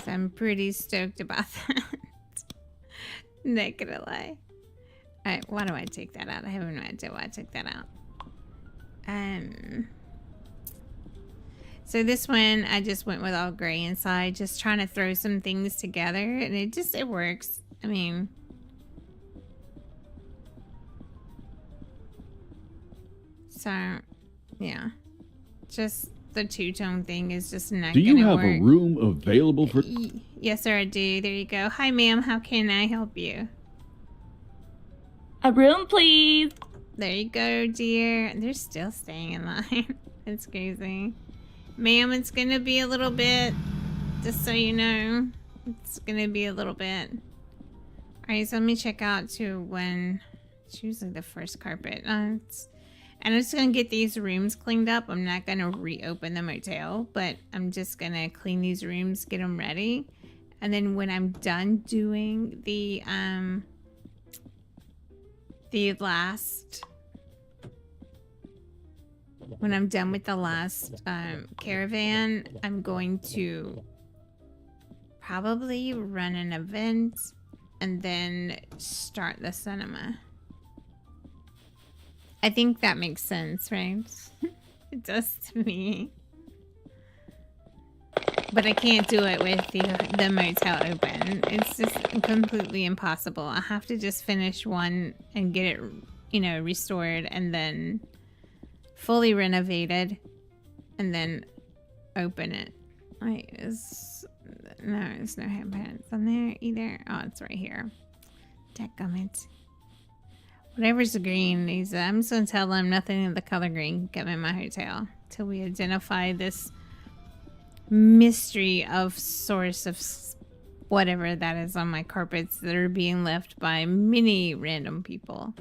So I'm pretty stoked about that. Not gonna lie. Alright, why do I take that out? I have no idea why I took that out. So this one I just went with all gray inside, just trying to throw some things together, and it works. I mean, so yeah, just the two-tone thing is just not Do you gonna have work. a room available for... Yes, sir, I do. There you go. Hi, ma'am. How can I help you? A room, please. There you go, dear. They're still staying in line. It's crazy. Ma'am, it's gonna be a little bit, just so you know. It's gonna be a little bit. Alright, so let me check out to when... It's usually the first carpet. And I'm just gonna get these rooms cleaned up. I'm not gonna reopen the motel, but I'm just gonna clean these rooms, get them ready. And then when I'm done doing the last... When I'm done with the last caravan, I'm going to probably run an event and then start the cinema. I think that makes sense, right? It does to me. But I can't do it with the motel open. It's just completely impossible. I have to just finish one and get it, you know, restored and then fully renovated and then open it. Wait, no, there's no handpans on there either. Oh, it's right here. Dadgummit. Whatever's green, I'm just gonna tell them nothing in the color green can come in my hotel till we identify this mystery of source of whatever that is on my carpets that are being left by many random people.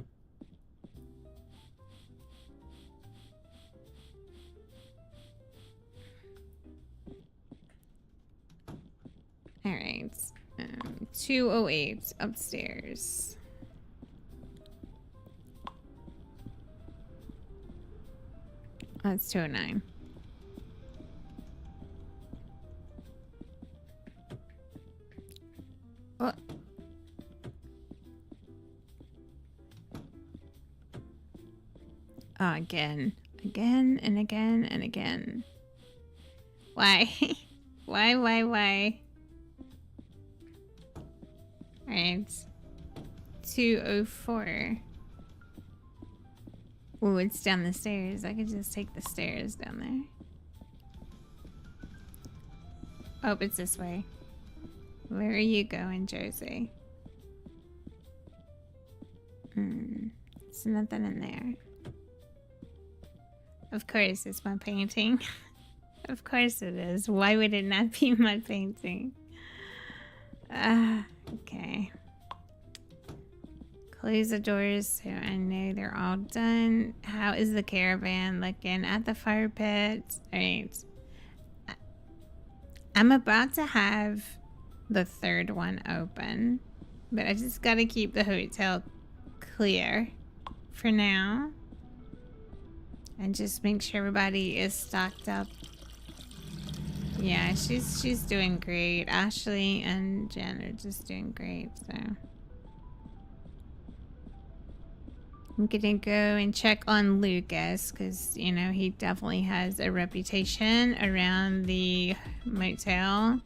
All right, 208 upstairs. Oh, it's 209. Oh. Oh, again and again and again. Why? Why? Alright. 204. Oh, it's down the stairs. I could just take the stairs down there. Oh, it's this way. Where are you going, Josie? There's nothing in there. Of course, it's my painting. Of course it is. Why would it not be my painting? Okay. Close the doors so I know they're all done. How is the caravan looking at the fire pit? Alright. I'm about to have the third one open, but I just gotta keep the hotel clear for now. And just make sure everybody is stocked up. Yeah, she's doing great. Ashley and Jen are just doing great, so. I'm gonna go and check on Lucas, because, you know, he definitely has a reputation around the motel.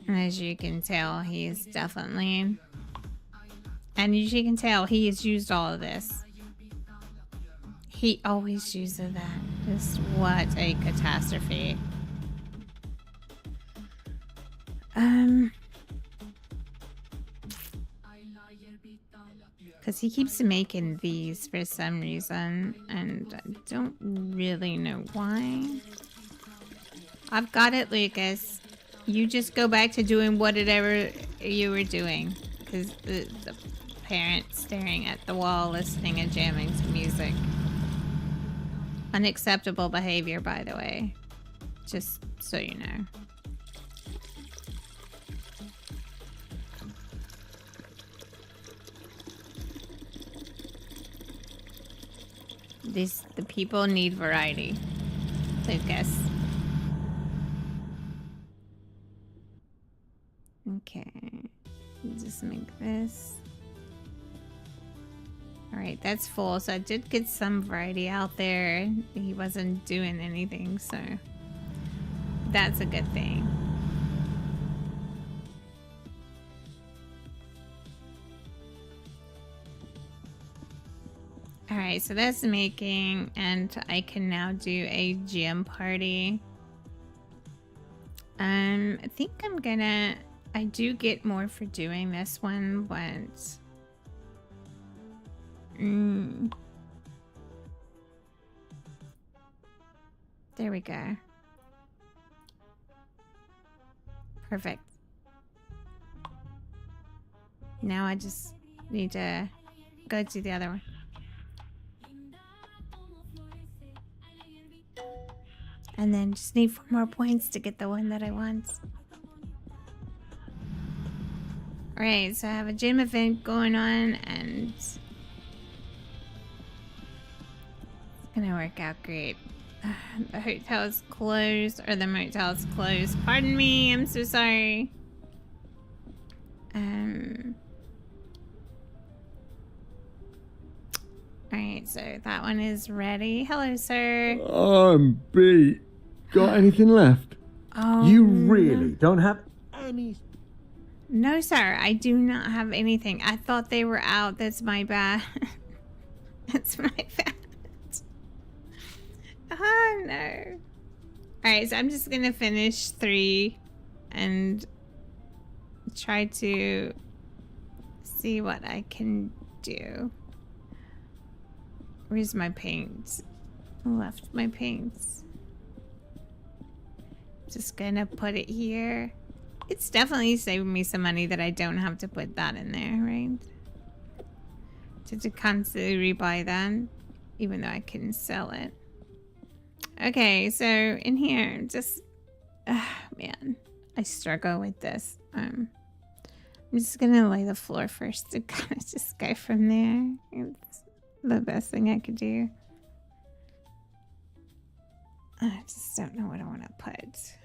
And as you can tell, he is definitely... And as you can tell, he has used all of this. He always uses that. Just what a catastrophe. Because he keeps making these for some reason, and I don't really know why. I've got it, Lucas. You just go back to doing whatever you were doing. Because the parent staring at the wall, listening and jamming to music. Unacceptable behavior, by the way. Just so you know. The people need variety, Lucas. Okay. Just make this. Alright, that's full. So I did get some variety out there. He wasn't doing anything, so that's a good thing. Alright, so that's making, and I can now do a gym party. I think I'm gonna... I do get more for doing this one, but... There we go. Perfect. Now I just need to go to the other one. And then just need 4 more points to get the one that I want. Alright, so I have a gym event going on and it's gonna work out great. The hotel is closed, or the motel is closed. Pardon me, I'm so sorry. Alright, so that one is ready. Hello, sir. I'm beat. Got anything left? Oh, You really don't have any... no, sir. I do not have anything. I thought they were out. That's my bad. That's my bad. Oh, no. Alright, so I'm just gonna finish 3 and try to see what I can do. Where's my paint? I left my paints. Just gonna put it here. It's definitely saving me some money that I don't have to put that in there, right? To constantly rebuy that, even though I can sell it. Okay, so in here, just... man, I struggle with this. I'm just gonna lay the floor first to kind of just go from there. It's the best thing I could do. I just don't know what I want to put.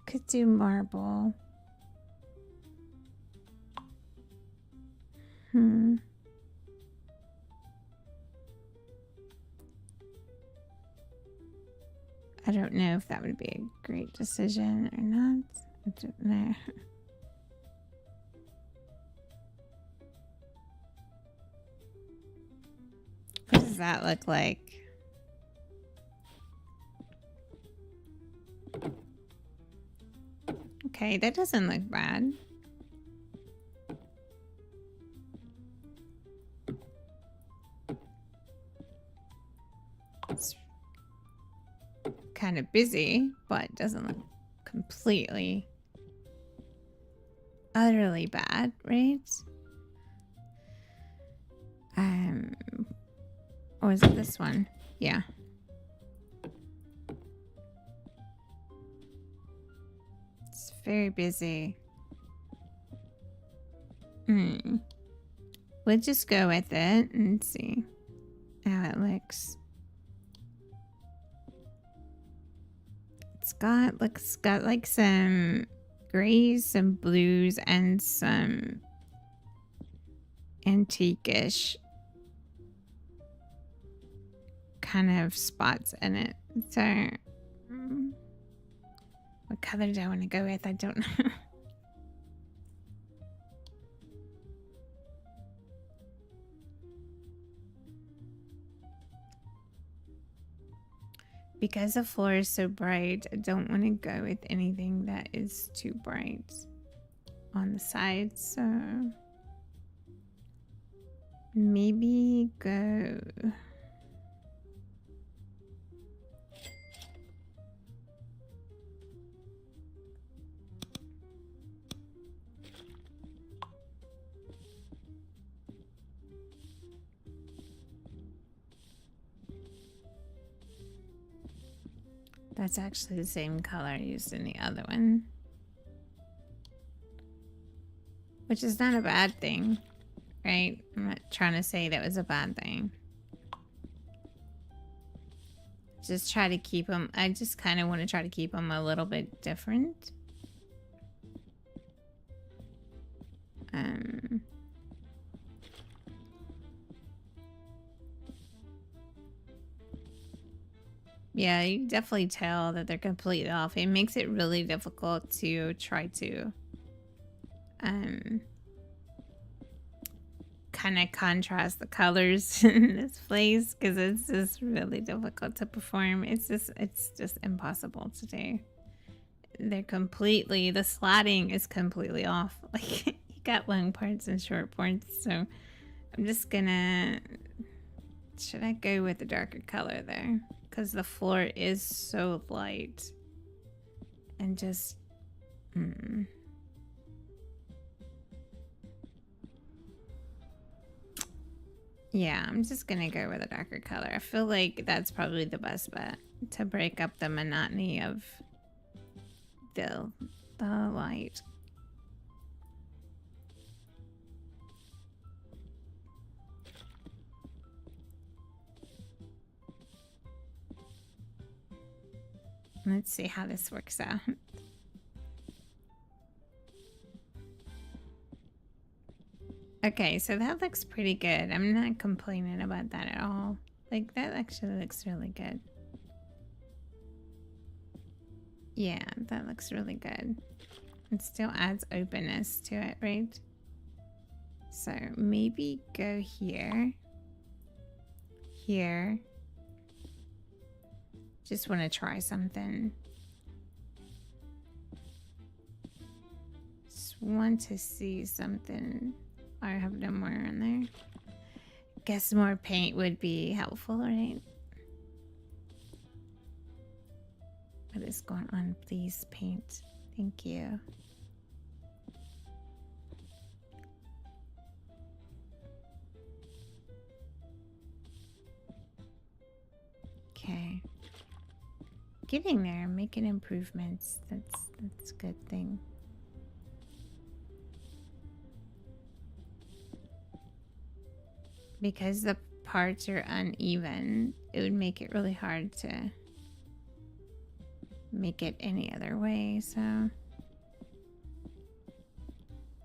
Could do marble. I don't know if that would be a great decision or not. I don't know. What does that look like? Okay, that doesn't look bad. It's kind of busy, but it doesn't look completely, utterly bad, right? Or is it this one? Yeah. It's very busy. We'll just go with it and see how it looks. It's got like some grays, some blues, and some antique-ish kind of spots in it. So what color do I want to go with? I don't know. Because the floor is so bright, I don't want to go with anything that is too bright on the sides. So maybe go... That's actually the same color I used in the other one. Which is not a bad thing, right? I'm not trying to say that was a bad thing. Just try to keep them... I just kind of want to try to keep them a little bit different. Yeah, you can definitely tell that they're completely off. It makes it really difficult to try to kind of contrast the colors in this place because it's just really difficult to perform. It's just impossible to do. The slotting is completely off. Like, you got long parts and short parts, so I'm just gonna, should I go with the darker color there? Because the floor is so light. And just, yeah, I'm just gonna go with a darker color. I feel like that's probably the best bet to break up the monotony of the light. Let's see how this works out. Okay, so that looks pretty good. I'm not complaining about that at all. Like, that actually looks really good. Yeah, that looks really good. It still adds openness to it, right? So maybe go here. Here. Just want to try something. Just want to see something. I have no more in there. Guess more paint would be helpful, right? What is going on? Please paint. Thank you. Okay. Getting there, making improvements. That's a good thing. Because the parts are uneven, it would make it really hard to make it any other way, so.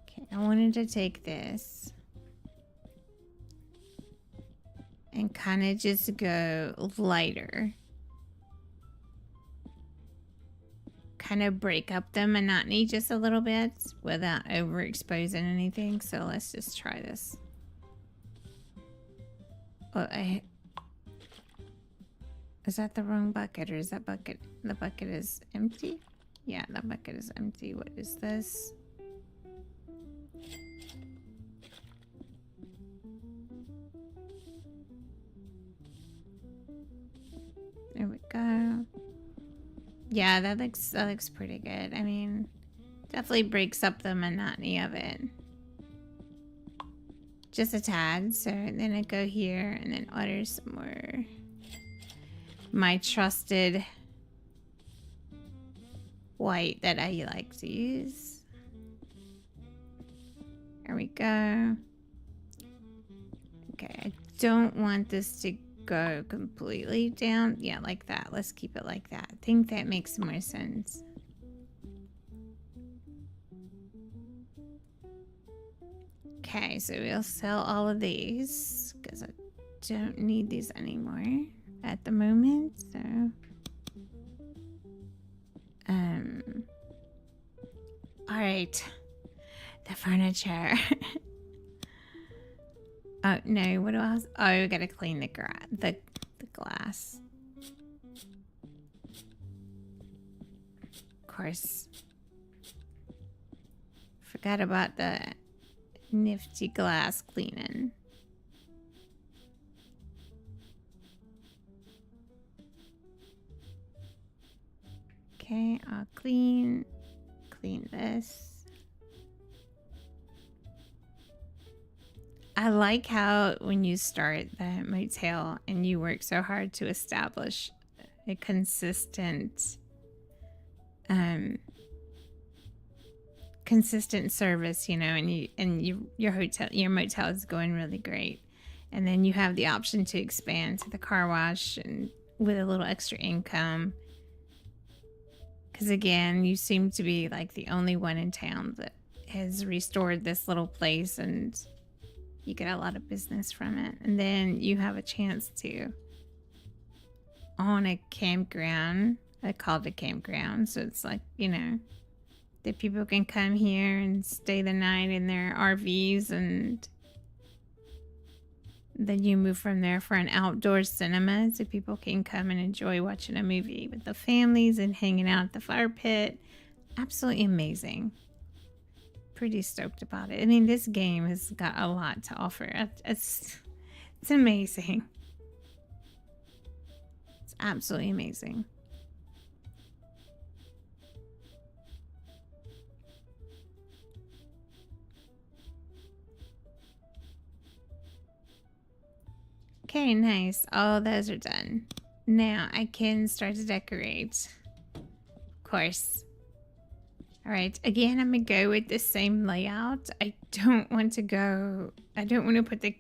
Okay, I wanted to take this and kind of just go lighter. Kind of break up the monotony just a little bit without overexposing anything, so let's just try this. Well, is that the wrong bucket, or is that bucket? The bucket is empty? Yeah, that bucket is empty. What is this? There we go. Yeah, that looks pretty good. I mean, definitely breaks up the monotony of it. Just a tad. So then I go here and then order some more. My trusted white that I like to use. There we go. Okay, I don't want this to go completely down. Yeah, like that. Let's keep it like that. I think that makes more sense. Okay, so we'll sell all of these because I don't need these anymore at the moment, so all right, the furniture. Oh no, what else? Oh, we gotta clean the glass. Of course, forgot about the nifty glass cleaning. Okay, I'll clean this. I like how when you start the motel and you work so hard to establish a consistent service, you know, and your motel is going really great, and then you have the option to expand to the car wash and with a little extra income, because again, you seem to be like the only one in town that has restored this little place, and you get a lot of business from it. And then you have a chance to own a campground. I call it a campground, so it's like, you know, that people can come here and stay the night in their RVs and Then you move from there for an outdoor cinema so people can come and enjoy watching a movie with the families and hanging out at the fire pit. Absolutely amazing. Pretty stoked about it. I mean, this game has got a lot to offer. It's amazing. It's absolutely amazing. Okay, nice. All those are done. Now I can start to decorate. Of course. Alright, again, I'm gonna go with the same layout. I don't want to put the...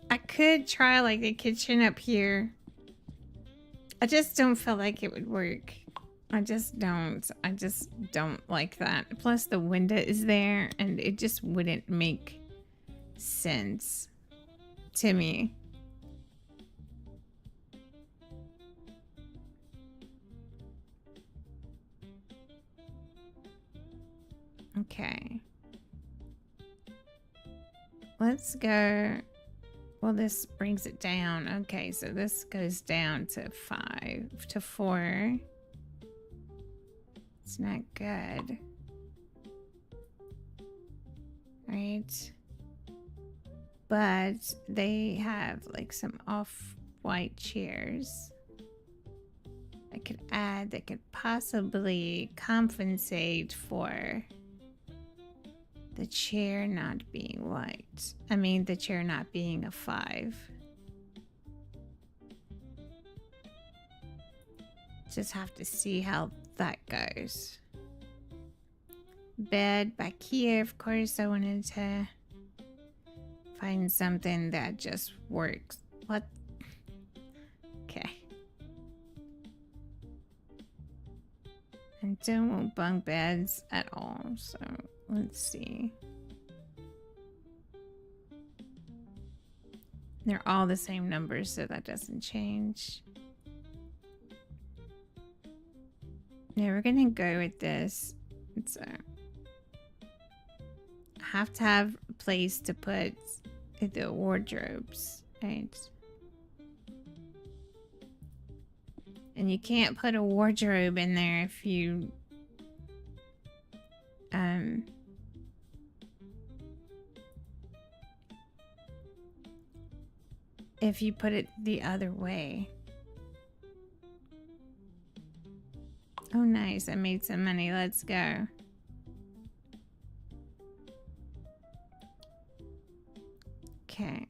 I could try like the kitchen up here. I just don't feel like it would work. I just don't like that. Plus the window is there and it just wouldn't make sense to me. Okay. Let's go. Well, this brings it down. Okay, so this goes down to 5 to 4. It's not good. Right? But they have like some off-white chairs I could add that could possibly compensate for the chair not being white. I mean, the chair not being a 5. Just have to see how that goes. Bed back here, of course. I wanted to find something that just works. What? Okay. I don't want bunk beds at all, so let's see. They're all the same numbers, so that doesn't change. Now we're gonna go with this. So I have to have a place to put the wardrobes, right? And you can't put a wardrobe in there if you put it the other way. Oh nice, I made some money. Let's go. Okay,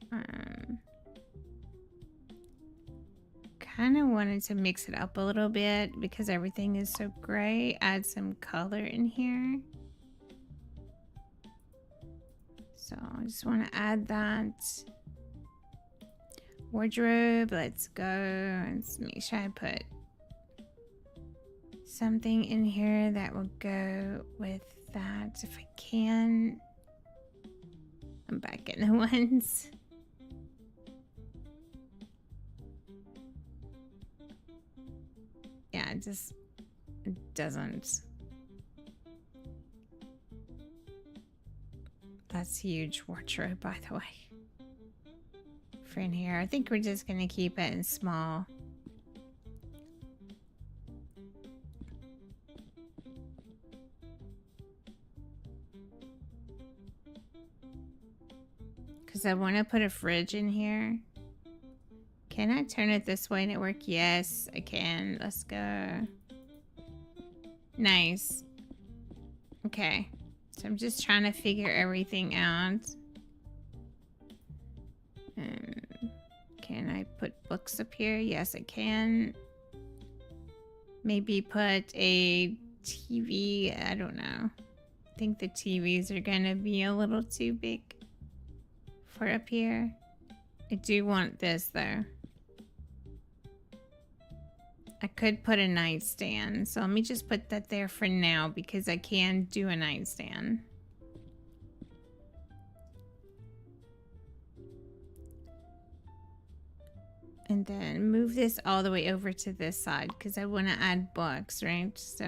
kind of wanted to mix it up a little bit because everything is so gray. Add some color in here. So I just want to add that. Wardrobe, let's go. Let's make sure I put something in here that will go with that if I can. I'm back in the ones. Yeah, it doesn't. That's huge wardrobe, by the way. For in here, I think we're just gonna keep it in small. Because I want to put a fridge in here. Can I turn it this way and it work? Yes, I can. Let's go. Nice. Okay. So I'm just trying to figure everything out. Can I put books up here? Yes, I can. Maybe put a TV. I don't know. I think the TVs are gonna be a little too big for up here. I do want this though. I could put a nightstand, so let me just put that there for now because I can do a nightstand. And then move this all the way over to this side because I want to add books, right? So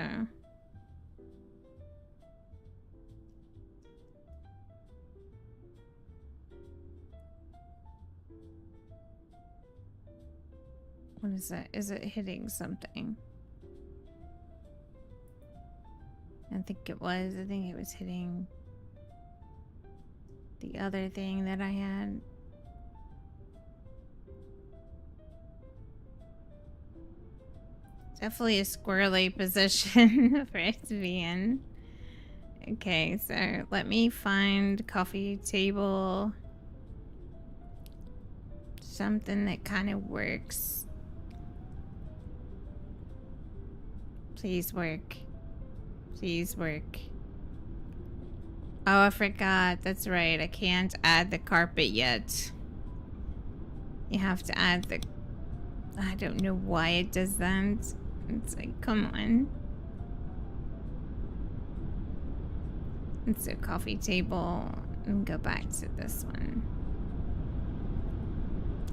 Is it hitting something? I think it was. I think it was hitting the other thing that I had. Definitely a squirrely position for it to be in. Okay, so let me find coffee table. Something that kind of works. Please work. Please work. Oh, I forgot. That's right. I can't add the carpet yet. You have to add the... I don't know why it does that. It's like, come on. It's a coffee table. And go back to this one.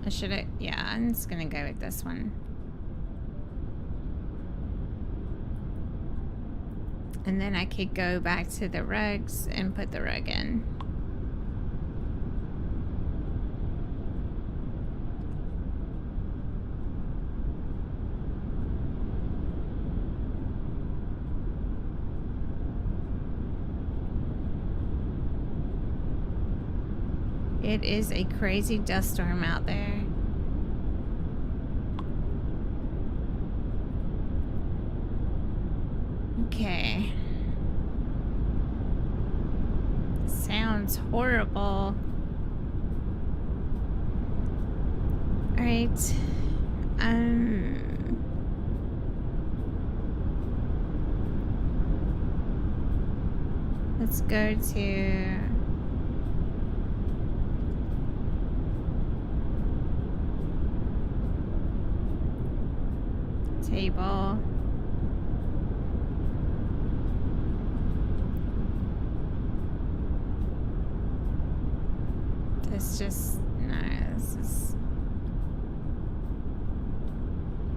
I should have... Yeah, I'm just gonna go with this one. And then I could go back to the rugs and put the rug in. It is a crazy dust storm out there. Okay. Sounds horrible. Alright. Let's go to... table. It's just, no, this is...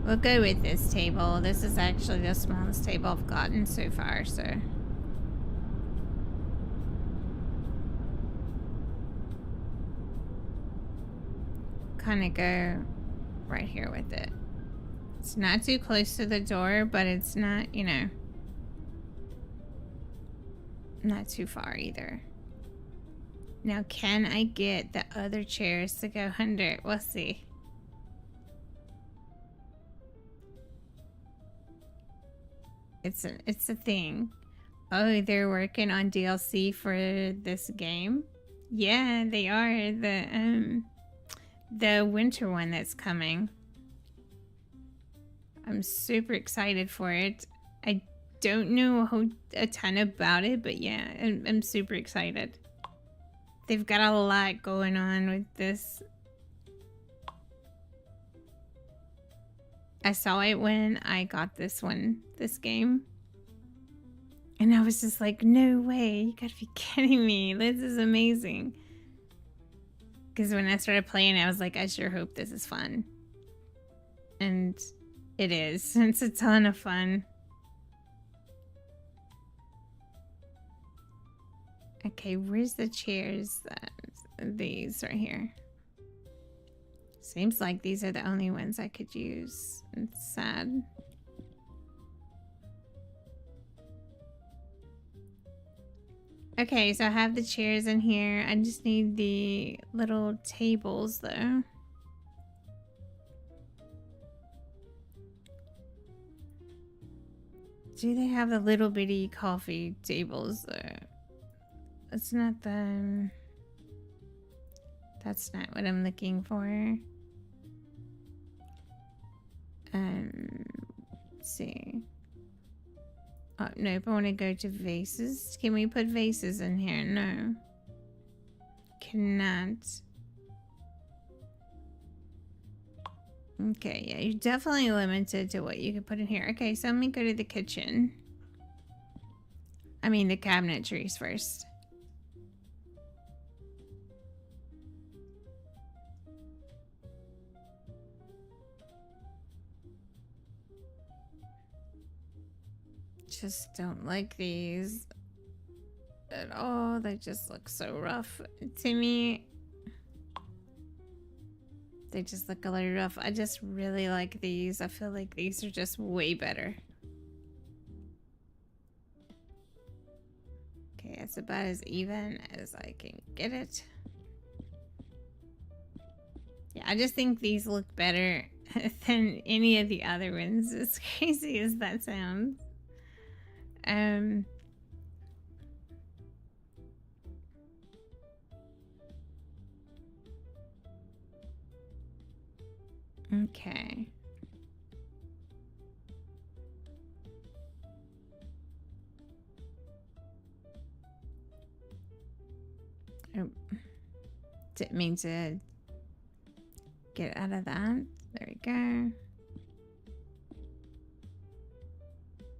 We'll go with this table. This is actually the smallest table I've gotten so far, so... Kind of go right here with it. It's not too close to the door, but it's not, you know, not too far either. Now, can I get the other chairs to go under? We'll see. It's a thing. Oh, they're working on DLC for this game? Yeah, they are. The winter one that's coming. I'm super excited for it. I don't know a ton about it, but yeah, I'm super excited. They've got a lot going on with this. I saw it when I got this game. And I was just like, no way, you gotta be kidding me. This is amazing. Because when I started playing, I was like, I sure hope this is fun. And it is. It's a ton of fun. Okay, where's the chairs? These right here. Seems like these are the only ones I could use. It's sad. Okay, so I have the chairs in here. I just need the little tables though. Do they have the little bitty coffee tables though? It's not the... That's not what I'm looking for. Let's see. Oh, nope, I want to go to vases. Can we put vases in here? No. Cannot. Okay, yeah, you're definitely limited to what you can put in here. Okay, so let me go to the kitchen. I mean, the cabinetries first. Just don't like these at all. They just look so rough to me. They just look a little rough. I just really like these. I feel like these are just way better. Okay, it's about as even as I can get it. Yeah, I just think these look better than any of the other ones, as crazy as that sounds. Okay. Oh, didn't mean to get out of that. There we go.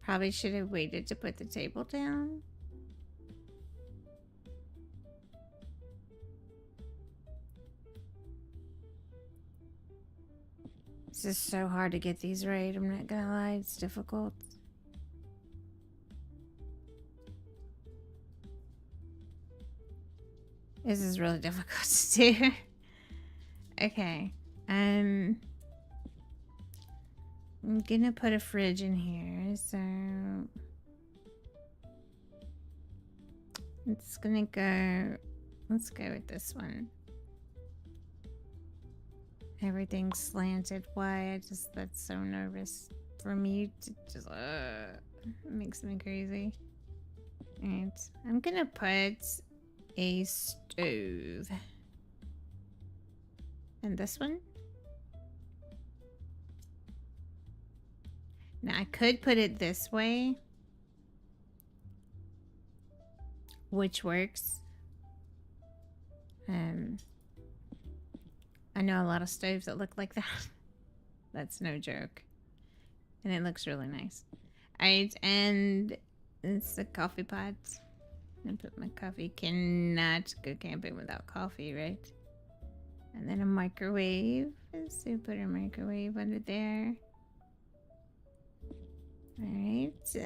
Probably should have waited to put the table down. It's just so hard to get these right. I'm not gonna lie, it's difficult. This is really difficult to do. Okay. I'm gonna put a fridge in here, so it's gonna go. Let's go with this one. Everything's slanted. Why? That's so nervous for me to just. It makes me crazy. And I'm gonna put a stove. And this one. Now I could put it this way, which works. I know a lot of stoves that look like that. That's no joke. And it looks really nice. Alright, and it's a coffee pot. And put my coffee. Cannot go camping without coffee, right? And then a microwave. So put a microwave under there. Alright.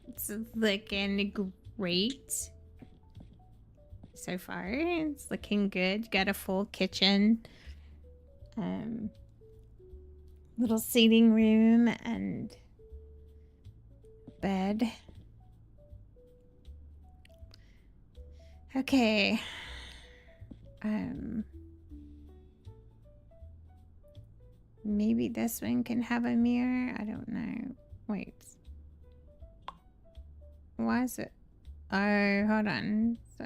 It's looking great. So far, it's looking good. Got a full kitchen. Little seating room and bed. Okay. Maybe this one can have a mirror. I don't know. Wait. Why is it? Oh, hold on. So,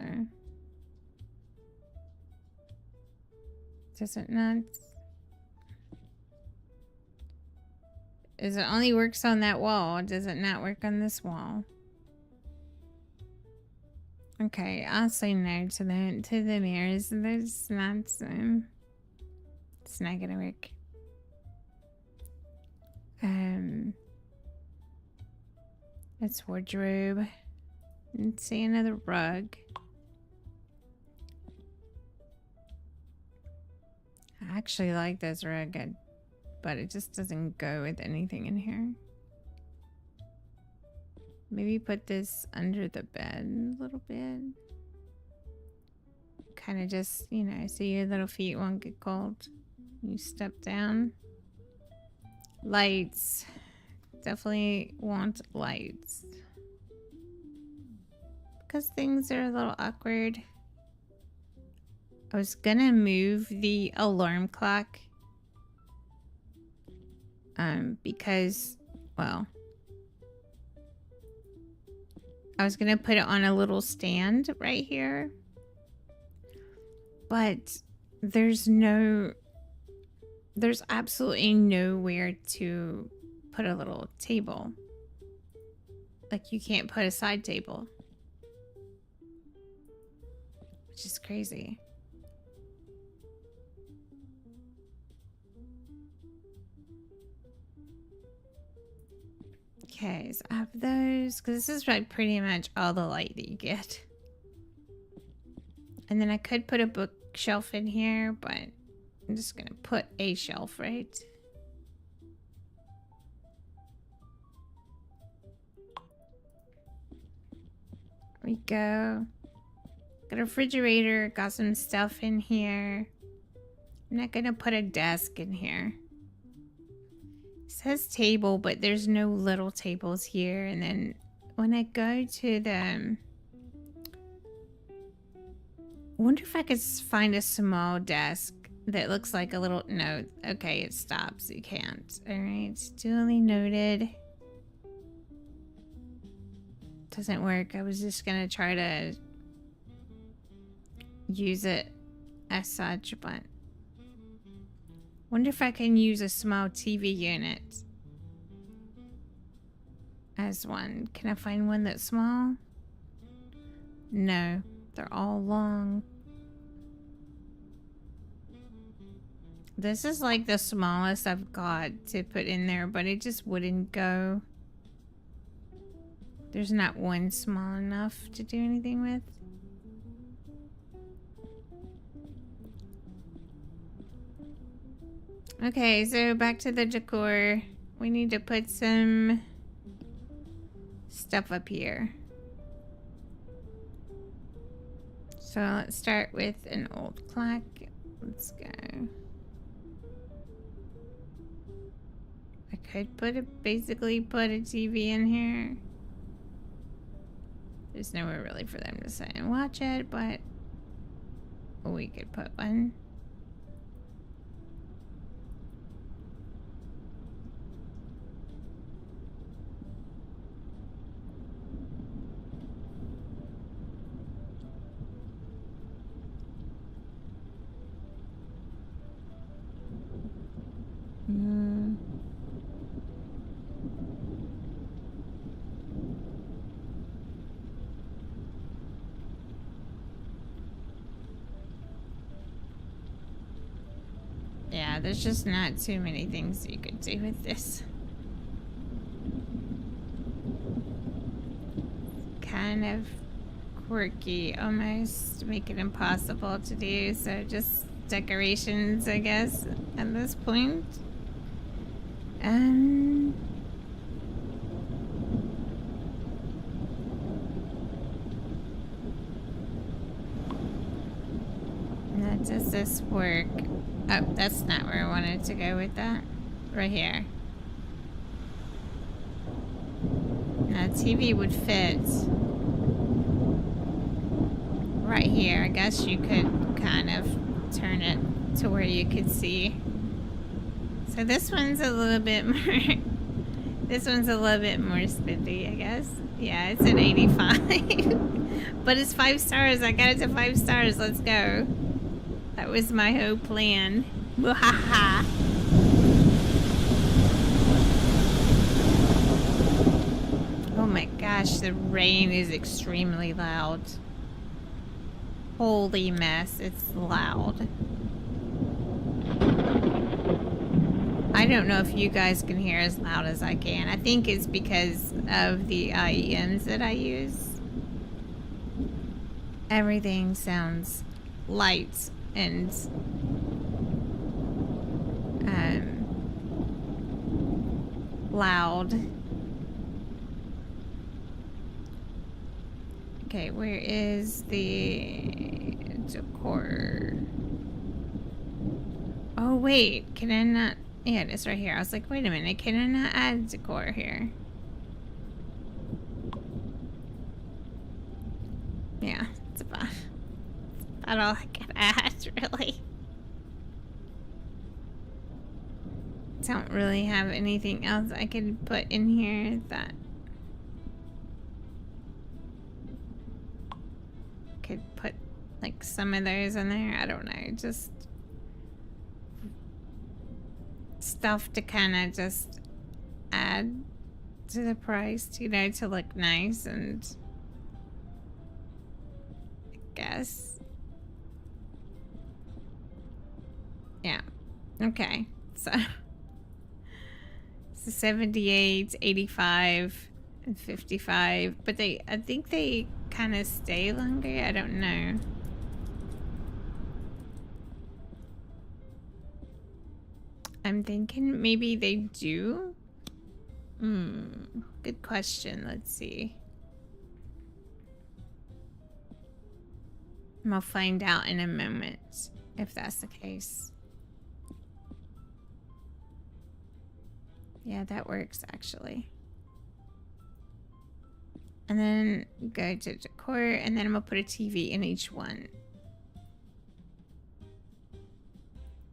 does it not? Is it only works on that wall? Does it not work on this wall? Okay, I'll say no to the mirrors. There's not it's not gonna work. It's wardrobe. Let's see, another rug. I actually like this rug, but it just doesn't go with anything in here. Maybe put this under the bed a little bit. Kind of just, you know, so your little feet won't get cold. You step down. Lights. Definitely want lights. Because things are a little awkward. I was gonna move the alarm clock. Because, well, I was gonna put it on a little stand right here. But there's absolutely nowhere to put a little table. Like, you can't put a side table. Which is crazy. Okay, so I have those, because this is like pretty much all the light that you get. And then I could put a bookshelf in here, but I'm just gonna put a shelf, right? There we go. Got a refrigerator, got some stuff in here. I'm not gonna put a desk in here. It says table, but there's no little tables here. And then when I go to the... I wonder if I could find a small desk that looks like a little... No, okay, it stops. You can't. Alright, duly noted. Doesn't work. I was just gonna try to use it as such, but... Wonder if I can use a small TV unit as one. Can I find one that's small? No, they're all long. This is like the smallest I've got to put in there, but it just wouldn't go. There's not one small enough to do anything with. Okay, so back to the decor. We need to put some stuff up here. So let's start with an old clock. Let's go. I could basically put a TV in here. There's nowhere really for them to sit and watch it, but we could put one. Yeah, there's just not too many things you could do with this. Kind of quirky, almost make it impossible to do, so just decorations, I guess, at this point. Now, does this work? Oh, that's not where I wanted to go with that. Right here. Now, TV would fit right here. I guess you could kind of turn it to where you could see. So this one's a little bit more... This one's a little bit more spendy, I guess. Yeah, it's an 85. But it's 5 stars. I got it to 5 stars. Let's go. That was my whole plan. Wahaha. Oh my gosh, the rain is extremely loud. Holy mess, it's loud. I don't know if you guys can hear as loud as I can. I think it's because of the IEMs that I use. Everything sounds light and loud. Okay, where is the decor? Oh wait, can I not? Yeah, it's right here. I was like, wait a minute, can I not add decor here? Yeah, it's about all I can add, really. Don't really have anything else I could put in here that could put like some of those in there. I don't know, just stuff to kind of just add to the price, you know, to look nice. And I guess, yeah, okay, so 78, 85, and 55, but I think they kind of stay longer. I don't know. I'm thinking maybe they do. Good question. Let's see. I'll find out in a moment if that's the case. Yeah, that works actually. And then go to decor, and then I'm gonna put a TV in each one.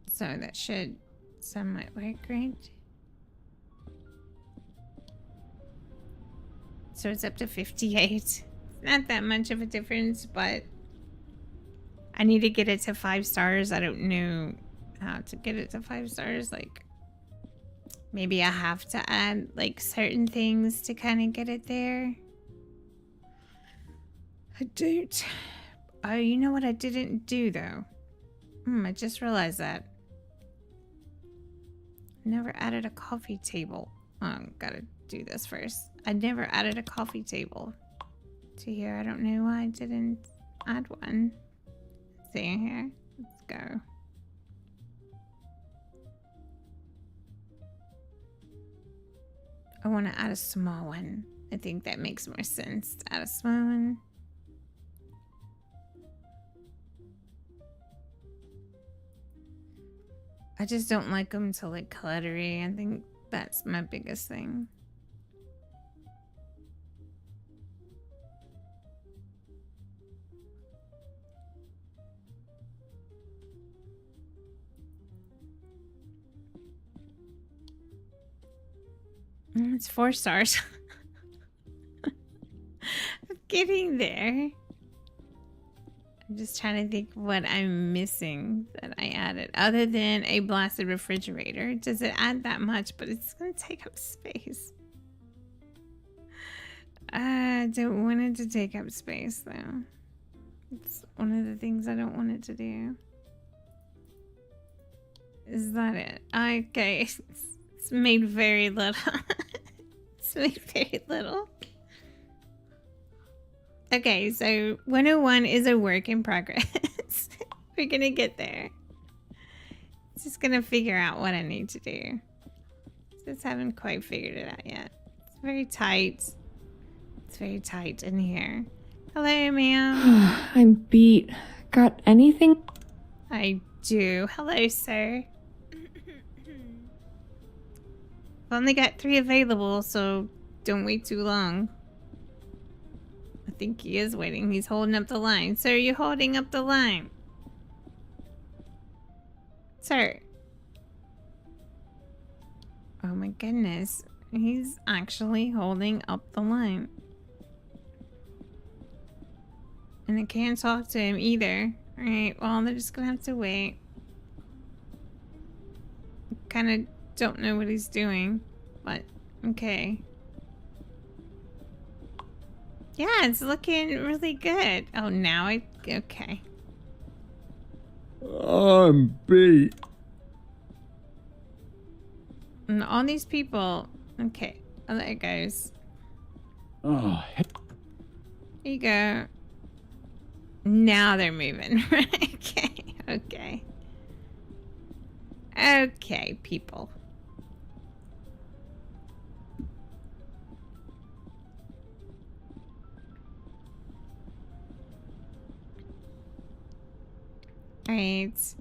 So that should somewhat work, right? So it's up to 58. Not that much of a difference, but I need to get it to 5 stars. I don't know how to get it to 5 stars. Like, maybe I have to add like certain things to kind of get it there. I don't. Oh, you know what I didn't do though? I just realized that. I never added a coffee table. Oh, gotta do this first. I never added a coffee table to here. I don't know why I didn't add one. Let's see here. Let's go. I want to add a small one. I think that makes more sense to add a small one. I just don't like them to look cluttery. I think that's my biggest thing. It's 4 stars. I'm getting there. I'm just trying to think what I'm missing that I added. Other than a blasted refrigerator. Does it add that much? But it's going to take up space. I don't want it to take up space though. It's one of the things I don't want it to do. Is that it? Okay. It's made very little. It's made very little. Okay, so 101 is a work in progress. We're gonna get there. Just gonna figure out what I need to do. Just haven't quite figured it out yet. It's very tight. It's very tight in here. Hello, ma'am. I'm beat. Got anything? I do. Hello, sir. I've only got 3 available, so don't wait too long. I think he is waiting. He's holding up the line. Sir, you're holding up the line. Sir. Oh my goodness. He's actually holding up the line. And I can't talk to him either. Alright, well, they're just gonna have to wait. Kind of don't know what he's doing, but okay. Yeah, it's looking really good. Oh, now okay. I'm beat. And all these people, okay. Oh, there it goes. Oh, Here you go. Now they're moving. Okay, okay. Okay, people. Alright.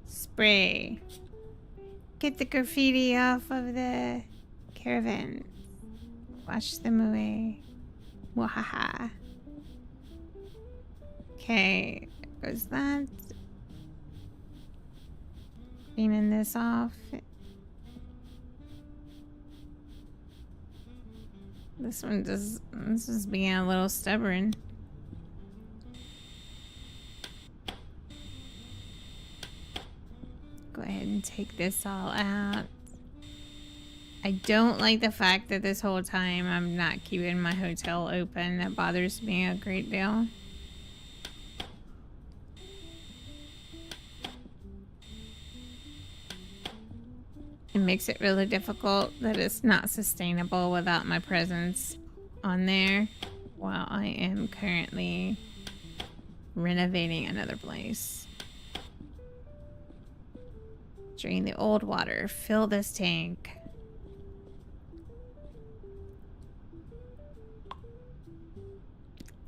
Spray. Get the graffiti off of the caravan. Wash them away. Wahaha. Okay, there goes that. Cleaning this off. This is being a little stubborn. Go ahead and take this all out. I don't like the fact that this whole time I'm not keeping my hotel open. That bothers me a great deal. It makes it really difficult that it's not sustainable without my presence on there while I am currently renovating another place. Drain the old water. Fill this tank.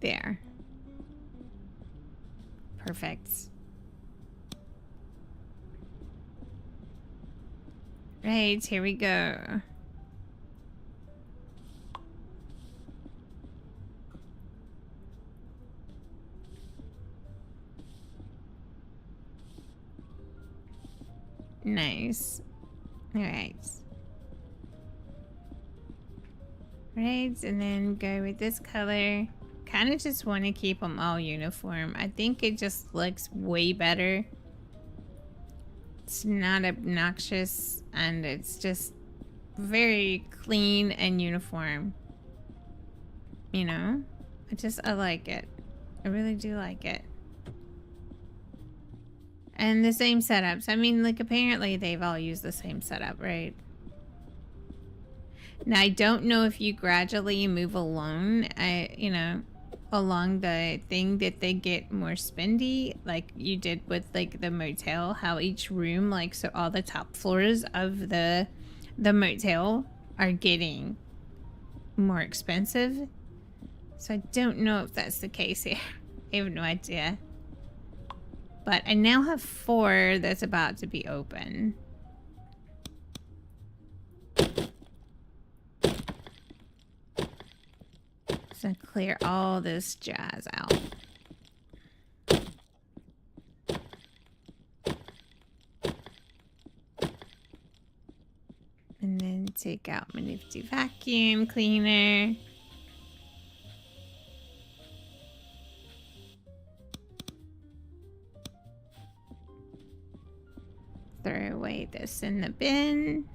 There. Perfect. Right, here we go. Nice. Alright. Right, and then go with this color. Kind of just want to keep them all uniform. I think it just looks way better. It's not obnoxious, and it's just very clean and uniform. You know? I like it. I really do like it. And the same setups. I mean, like, apparently they've all used the same setup, right? Now, I don't know if you gradually move along, you know, along the thing that they get more spendy, like you did with, like, the motel, how each room, like, so all the top floors of the motel are getting more expensive. So I don't know if that's the case here. I have no idea. But I now have 4 that's about to be open. So clear all this jazz out. And then take out my nifty vacuum cleaner. Throw away this in the bin.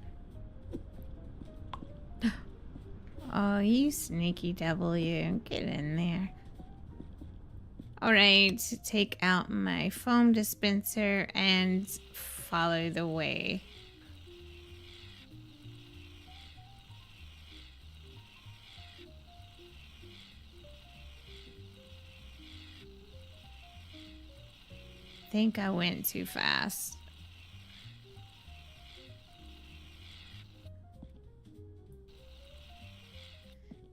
Oh, you sneaky devil, you. Get in there. Alright, take out my foam dispenser and follow the way. I think I went too fast.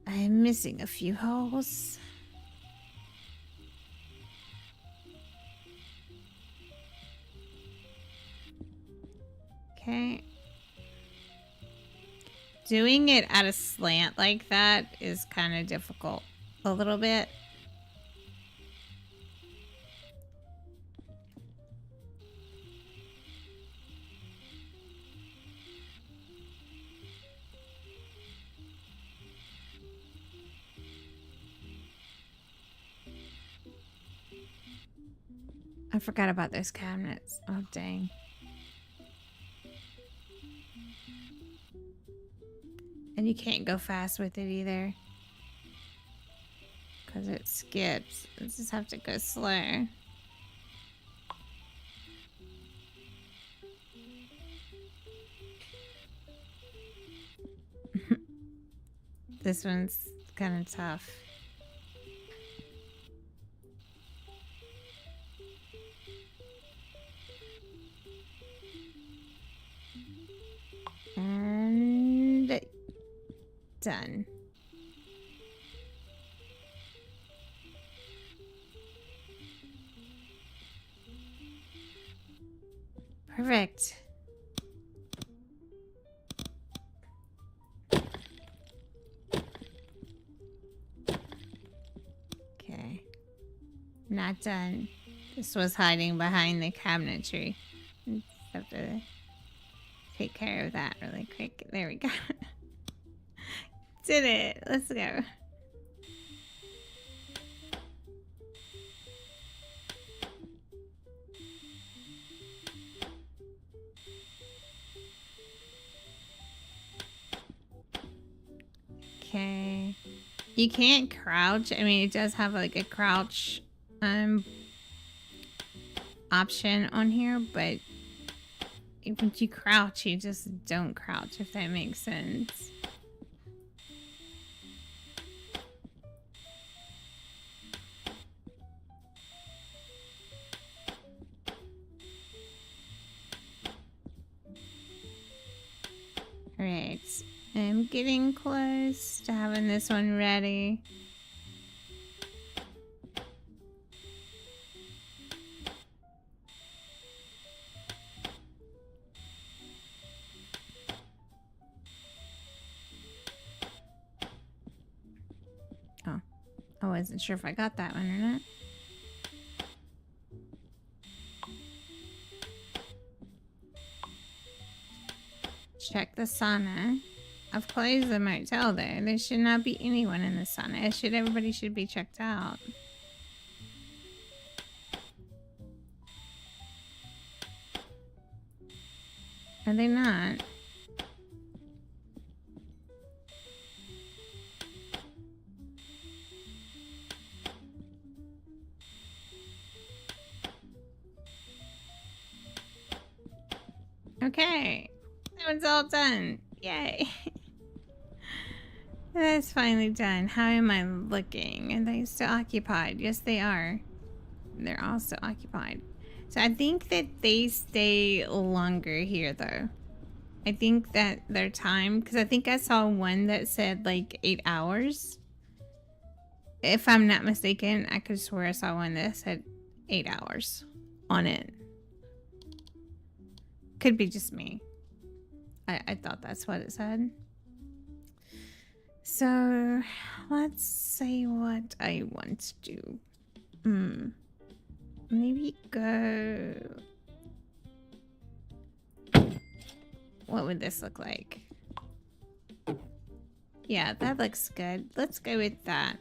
I'm missing a few holes. Okay. Doing it at a slant like that is kind of difficult. A little bit. I forgot about those cabinets. Oh, dang. And you can't go fast with it either. Because it skips. You just have to go slow. This one's kind of tough. And done. Perfect. Okay. Not done. This was hiding behind the cabinetry. Just have to take care of that really quick. There we go. Did it. Let's go. Okay. You can't crouch. I mean, it does have like a crouch option on here, but when you crouch, you just don't crouch, if that makes sense. Alright, I'm getting close to having this one ready. Oh, I wasn't sure if I got that one or not. check the sauna. I've closed the motel though. There should not be anyone in the sauna. Everybody should be checked out. Are they not? Okay. That one's all done. Yay. That's finally done. How am I looking? Are they still occupied? Yes, they are. They're also occupied. So I think that they stay longer here, though. I think that their time... Because I think I saw one that said, like, 8 hours. If I'm not mistaken, I could swear I saw one that said 8 hours on it. Could be just me. I thought that's what it said. So, let's see what I want to do. Maybe go... What would this look like? Yeah, that looks good. Let's go with that.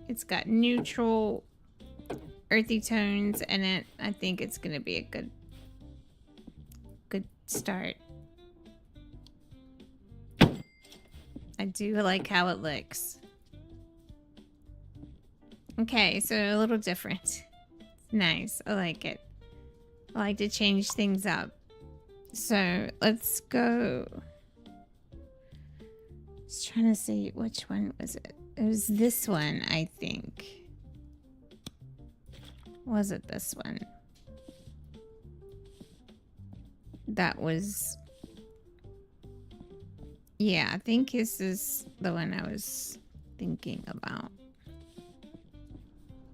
It's got neutral, earthy tones in it. I think it's gonna be a good start. I do like how it looks. Okay, so a little different. Nice, I like it. I like to change things up. So let's go. Just trying to see which one was it. It was this one, I think. Was it this one? That was... Yeah, I think this is the one I was thinking about.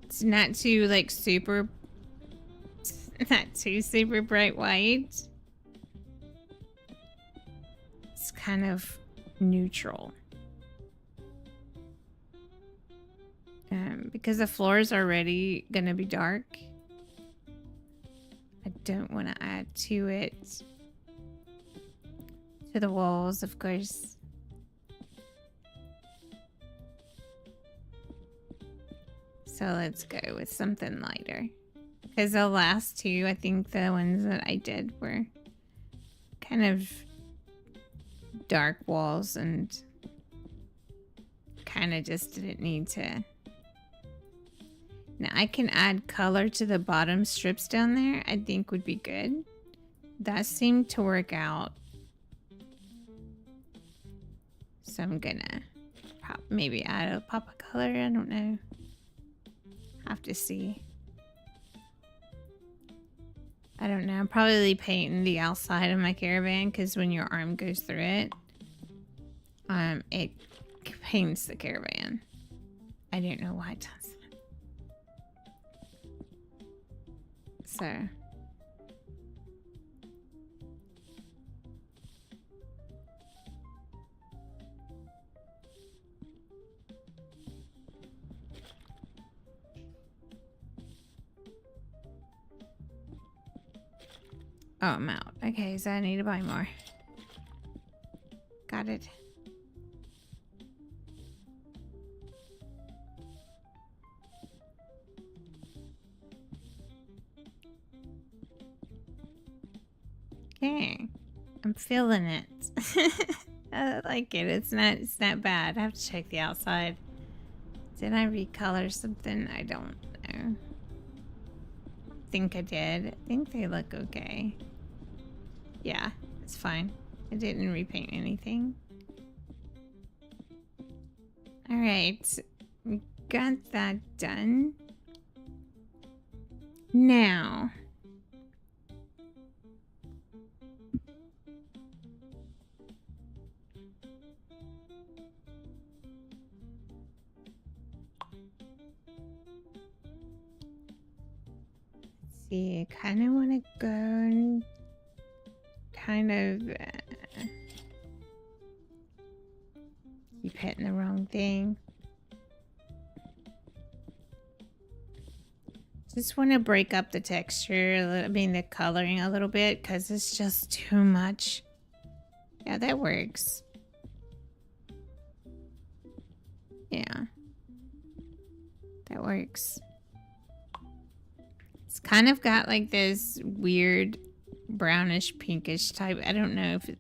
It's not too, like, super... Not too super bright white. It's kind of neutral. Because the floor is already gonna be dark. I don't want to add to it. To the walls, of course. So let's go with something lighter. Because the last two, I think the ones that I did were kind of dark walls and kind of just didn't need to. Now I can add color to the bottom strips down there. I think would be good. That seemed to work out. So I'm gonna maybe add a pop of color. I don't know. Have to see. I don't know. I'm probably painting the outside of my caravan because when your arm goes through it, it paints the caravan. I don't know why it does that. So. Oh, I'm out. Okay, so I need to buy more. Got it. Okay. I'm feeling it. I like it. It's not bad. I have to check the outside. Did I recolor something? I don't know. I think I did. I think they look okay. Yeah, it's fine. I didn't repaint anything. Alright. We got that done. Now. See, I kind of want to go and kind of keep hitting the wrong thing. Just want to break up the texture, I mean the coloring a little bit because it's just too much. Yeah, that works. Yeah. That works. It's kind of got like this weird brownish pinkish type. I don't know if it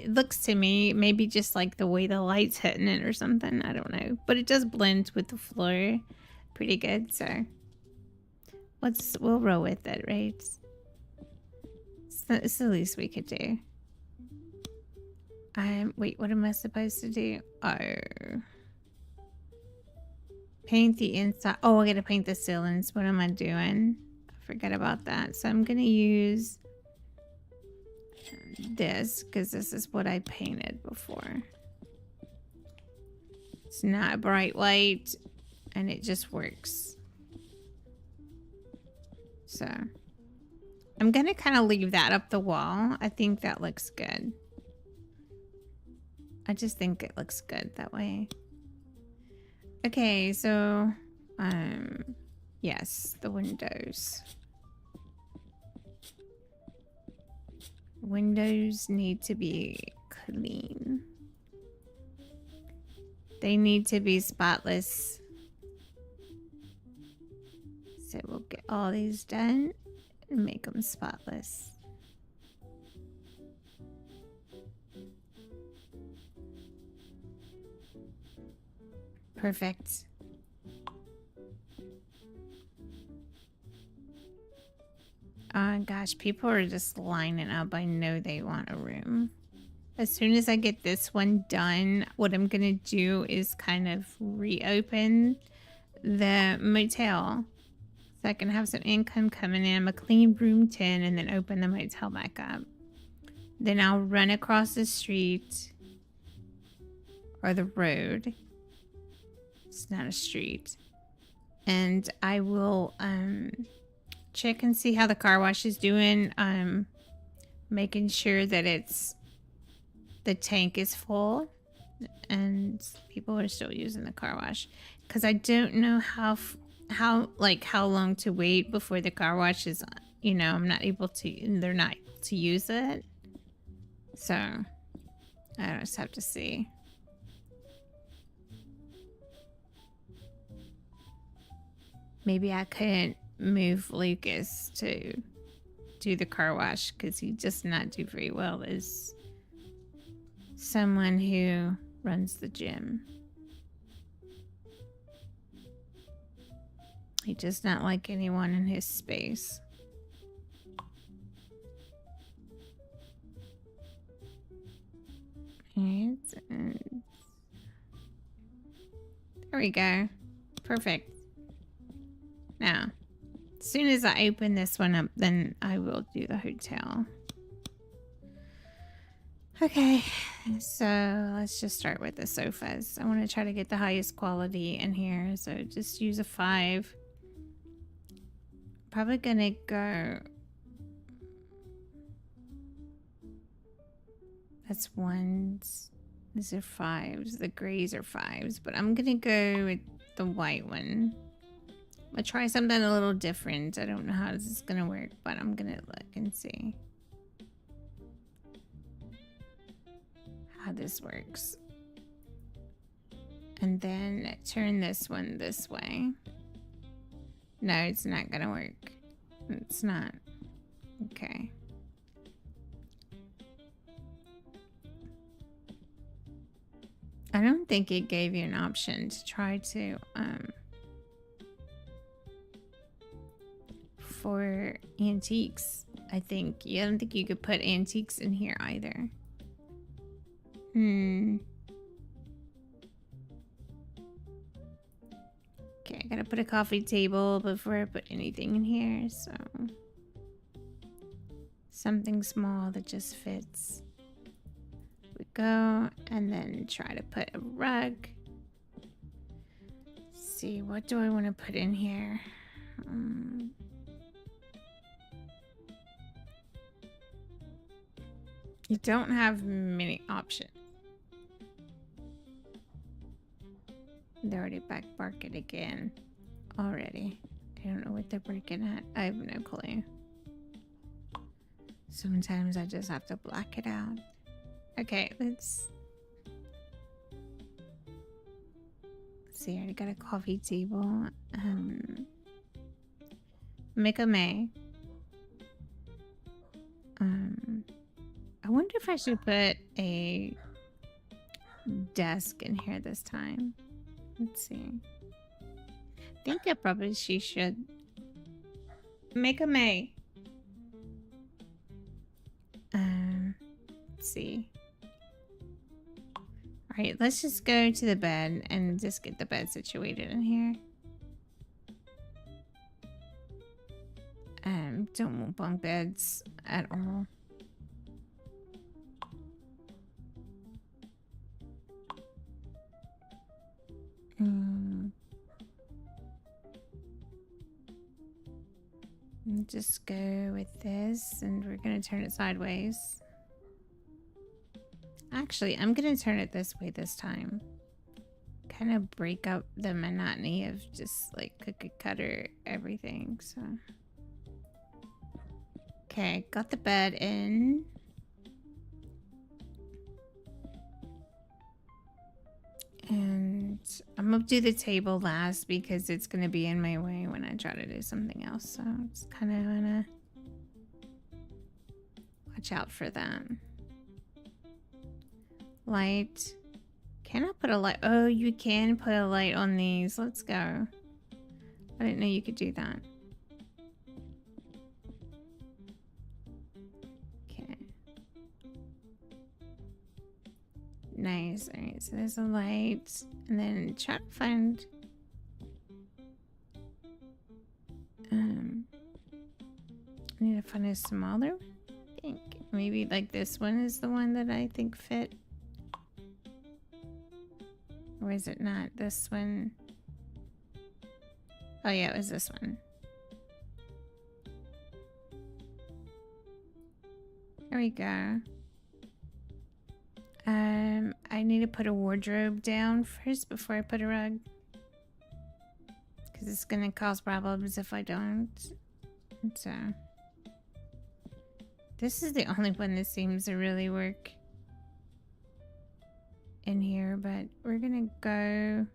looks to me maybe just like the way the light's hitting it or something. I don't know. But it does blend with the floor pretty good, so we'll roll with it, right? It's the least we could do. Wait, what am I supposed to do? Oh. Paint the inside. Oh, I gotta paint the ceilings. What am I doing? I forgot about that. So I'm gonna use this because this is what I painted before. It's not bright white and it just works. So I'm gonna kind of leave that up the wall. I think that looks good. I just think it looks good that way. Okay, so yes, the windows. Windows need to be clean. They need to be spotless. So we'll get all these done and make them spotless. Perfect. Oh gosh, people are just lining up. I know they want a room. As soon as I get this one done, what I'm gonna do is kind of reopen the motel so I can have some income coming in, a clean room 10, and then open the motel back up. Then I'll run across the street or the road. It's not a street. And I will check and see how the car wash is doing. Making sure that the tank is full and people are still using the car wash. Because I don't know how long to wait before the car wash is, you know, I'm not able to, they're not able to use it. So I just have to see. Maybe I couldn't move Lucas to do the car wash because he does not do very well as someone who runs the gym. He does not like anyone in his space. And there we go. Perfect. Now, as soon as I open this one up, then I will do the hotel. Okay, so let's just start with the sofas. I want to try to get the highest quality in here, so just use a 5. Probably gonna go... That's 1s. These are 5s. The grays are 5s, but I'm gonna go with the white one. I'll try something a little different. I don't know how this is gonna work, but I'm gonna look and see how this works. And then turn this one this way. No, it's not gonna work. It's not. Okay. I don't think it gave you an option to try to for antiques. I don't think you could put antiques in here either. Okay, I gotta put a coffee table before I put anything in here, so something small that just fits. We go, and then try to put a rug. Let's see, what do I want to put in here? You don't have many options. They're already back barking again. Already. I don't know what they're barking at. I have no clue. Sometimes I just have to black it out. Okay, let's see. I already got a coffee table. 𝑴𝑶𝑻𝑬𝑳. I wonder if I should put a desk in here this time. Let's see. I think I probably she should. 𝑴𝑶𝑻𝑬𝑳. Let's see. Alright, let's just go to the bed and just get the bed situated in here. Don't want bunk beds at all. Just go with this, and we're gonna turn it sideways. Actually, I'm gonna turn it this way this time. Kind of break up the monotony of just like cookie cutter everything, so. Okay, got the bed in. And I'm gonna do the table last because it's gonna be in my way when I try to do something else. So it's kind of gonna watch out for that. Light. Can I put a light? Oh, you can put a light on these. Let's go. I didn't know you could do that. Okay. Nice. Alright, so there's a light. And then try to find... I need to find a smaller one, I think. Maybe like this one is the one that I think fit. Or is it not? This one? Oh yeah, it was this one. There we go. I need to put a wardrobe down first before I put a rug. Because it's gonna cause problems if I don't. So this is the only one that seems to really work in here, but we're gonna go.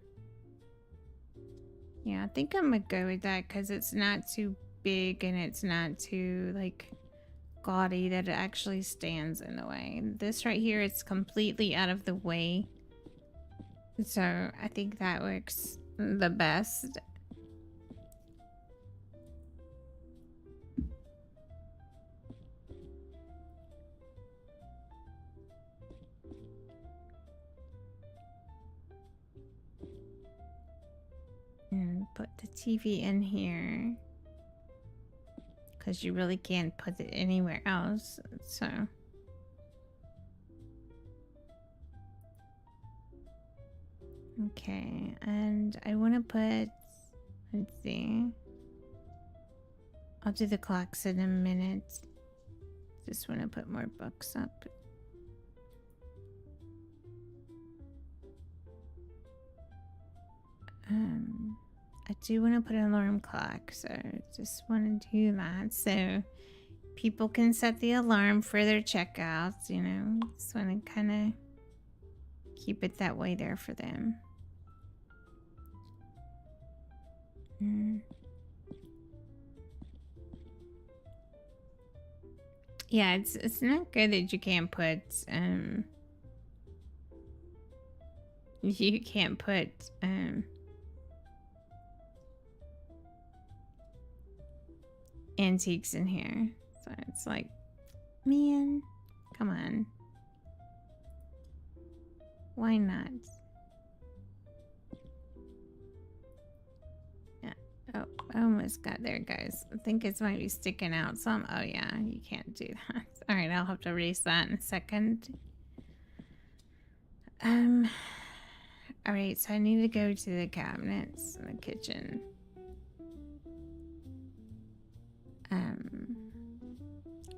Yeah, I think I'm gonna go with that because it's not too big and it's not too like gaudy that it actually stands in the way. This right here, it's completely out of the way, so I think that works the best. And put the TV in here because you really can't put it anywhere else, so okay. And I want to put, let's see, I'll do the clocks in a minute. Just want to put more books up. I do want to put an alarm clock, so just want to do that so people can set the alarm for their checkouts, you know. Just want to kind of keep it that way there for them. Yeah, it's not good that you can't put antiques in here. So it's like, man, come on. Why not? Yeah. Oh, I almost got there, guys. I think it might be sticking out some. Oh yeah, you can't do that. All right, I'll have to erase that in a second. All right, so I need to go to the cabinets in the kitchen.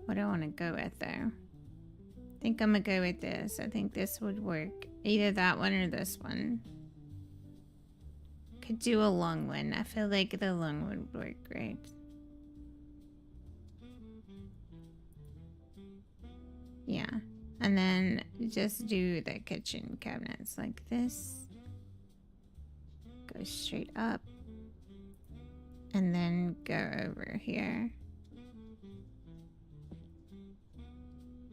What do I want to go with though? I think I'm gonna go with this. I think this would work. Either that one or this one. Could do a long one. I feel like the long one would work great. Yeah. And then just do the kitchen cabinets like this. Go straight up. And then go over here.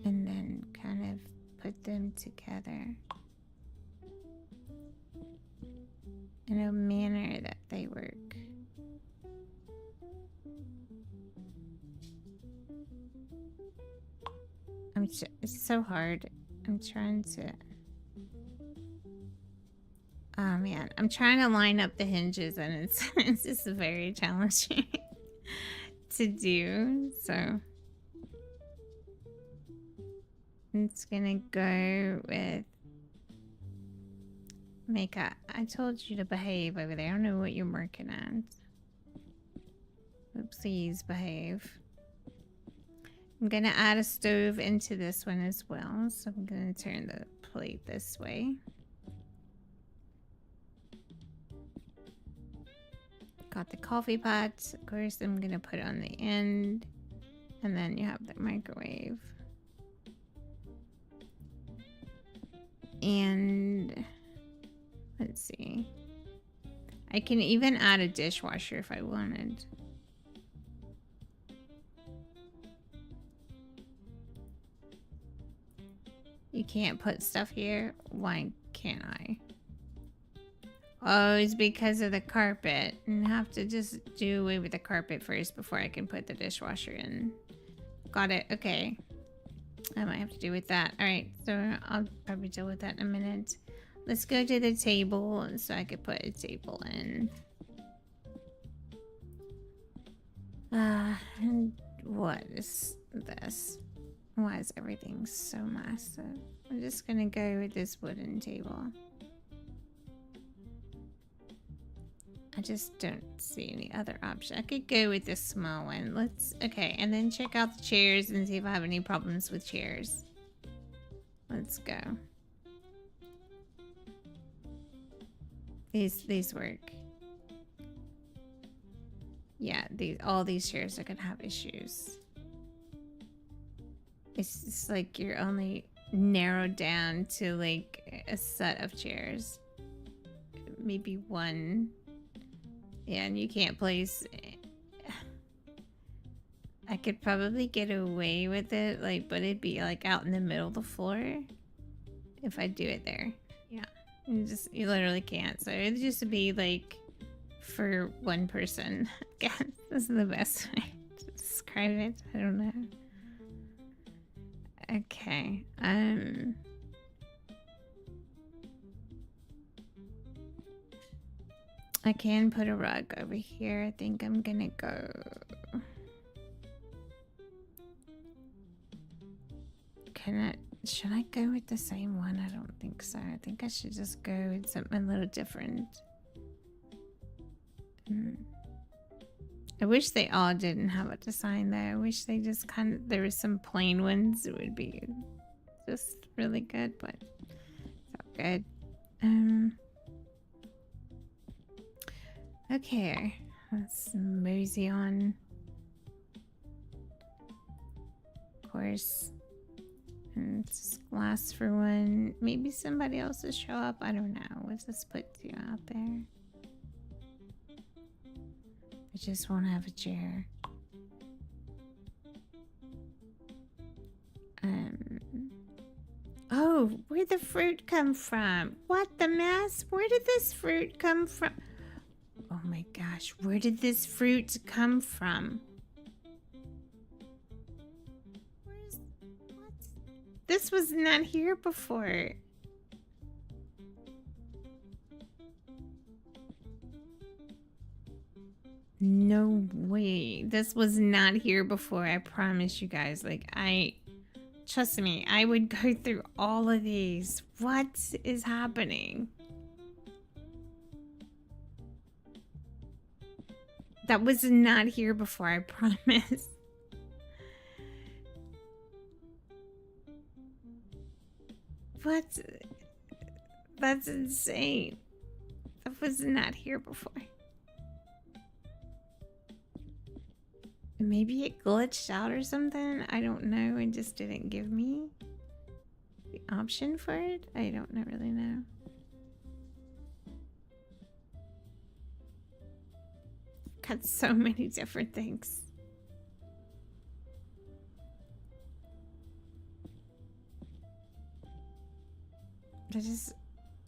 And then kind of put them together in a manner that they work. It's so hard. I'm trying to... Oh man, I'm trying to line up the hinges and it's just very challenging to do, so... It's gonna go with makeup. I told you to behave over there. I don't know what you're working on. Please behave. I'm gonna add a stove into this one as well. So I'm gonna turn the plate this way. Got the coffee pot. Of course, I'm gonna put it on the end. And then you have the microwave. And let's see. I can even add a dishwasher if I wanted. You can't put stuff here? Why can't I? Oh, it's because of the carpet. And have to just do away with the carpet first before I can put the dishwasher in. Got it. Okay. I might have to do with that. Alright, so I'll probably deal with that in a minute. Let's go to the table so I could put a table in. And what is this? Why is everything so massive? I'm just gonna go with this wooden table. I just don't see any other option. I could go with this small one. Okay, and then check out the chairs and see if I have any problems with chairs. Let's go. These work. Yeah, all these chairs are gonna have issues. It's just like you're only narrowed down to like a set of chairs. Maybe one. Yeah, and you can't place... I could probably get away with it, like, but it'd be like out in the middle of the floor if I do it there. Yeah, you literally can't. So it'd just be like for one person. Yeah, this is the best way to describe it. I don't know. Okay. I can put a rug over here. I think I'm gonna go. Should I go with the same one? I don't think so. I think I should just go with something a little different. I wish they all didn't have a design though. I wish they just there was some plain ones. It would be just really good, but it's all good. Okay, let's mosey on. Of course. And just glass for one. Maybe somebody else will show up. I don't know. Let's just put two out there. I just won't have a chair. Oh, where'd the fruit come from? What the mess? Where did this fruit come from? Oh my gosh, where did this fruit come from? What? This was not here before. No way. This was not here before. I promise you guys. Like, trust me, I would go through all of these. What is happening? That was not here before, I promise. What? That's insane. That was not here before. Maybe it glitched out or something. I don't know. It just didn't give me. option for it? I don't really know. Got so many different things.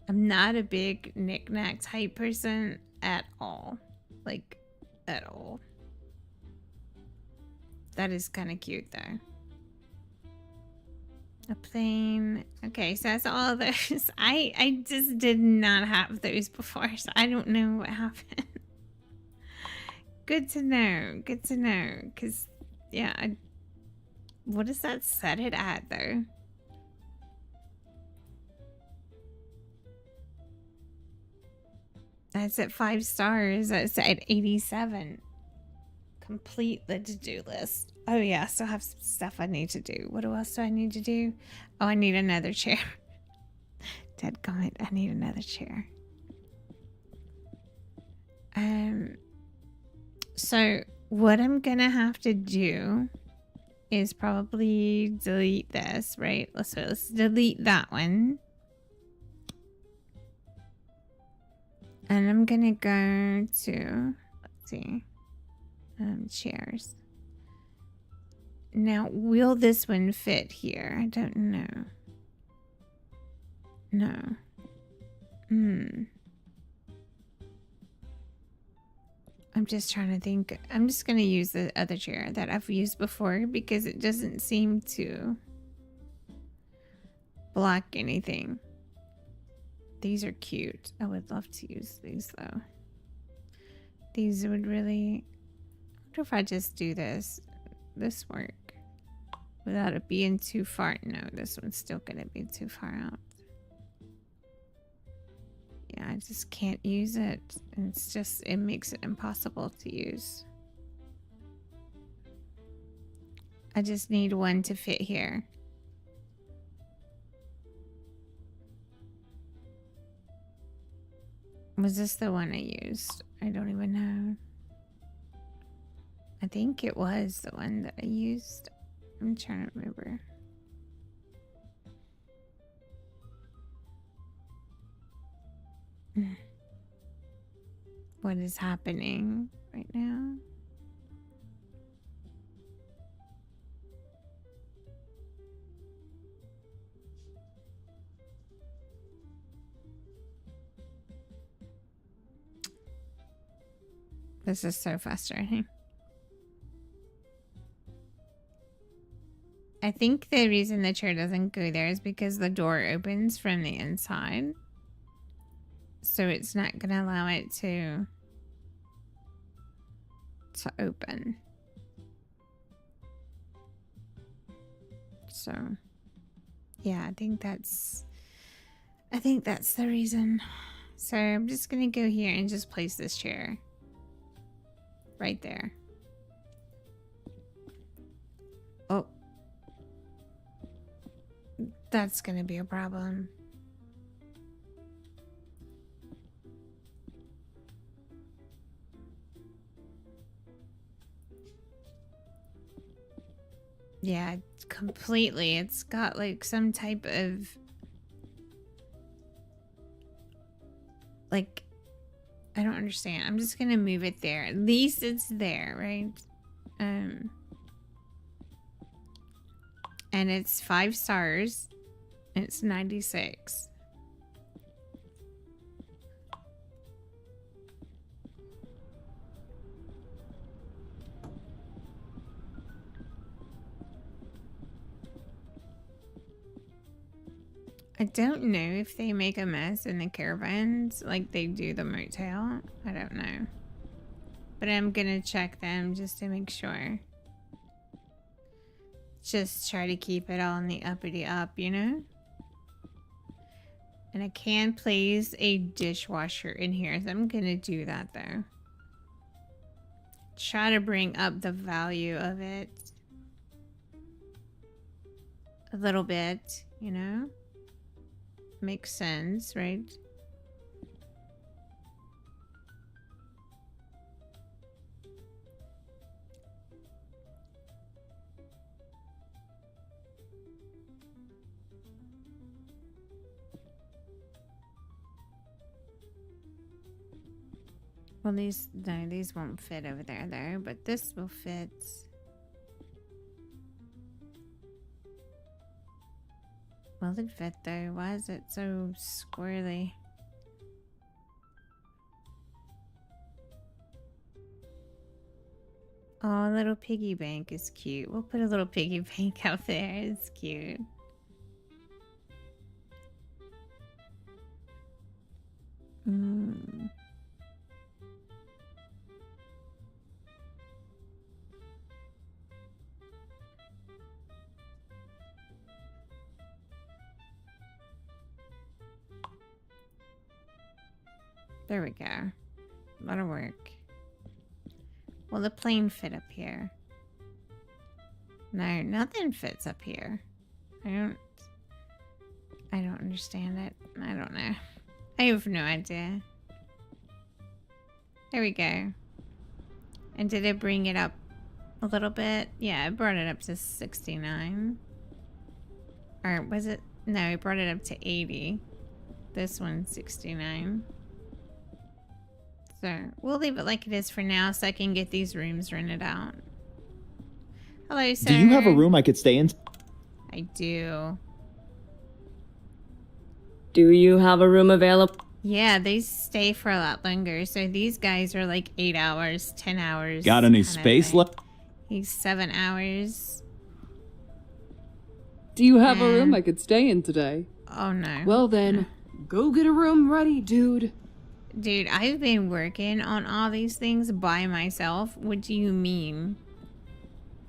I'm not a big knick-knack type person at all. Like, at all. That is kind of cute, though. A plane. Okay, so that's all those. I just did not have those before, so I don't know what happened. Good to know. Good to know. Because, yeah, what does that set it at, though? That's at 5 stars. That's at 87. Complete the to-do list. Oh yeah, I still have some stuff I need to do. What else do I need to do? Oh, I need another chair. Dadgummit, I need another chair. So what I'm gonna have to do is probably delete this, right? Let's delete that one. And I'm gonna go to, let's see, chairs. Now, will this one fit here? I don't know. No. I'm just trying to think. I'm just gonna use the other chair that I've used before because it doesn't seem to block anything. These are cute. I would love to use these though. These would really... I wonder if I just do this work without it being too far. No, this one's still gonna be too far out. Yeah, I just can't use it. It's just, it makes it impossible to use. I just need one to fit here. Was this the one I used? I don't even know. I think it was the one that I used. I'm trying to remember. What is happening right now? This is so frustrating. I think the reason the chair doesn't go there is because the door opens from the inside. So it's not going to allow it to open. So, yeah, I think that's the reason. So I'm just going to go here and just place this chair right there. Oh. That's going to be a problem. Yeah, completely. It's got like some type of like, I don't understand. I'm just gonna move it there. At least it's there, right? And it's 5 stars. It's 96. I don't know if they make a mess in the caravans like they do the motel. I don't know. But I'm gonna check them just to make sure. Just try to keep it all in the uppity up, you know? And I can place a dishwasher in here, so I'm gonna do that though. Try to bring up the value of it a little bit, you know? Makes sense, right? Well, these won't fit over there though, but this will fit. Will it fit though? Why is it so squirrely? Oh, a little piggy bank is cute. We'll put a little piggy bank out there. It's cute. There we go. That'll work. Will the plane fit up here? No, nothing fits up here. I don't understand it. I don't know. I have no idea. There we go. And did it bring it up a little bit? Yeah, it brought it up to 69. Or was it? No, it brought it up to 80. This one's 69. So we'll leave it like it is for now so I can get these rooms rented out. Hello, sir. Do you have a room I could stay in? I do. Do you have a room available? Yeah, they stay for a lot longer. So these guys are like 8 hours, 10 hours. Got any space left? He's 7 hours. Do you have a room I could stay in today? Oh no. Well then, go get a room ready, dude. Dude, I've been working on all these things by myself. What do you mean?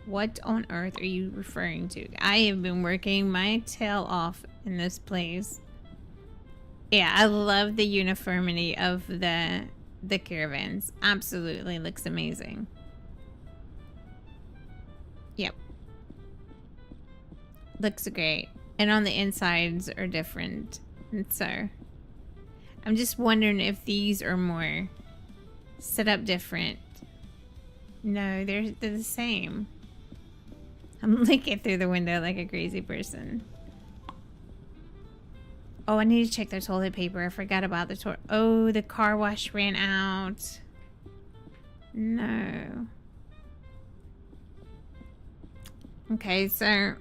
What on earth are you referring to? I have been working my tail off in this place. Yeah, I love the uniformity of the caravans. Absolutely looks amazing. Yep. Looks great. And on the insides are different. And so I'm just wondering if these are more set up different. No, they're the same. I'm looking through the window like a crazy person. Oh, I need to check their toilet paper. I forgot about the toilet. Oh, the car wash ran out. No. Okay, so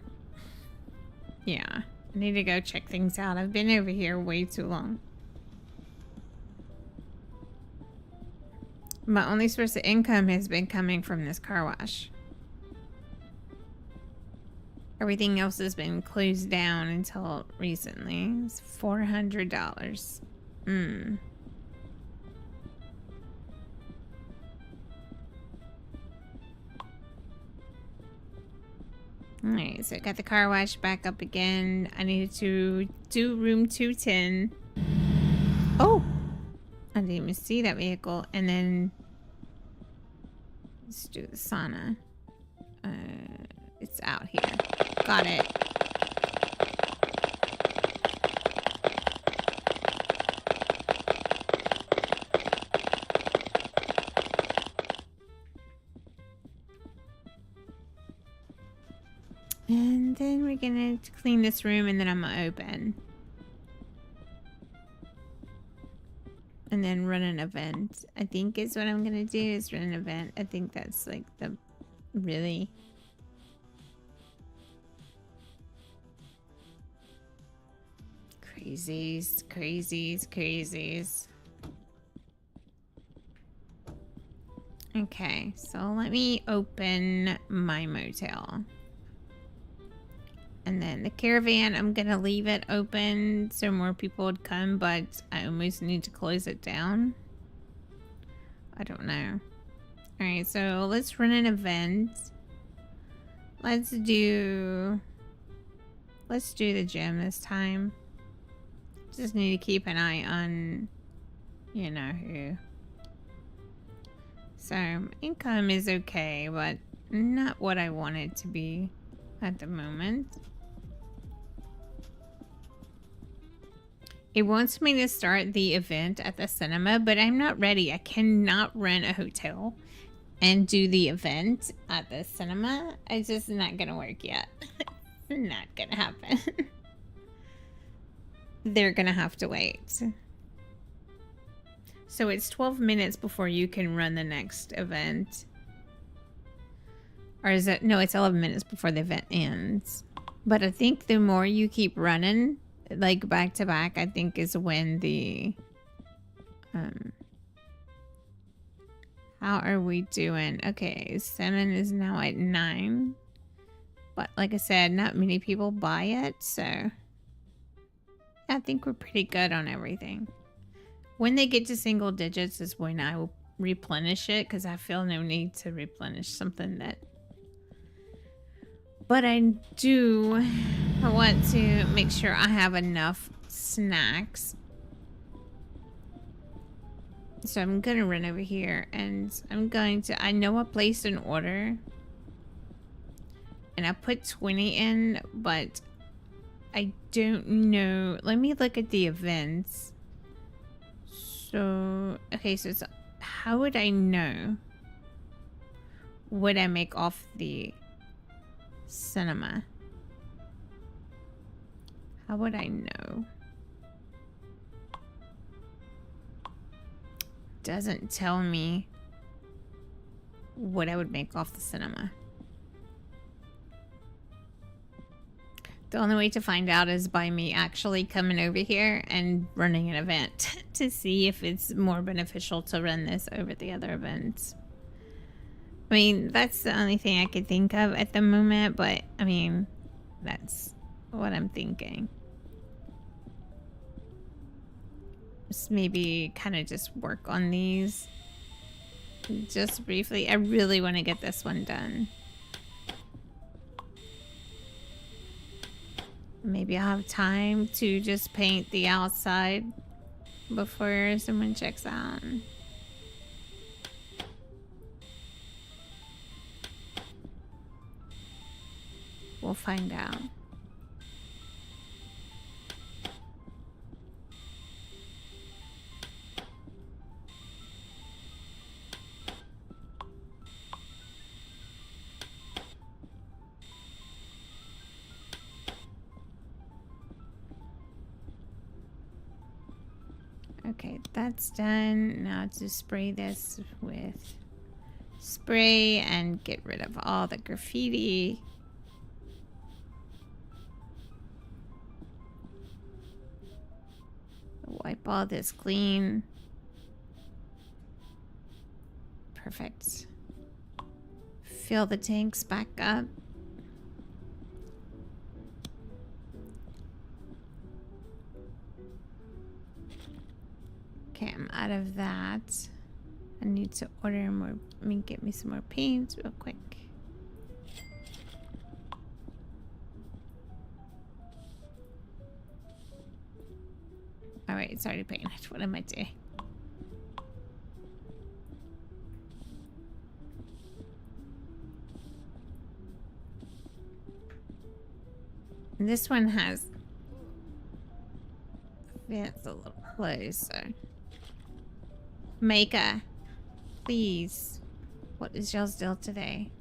yeah, I need to go check things out. I've been over here way too long. My only source of income has been coming from this car wash. Everything else has been closed down until recently. It's $400. Alright, so I got the car wash back up again. I needed to do room 210. Oh! I didn't even see that vehicle. And then let's do the sauna. It's out here. Got it. And then we're gonna clean this room and then I'm gonna open. And then run an event. I think is what I'm gonna do is run an event. I think that's like the really crazies. Okay, so let me open my motel. And then the caravan, I'm gonna leave it open so more people would come, but I almost need to close it down. I don't know. Alright, so let's run an event. Let's do the gym this time. Just need to keep an eye on, you know who. So, income is okay, but not what I want it to be at the moment. It wants me to start the event at the cinema, but I'm not ready. I cannot rent a hotel and do the event at the cinema. It's just not gonna work yet. Not gonna happen. They're gonna have to wait. So it's 12 minutes before you can run the next event. Or is it? No, it's 11 minutes before the event ends. But I think the more you keep running, like back to back, I think is when the... How are we doing? Okay, 7 is now at 9. But like I said, not many people buy it, so... I think we're pretty good on everything. When they get to single digits is when I will replenish it, because I feel no need to replenish something that... But I do want to make sure I have enough snacks. So I'm going to run over here and I'm going to... I know I placed an order. And I put 20 in, but I don't know. Let me look at the events. So, okay, so it's... How would I know? Would I make off the cinema? How would I know? Doesn't tell me what I would make off the cinema. The only way to find out is by me actually coming over here and running an event to see if it's more beneficial to run this over the other events. I mean, that's the only thing I could think of at the moment, but I mean, that's what I'm thinking. Just maybe kind of just work on these just briefly. I really want to get this one done. Maybe I'll have time to just paint the outside before someone checks out. We'll find out. Okay, that's done. Now to spray this with spray and get rid of all the graffiti. Wipe all this clean. Perfect. Fill the tanks back up. Okay, I'm out of that. I need to order more. Let me get me some more paint real quick. Alright, it's already painted. What am I doing? And this one has... Yeah, it's a little closer. Maker, please. What is y'all's deal today?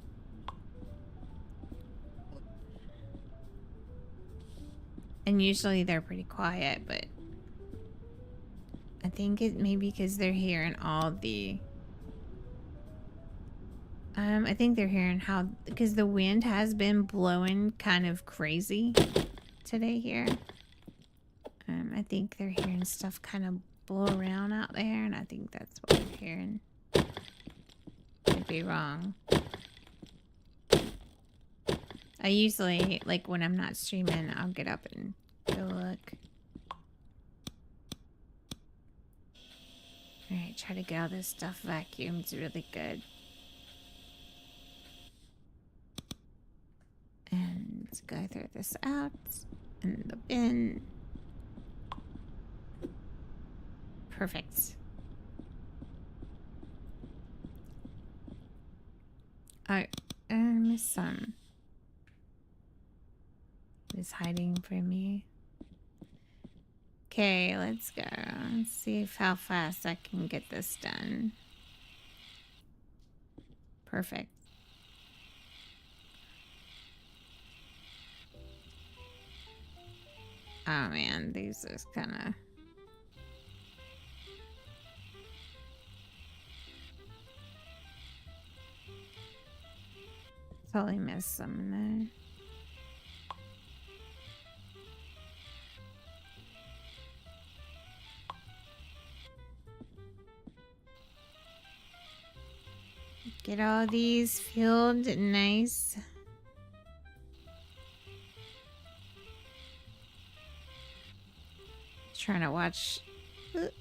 And usually they're pretty quiet, but I think it may be because they're hearing all the... I think they're hearing how... Because the wind has been blowing kind of crazy today here. I think they're hearing stuff kind of blow around out there, and I think that's what they're hearing. Could be wrong. I usually, like when I'm not streaming, I'll get up and go look. Alright, try to get all this stuff vacuumed. It's really good. And go throw this out in the bin. Perfect. I missed some. It's hiding from me. Okay, let's go. Let's see how fast I can get this done. Perfect. Oh man, these are kind of... Totally missed some in there. Get all these filled nice. Trying to watch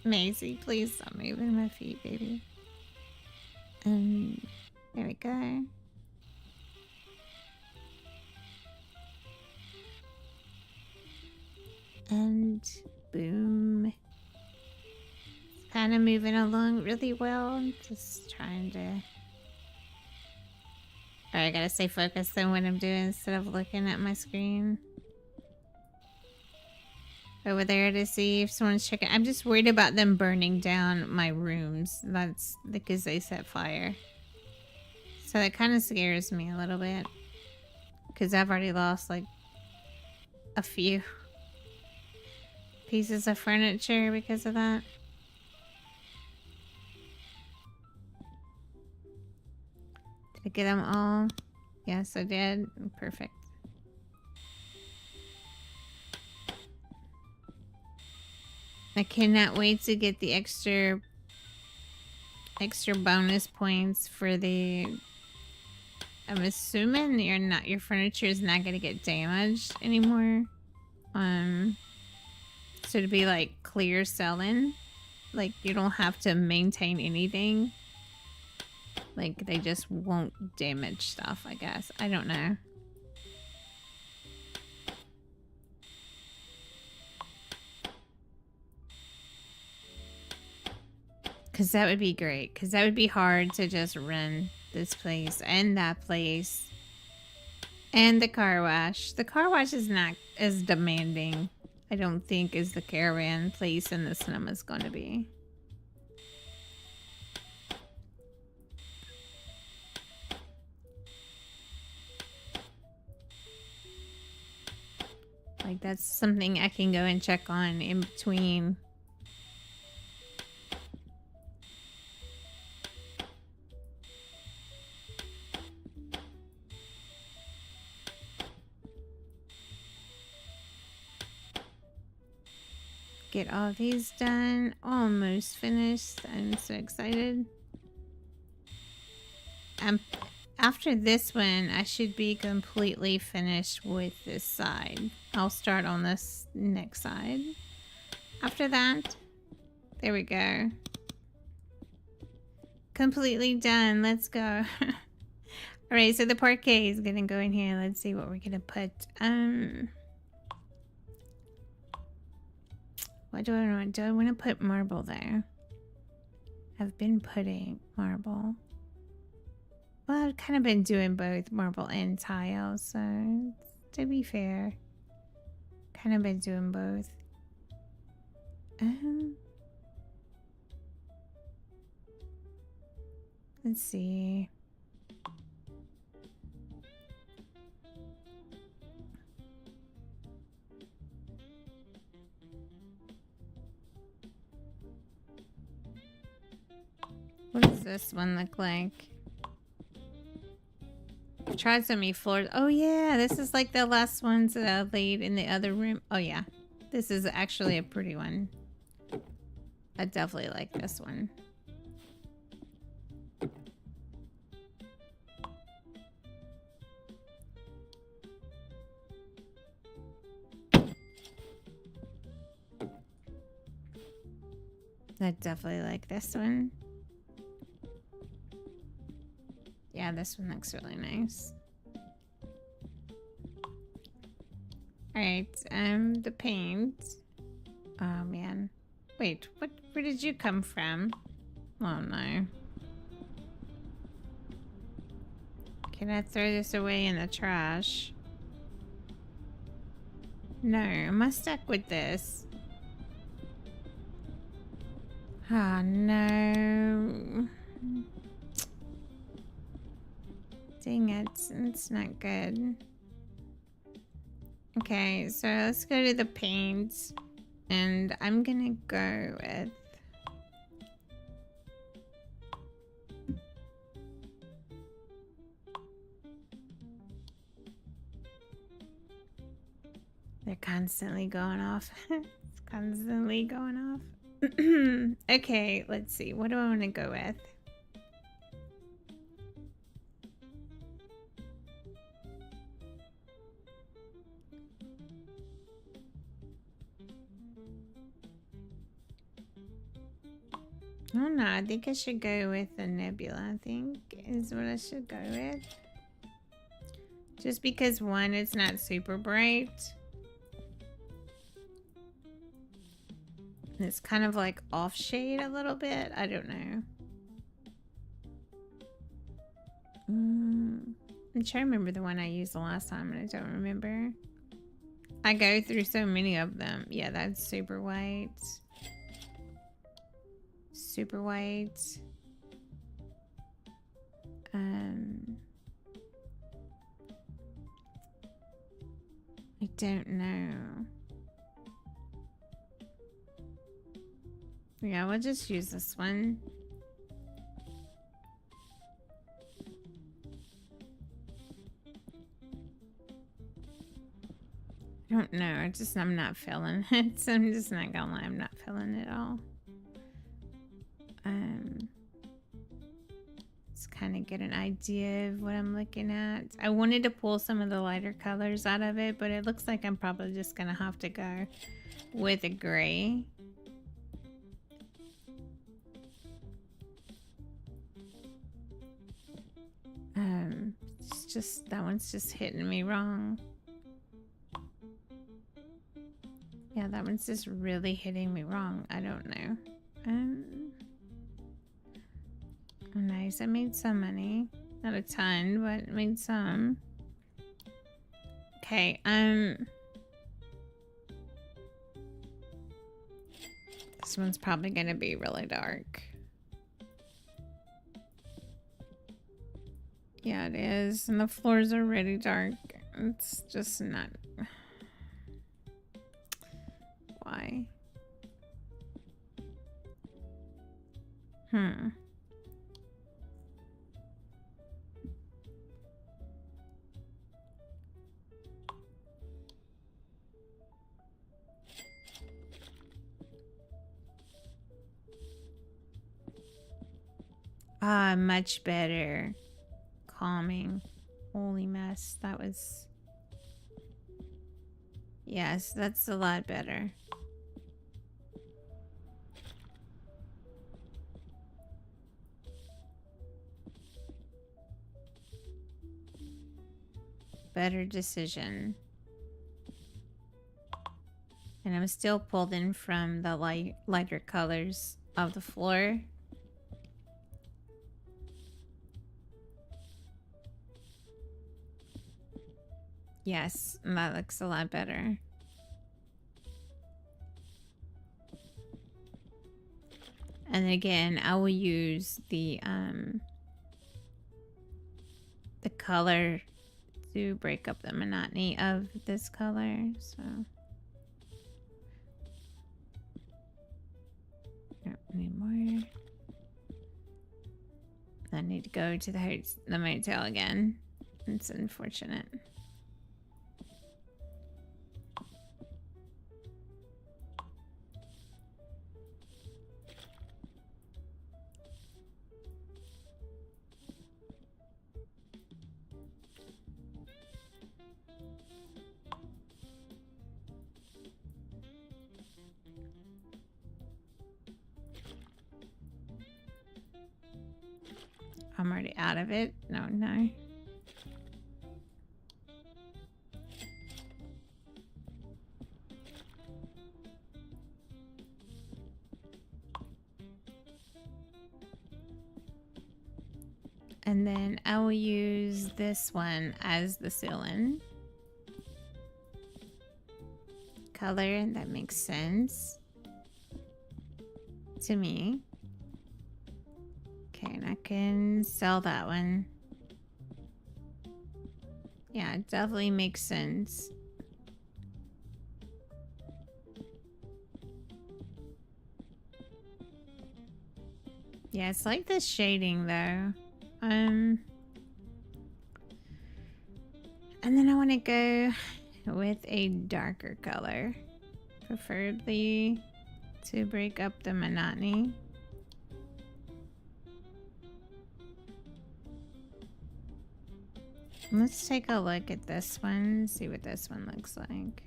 Maisie. Please stop moving my feet, baby. And there we go. And boom. Kind of moving along really well. Just trying to... Alright, I gotta stay focused on what I'm doing instead of looking at my screen. Over there to see if someone's checking. I'm just worried about them burning down my rooms. That's because they set fire. So that kind of scares me a little bit. Because I've already lost like a few pieces of furniture because of that. Did I get them all? Yes, I did. Perfect. I cannot wait to get the extra bonus points for the... I'm assuming your furniture is not going to get damaged anymore. So to be like clear selling, like you don't have to maintain anything. Like they just won't damage stuff, I guess. I don't know. Because that would be great. Because that would be hard to just run this place and that place. And the car wash. The car wash is not as demanding, I don't think, as the caravan place in the cinema is going to be. Like that's something I can go and check on in between. Get all these done. Almost finished. I'm so excited. After this one, I should be completely finished with this side. I'll start on this next side. After that, there we go. Completely done. Let's go. Alright, so the parquet is gonna go in here. Let's see what we're gonna put. What do I want? Do I want to put marble there? I've been putting marble. Well, I've kind of been doing both marble and tile, so to be fair, kind of been doing both. Let's see. What does this one look like? I've tried so many floors. Oh yeah, this is like the last ones that I laid in the other room. Oh yeah, this is actually a pretty one. I definitely like this one. I definitely like this one. Yeah, this one looks really nice. Alright, the paint. Oh man. Wait, where did you come from? Oh no. Can I throw this away in the trash? No, am I stuck with this? Oh no. Dang it, it's not good. Okay, so let's go to the paint. And I'm gonna go with... They're constantly going off. It's constantly going off. Okay, let's see. What do I want to go with? I don't know. I think I should go with the nebula, I think is what I should go with. Just because one, it's not super bright. It's kind of like off shade a little bit. I don't know. I'm trying to remember the one I used the last time and I don't remember. I go through so many of them. Yeah, that's super white. Super white. I don't know. Yeah, we'll just use this one. I don't know. I'm not feeling it. So I'm just not gonna lie. I'm not feeling it at all. Just kind of get an idea of what I'm looking at. I wanted to pull some of the lighter colors out of it, but it looks like I'm probably just gonna have to go with a gray. It's just, that one's just hitting me wrong. Yeah, that one's just really hitting me wrong. I don't know. Oh, nice. I made some money. Not a ton, but made some. Okay, this one's probably gonna be really dark. Yeah, it is. And the floors are really dark. It's just not... Why? Ah, much better. Calming. Holy mess. That was... Yes, that's a lot better. Better decision. And I'm still pulled in from the lighter colors of the floor. Yes, that looks a lot better. And again, I will use the color to break up the monotony of this color, so. Don't need more. I need to go to the motel again. It's unfortunate. I'm already out of it. No. And then I will use this one as the ceiling color. That makes sense to me. Okay, and I can sell that one. Yeah, it definitely makes sense. Yeah, it's like the shading though. And then I want to go with a darker color, preferably to break up the monotony. Let's take a look at this one, see what this one looks like.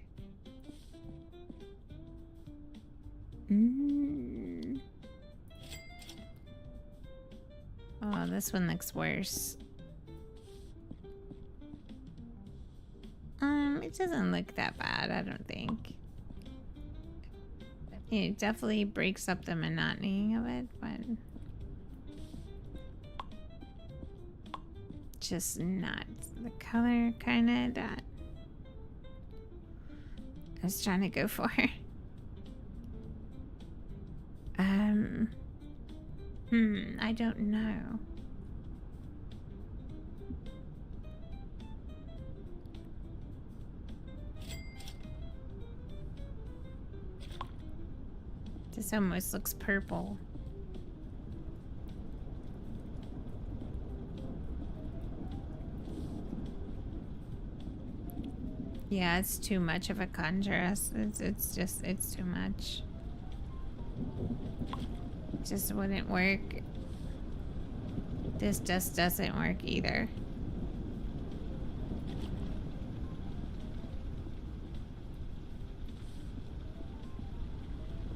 Oh, this one looks worse. It doesn't look that bad, I don't think. It definitely breaks up the monotony of it, but just not the color kind of that I was trying to go for. I don't know. This almost looks purple. Yeah, it's too much of a contrast. It's too much. It just wouldn't work. This just doesn't work either.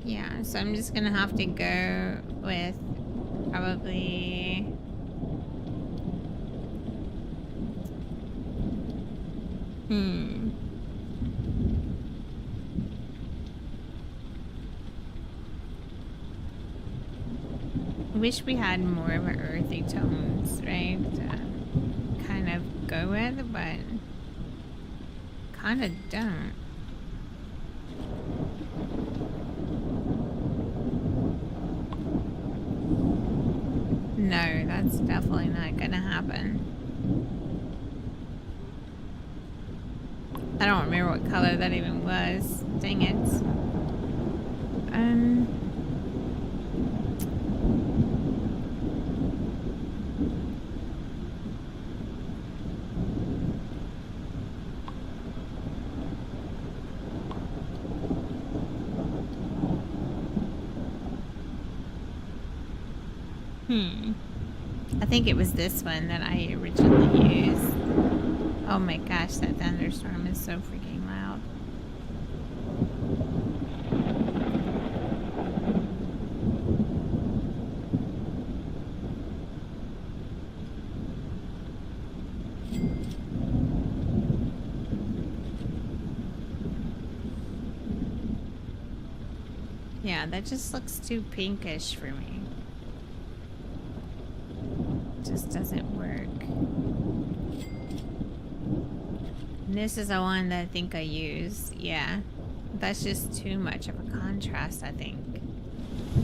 Yeah, so I'm just gonna have to go with probably wish we had more of our earthy tones, right? To kind of go with, but kind of don't. No, that's definitely not gonna happen. I don't remember what color that even was. Dang it. I think it was this one that I originally used. Oh my gosh, that thunderstorm is so freaking loud. Yeah, that just looks too pinkish for me. Just doesn't work. And this is the one that I think I use. Yeah, that's just too much of a contrast, I think.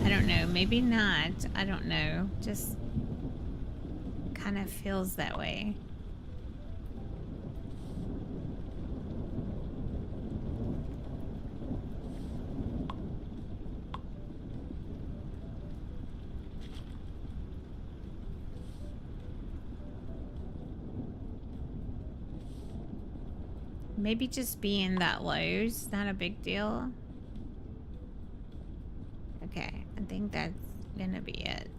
I don't know, maybe not. I don't know. Just kind of feels that way. Maybe just being that low is not a big deal. Okay, I think that's gonna be it.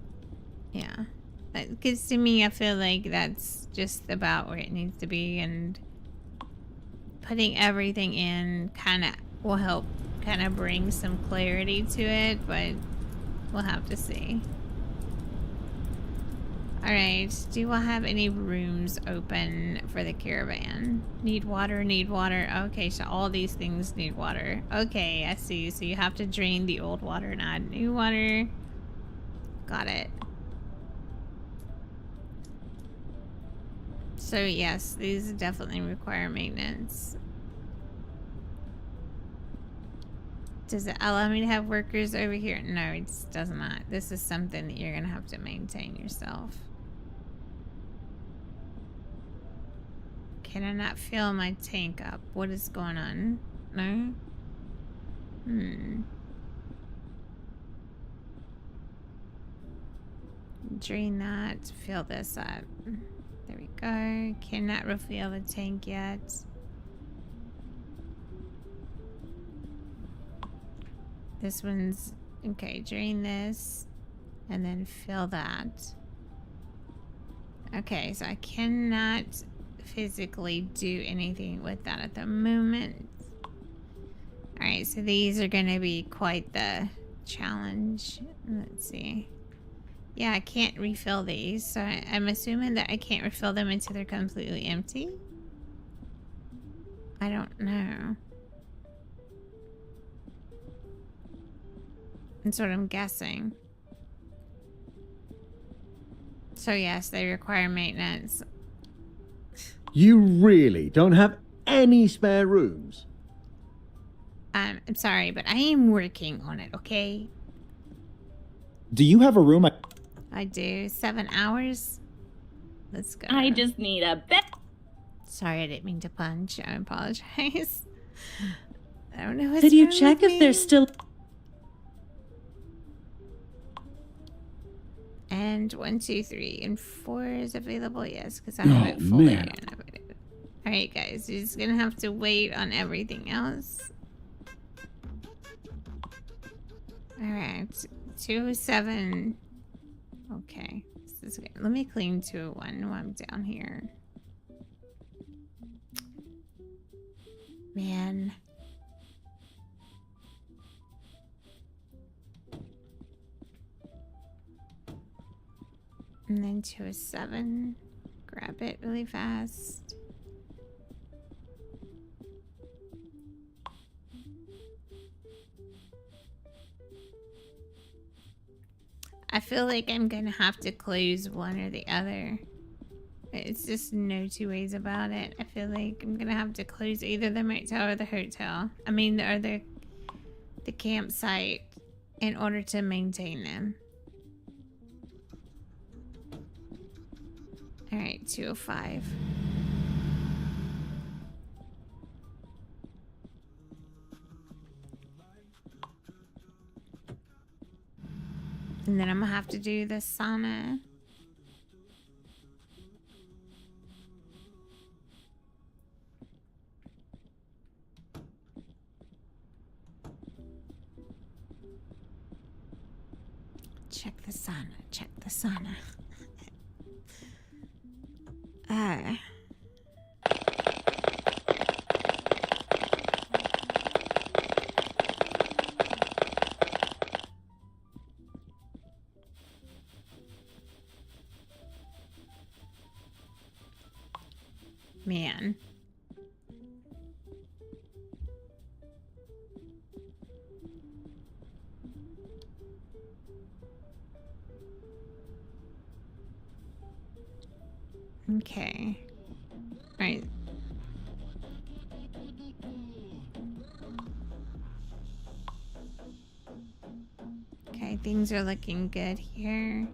Yeah. Because to me, I feel like that's just about where it needs to be, and putting everything in kind of will help kind of bring some clarity to it, but we'll have to see. Alright, do I have any rooms open for the caravan? Need water, need water. Okay, so all these things need water. Okay, I see. So you have to drain the old water and add new water. Got it. So yes, these definitely require maintenance. Does it allow me to have workers over here? No, it does not. This is something that you're gonna have to maintain yourself. Can I not fill my tank up? What is going on? No? Drain that. Fill this up. There we go. Cannot refill the tank yet. This one's okay. Drain this and then fill that. Okay, so I cannot physically do anything with that at the moment. Alright, so these are gonna be quite the challenge. Let's see. Yeah, I can't refill these, so I'm assuming that I can't refill them until they're completely empty. I don't know. That's what I'm guessing. So yes, they require maintenance. You really don't have any spare rooms? I'm sorry, but I am working on it, okay? Do you have a room? I do. 7 hours. Let's go. I just need a bit. Sorry, I didn't mean to punch. I apologize. I don't know what's Did you wrong check with if there's me. still... And 1, 2, 3, and 4 is available. Yes, because I have it Oh, fully man. renovated. All right, guys, you're just gonna have to wait on everything else. All right, 207. Okay, this is good. Let me clean 201 while I'm down here. Man. And then 207. Grab it really fast. I feel like I'm gonna have to close one or the other. It's just no two ways about it. I feel like I'm gonna have to close either the motel or the hotel. I mean, or the campsite in order to maintain them. All right, 205. And then I'm gonna have to do the sauna. Check the sauna. Check the sauna. Man. Okay. All right. Okay, things are looking good here.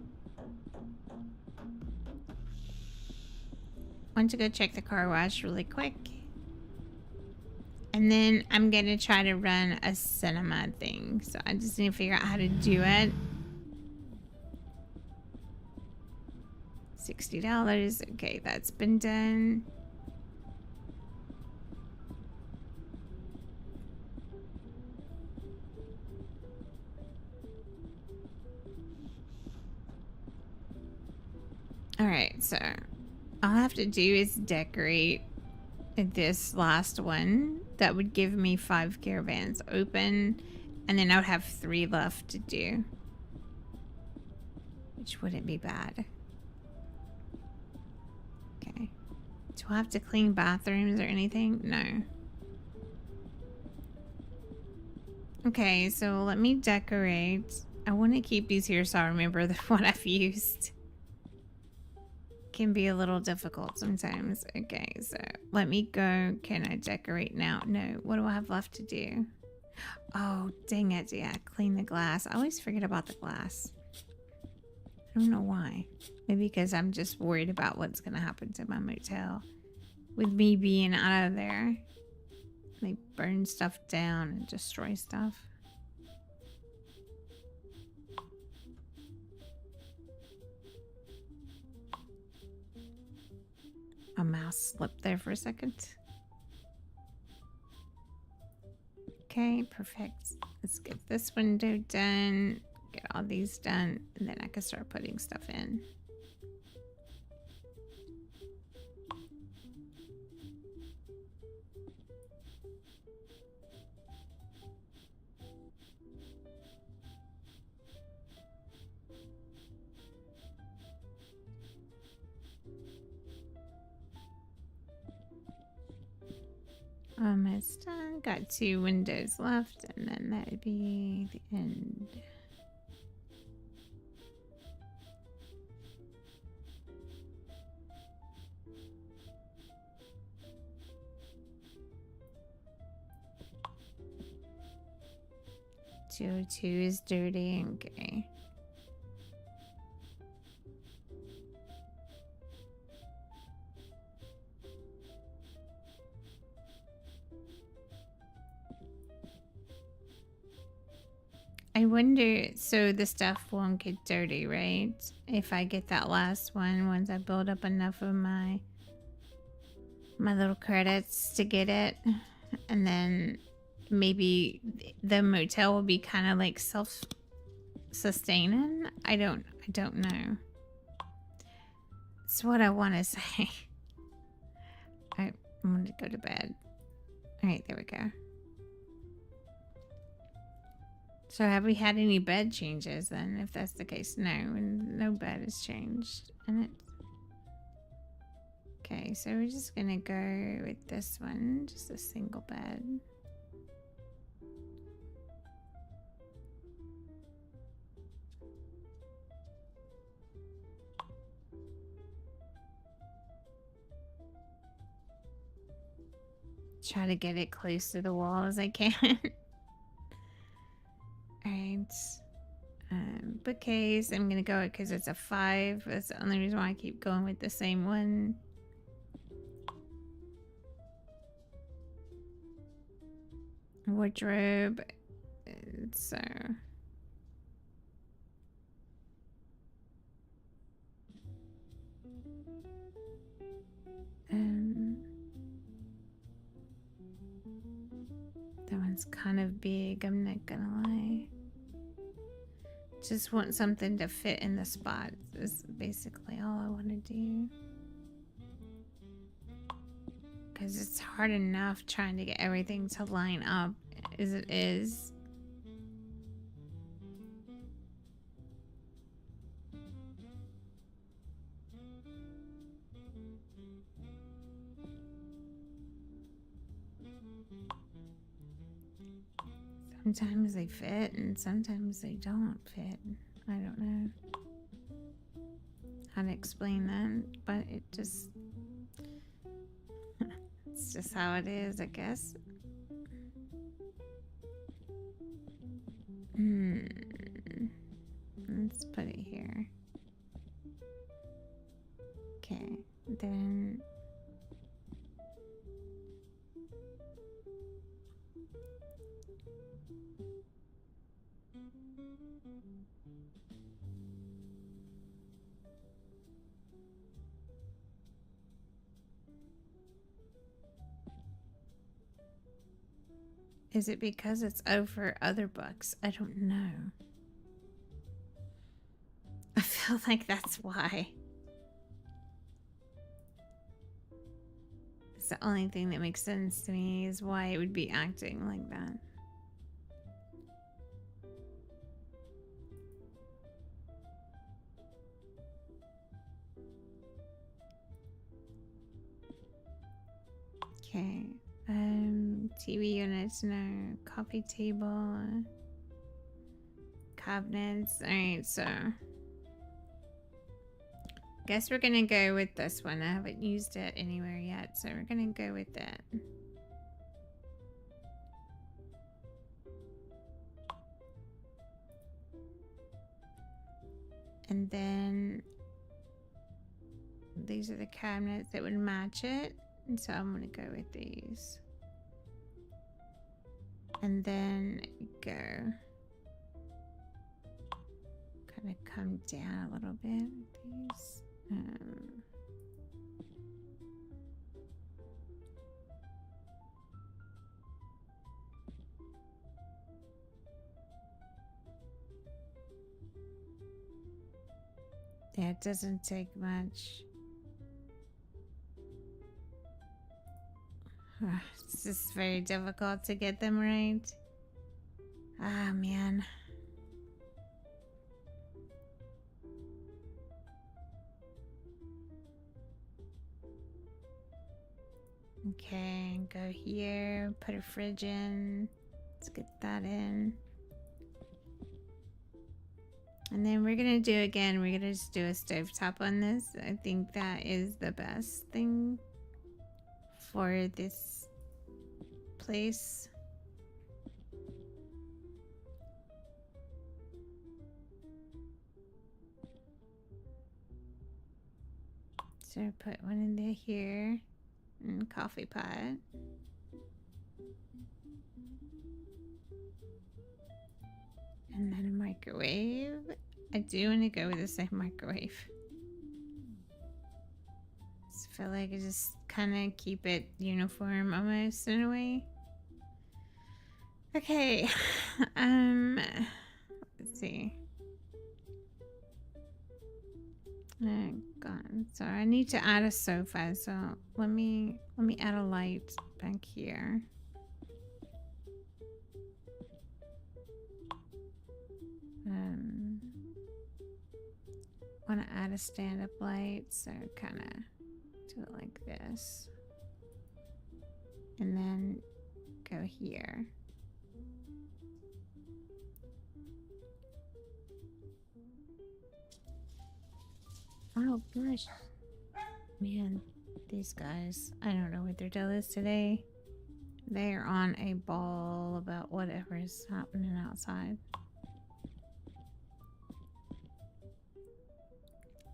Want to go check the car wash really quick. And then I'm gonna try to run a cinema thing. So I just need to figure out how to do it. $60. Okay, that's been done. All right, so all I have to do is decorate this last one. That would give me 5 caravans open, and then I would have 3 left to do, which wouldn't be bad. Okay. Do I have to clean bathrooms or anything? No. Okay, so let me decorate. I want to keep these here so I remember what I've used. Can be a little difficult sometimes. Okay, so let me go. Can I decorate now? No. What do I have left to do? Oh, dang it. Yeah, clean the glass. I always forget about the glass. I don't know why. Maybe because I'm just worried about what's going to happen to my motel with me being out of there. They burn stuff down and destroy stuff. A mouse slipped there for a second. Okay, perfect. Let's get this window done, get all these done, and then I can start putting stuff in. Almost done. Got 2 windows left, and then that'd be the end. Two is dirty. Okay. I wonder, so the stuff won't get dirty, right? If I get that last one, once I build up enough of my little credits to get it, and then maybe the motel will be kind of like self-sustaining. I don't know. It's what I want to say. Alright, I'm gonna go to bed. Alright, there we go. So have we had any bed changes then? If that's the case, no bed has changed in it. Okay, so we're just gonna go with this one, just a single bed. Try to get it close to the wall as I can. Alright. Bookcase, I'm gonna go because it's a 5. That's the only reason why I keep going with the same one. Wardrobe. So. That one's kind of big, I'm not gonna lie. Just want something to fit in the spots is basically all I want to do. Because it's hard enough trying to get everything to line up as it is. Sometimes they fit and sometimes they don't fit. I don't know how to explain that, but it just it's just how it is, I guess. Let's put it here. Okay, then is it because it's over other books? I don't know. I feel like that's why. It's the only thing that makes sense to me is why it would be acting like that. Okay. TV units, no. Coffee table. Cabinets. Alright, so guess we're gonna go with this one. I haven't used it anywhere yet, so we're gonna go with that. And then these are the cabinets that would match it. And so I'm gonna go with these. And then go. Kind of come down a little bit with these. Yeah, it doesn't take much. It's just very difficult to get them right. Ah, man. Okay, go here, put a fridge in. Let's get that in. And then we're gonna do again, we're gonna just do a stovetop on this. I think that is the best thing for this place. So put one in there here. And coffee pot. And then a microwave. I do want to go with the same microwave. Just feel like I just kind of keep it uniform almost in a way. Okay. Let's see. Oh god. So I need to add a sofa, so let me add a light back here. Want to add a stand-up light, so kind of do it like this. And then go here. Oh gosh. Man, these guys, I don't know what their deal is today. They are on a ball about whatever is happening outside.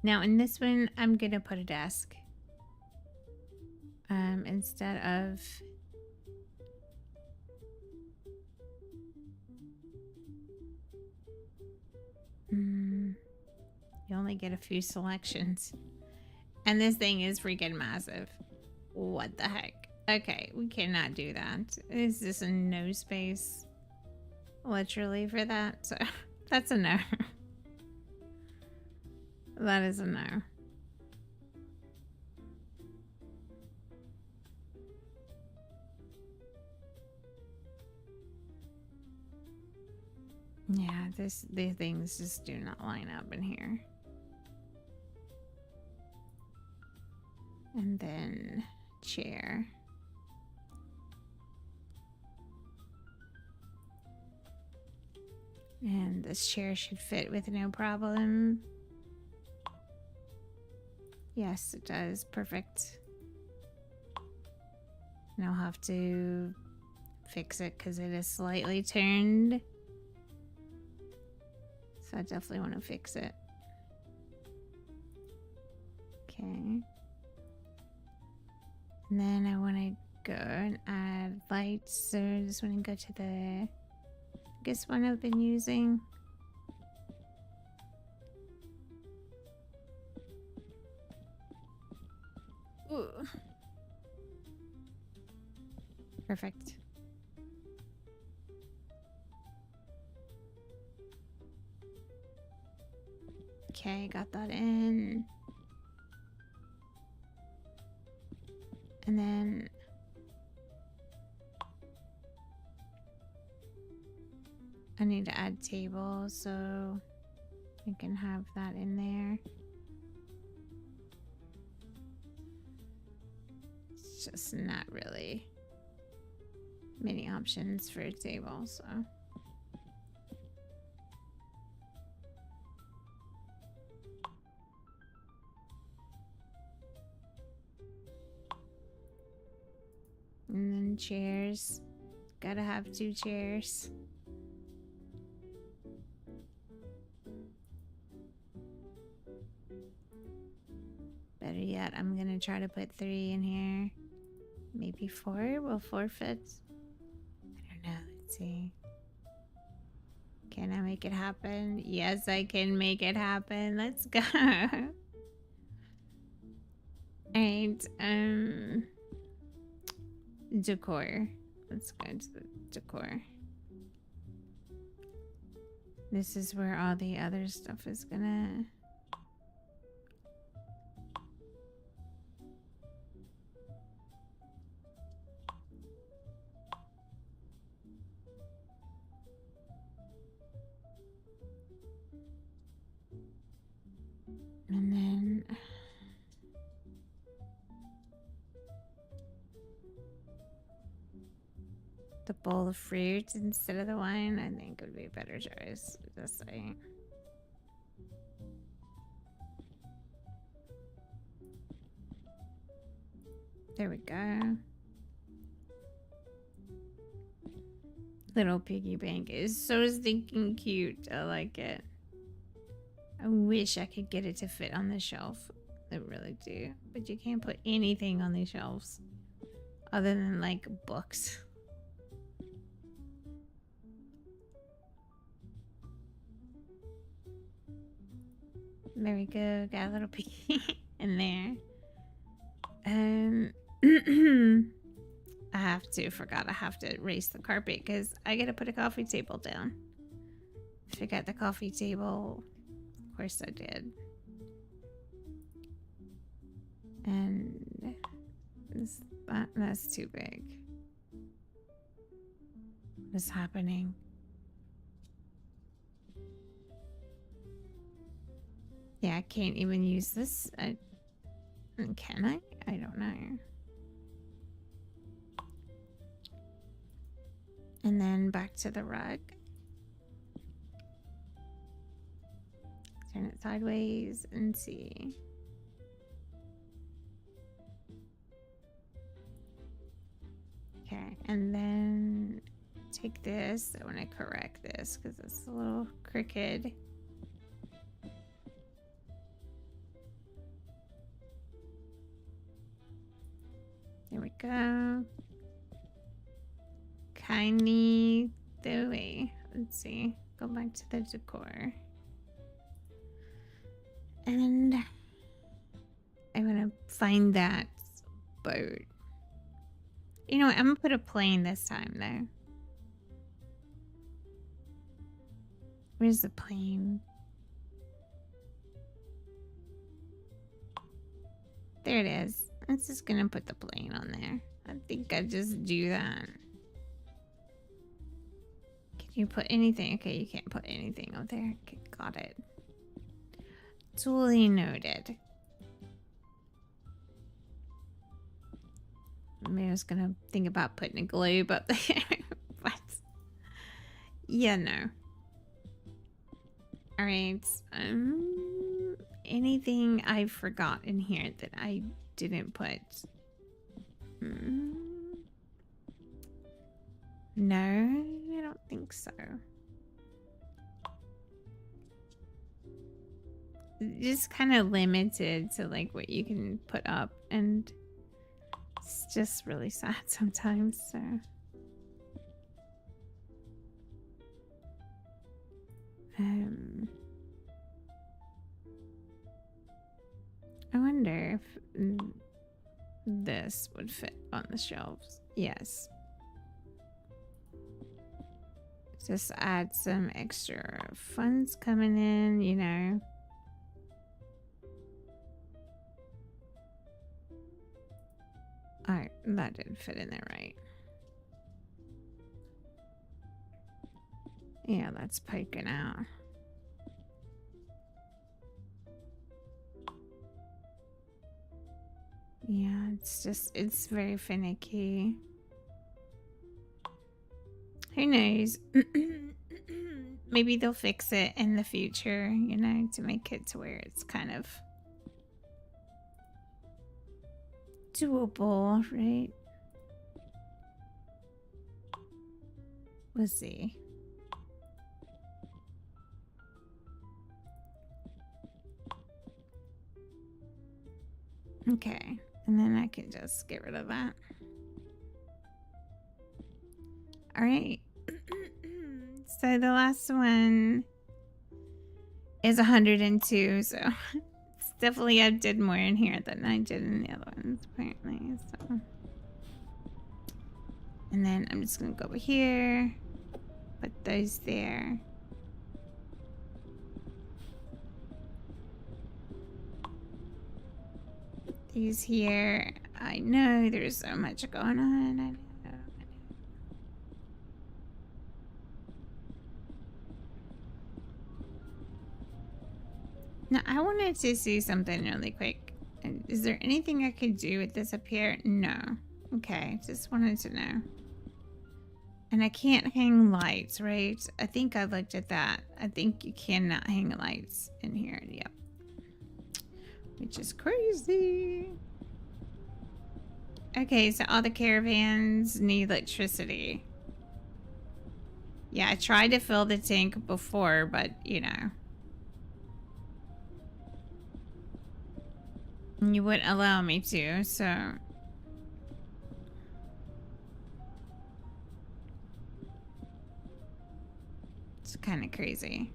Now in this one, I'm gonna put a desk. Instead of you only get a few selections. And this thing is freaking massive. What the heck? Okay, we cannot do that. Is this a no space? Literally for that? So that's a no. That is a no. Yeah, these things just do not line up in here. And then chair. And this chair should fit with no problem. Yes, it does. Perfect. And I'll have to fix it because it is slightly turned. So I definitely want to fix it. Okay. And then I want to go and add lights. So I just want to go to the, I guess one I've been using. Ooh. Perfect. Okay, got that in. And then I need to add tables, so we can have that in there. It's just not really many options for a table, so. And then chairs. Gotta have 2 chairs. Better yet, I'm gonna try to put 3 in here. Maybe 4? Will 4 fit? I don't know. Let's see. Can I make it happen? Yes, I can make it happen. Let's go. Alright, decor. Let's go to the decor. This is where all the other stuff is gonna the bowl of fruit instead of the wine, I think would be a better choice. Just saying. There we go. Little piggy bank is so stinking cute. I like it. I wish I could get it to fit on the shelf. I really do. But you can't put anything on these shelves other than like books. There we go. Got a little piggy in there. I have to erase the carpet because I gotta put a coffee table down. Forgot the coffee table. Of course I did. And that's too big. What is happening? Yeah, I can't even use this. Can I? I don't know. And then back to the rug. Turn it sideways and see. Okay, and then take this. I want to correct this because it's a little crooked. There we go. Kindly the way. Let's see. Go back to the decor. And I'm gonna find that boat. You know what? I'm gonna put a plane this time though. Where's the plane? There it is. I'm just gonna put the plane on there. I think I just do that. Can you put anything? Okay, you can't put anything up there. Okay, got it. Duly noted. Maybe I was gonna think about putting a globe up there, but yeah, no. All right. Anything I forgot in here that I didn't put? No, I don't think so. Just kind of limited to like what you can put up, and it's just really sad sometimes. So I wonder if this would fit on the shelves. Yes. Just add some extra funds coming in, you know. Alright, that didn't fit in there right. Yeah, that's poking out. Yeah, it's very finicky. Who knows? Maybe they'll fix it in the future, you know, to make it to where it's kind of doable, right? We'll see. Okay, and then I can just get rid of that. All right. So the last one is 102, so it's definitely I did more in here than I did in the other ones, apparently. So, and then I'm just gonna go over here, put those there. These here. I know there's so much going on. I know. Now, I wanted to see something really quick. Is there anything I could do with this up here? No. Okay, just wanted to know. And I can't hang lights, right? I think I looked at that. I think you cannot hang lights in here. Yep. Which is crazy. Okay, so all the caravans need electricity. Yeah, I tried to fill the tank before, but you know. You wouldn't allow me to, so. It's kind of crazy.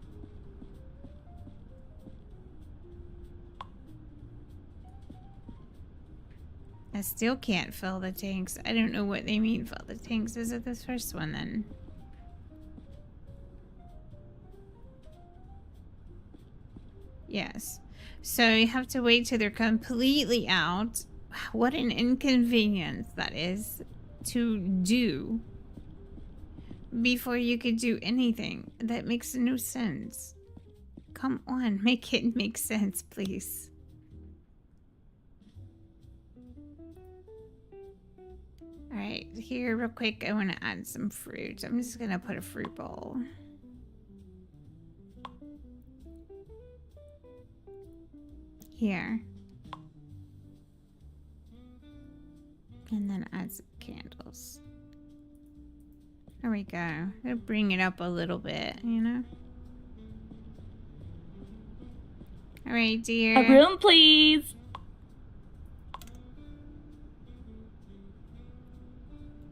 I still can't fill the tanks. I don't know what they mean fill the tanks. Is it this first one then? Yes. So you have to wait till they're completely out. What an inconvenience that is to do before you could do anything. That makes no sense. Come on, make it make sense, please. Alright, here real quick, I want to add some fruit. I'm just gonna put a fruit bowl. Here. And then add some candles. There we go. It'll bring it up a little bit, you know? Alright, dear. A room, please.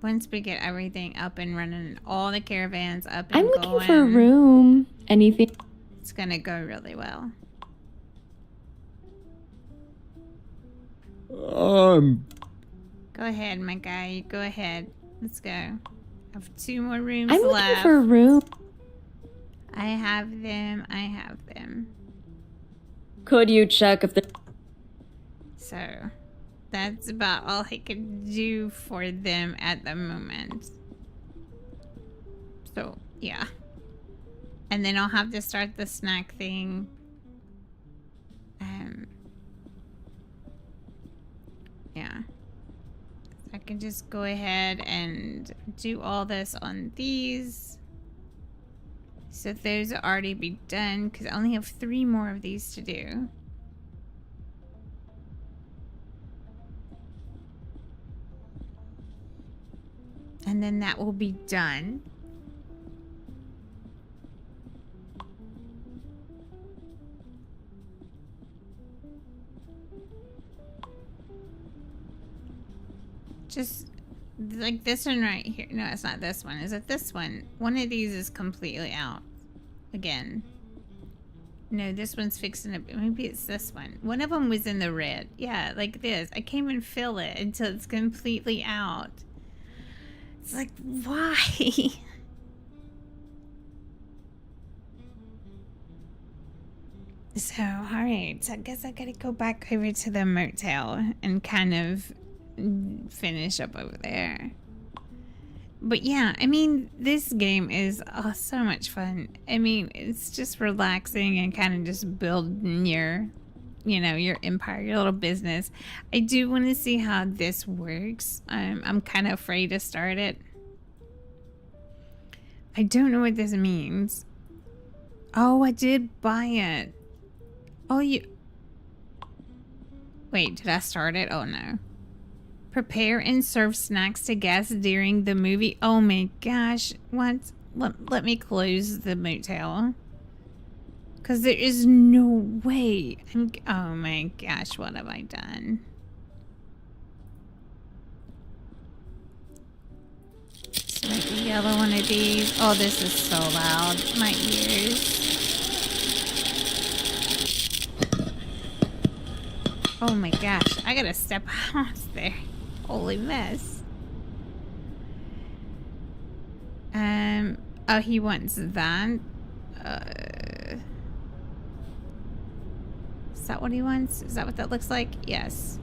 Once we get everything up and running, all the caravans up and I'm going, looking for a room. Anything? it's gonna go really well. Go ahead, my guy. Go ahead. Let's go. I have 2 more rooms I'm left. looking for a room. I have them. I have them. Could you check if the... So, that's about all I can do for them at the moment. So, yeah. And then I'll have to start the snack thing. Yeah. I can just go ahead and do all this on these. So those will already be done because I only have 3 more of these to do. And then that will be done. Just like this one right here. No, it's not this one. Is it this one? One of these is completely out. Again. No, this one's fixing it. Maybe it's this one. One of them was in the red. Yeah, like this. I can't even fill it until it's completely out. It's like, why? So, alright. So I guess I gotta go back over to the motel and kind of finish up over there. But yeah, I mean, this game is so much fun. I mean, it's just relaxing and kind of just building your, you know, your empire, your little business. I do want to see how this works. I'm kind of afraid to start it. I don't know what this means. Oh, I did buy it. Oh, you... Wait, did I start it? Oh, no. Prepare and serve snacks to guests during the movie. Oh my gosh. What? Let me close the motel. Because there is no way. Oh my gosh, what have I done? Just make a yellow one of these. Oh, this is so loud. My ears. Oh my gosh, I gotta step off there. Holy mess. Oh, he wants that. Is that what he wants? Is that what that looks like? Yes.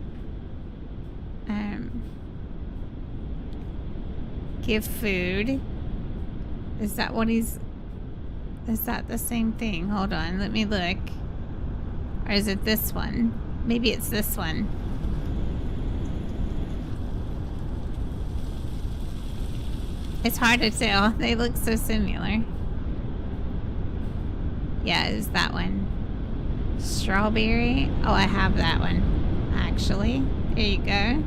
Give food. Is that what he's... Is that the same thing? Hold on, let me look. Or is it this one? Maybe it's this one. It's hard to tell. They look so similar. Yeah, it's that one. Strawberry. Oh, I have that one, actually. There you go.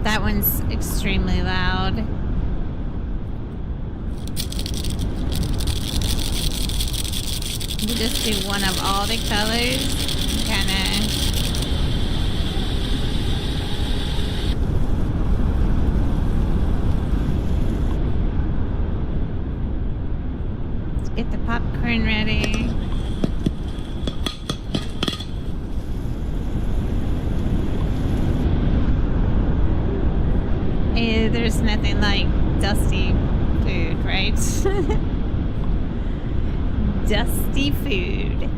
That one's extremely loud. We'll just do one of all the colors. Kind of. Let's get the popcorn ready. There's nothing like dusty food, right? Dusty food.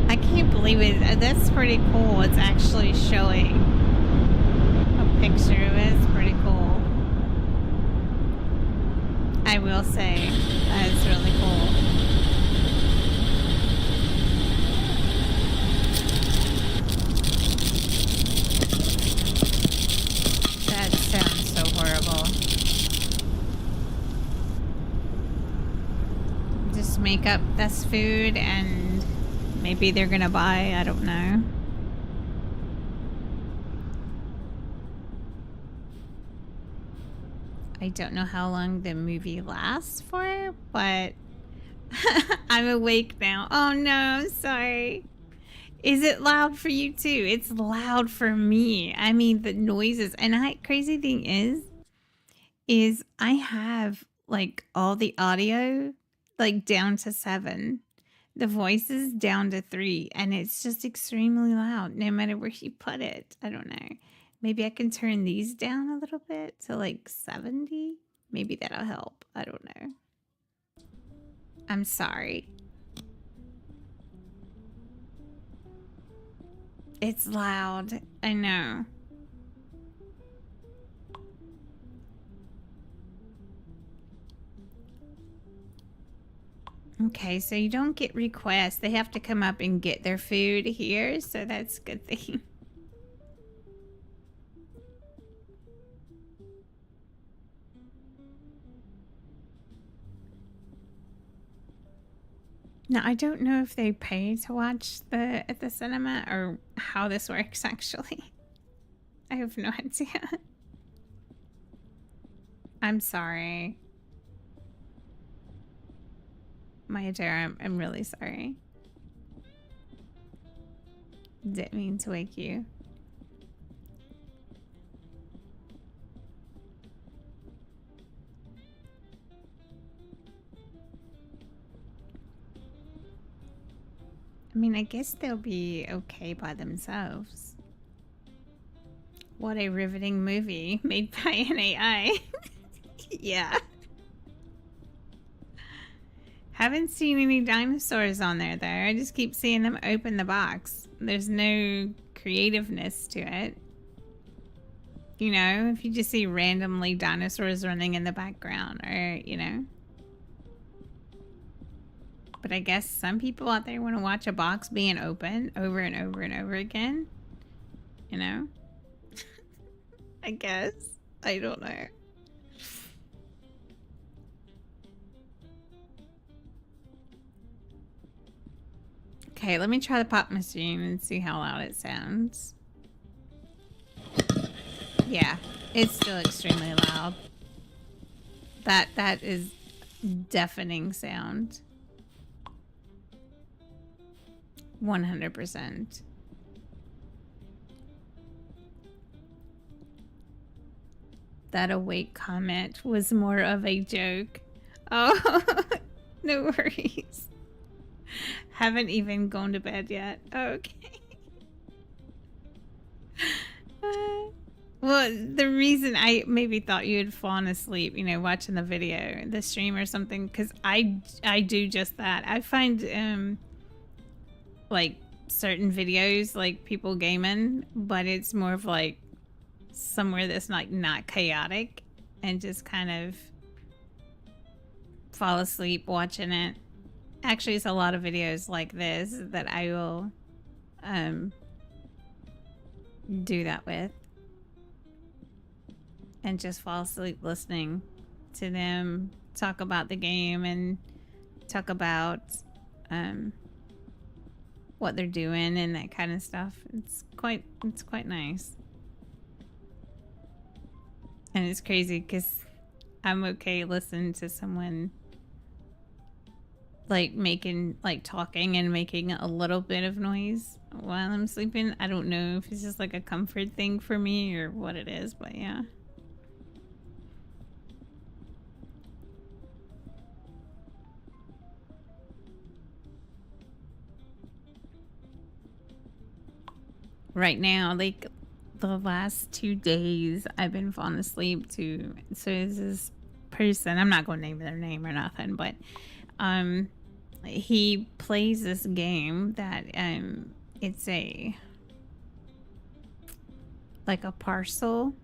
I can't believe it. That's pretty cool. It's actually showing a picture of it. It's pretty cool. I will say that is really cool. That sounds so horrible. Just make up this food and maybe they're gonna buy, I don't know. I don't know how long the movie lasts for, but I'm awake now. Oh no, sorry. Is it loud for you too? It's loud for me. I mean, the noises. And crazy thing is I have like all the audio like down to 7. The voices down to 3. And it's just extremely loud no matter where you put it. I don't know. Maybe I can turn these down a little bit to like 70. Maybe that'll help. I don't know. I'm sorry. It's loud. I know. Okay, so you don't get requests. They have to come up and get their food here, so that's a good thing. Now, I don't know if they pay to watch at the cinema or how this works, actually. I have no idea. I'm sorry. My dear, I'm really sorry. Didn't mean to wake you. I mean, I guess they'll be okay by themselves. What a riveting movie made by an AI. Yeah. Haven't seen any dinosaurs on there, though. I just keep seeing them open the box. There's no creativeness to it. You know, if you just see randomly dinosaurs running in the background or, you know. But I guess some people out there want to watch a box being opened over and over and over again. You know? I guess. I don't know. Okay, let me try the pop machine and see how loud it sounds. Yeah, it's still extremely loud. That is deafening sound. 100%. That awake comment was more of a joke. Oh, no worries. Haven't even gone to bed yet. Okay. Well, the reason I maybe thought you had fallen asleep, you know, watching the video, the stream or something, because I do just that. I find like certain videos, like people gaming, but it's more of like somewhere that's like not chaotic and just kind of fall asleep watching it. Actually, it's a lot of videos like this that I will do that with and just fall asleep listening to them talk about the game and talk about what they're doing and that kind of stuff. It's quite nice. And it's crazy because I'm okay listening to someone like talking and making a little bit of noise while I'm sleeping. I don't know if it's just like a comfort thing for me or what it is, but yeah. Right now, like the last 2 days, I've been falling asleep to. So there's this person. I'm not going to name their name or nothing, but he plays this game that it's a parcel.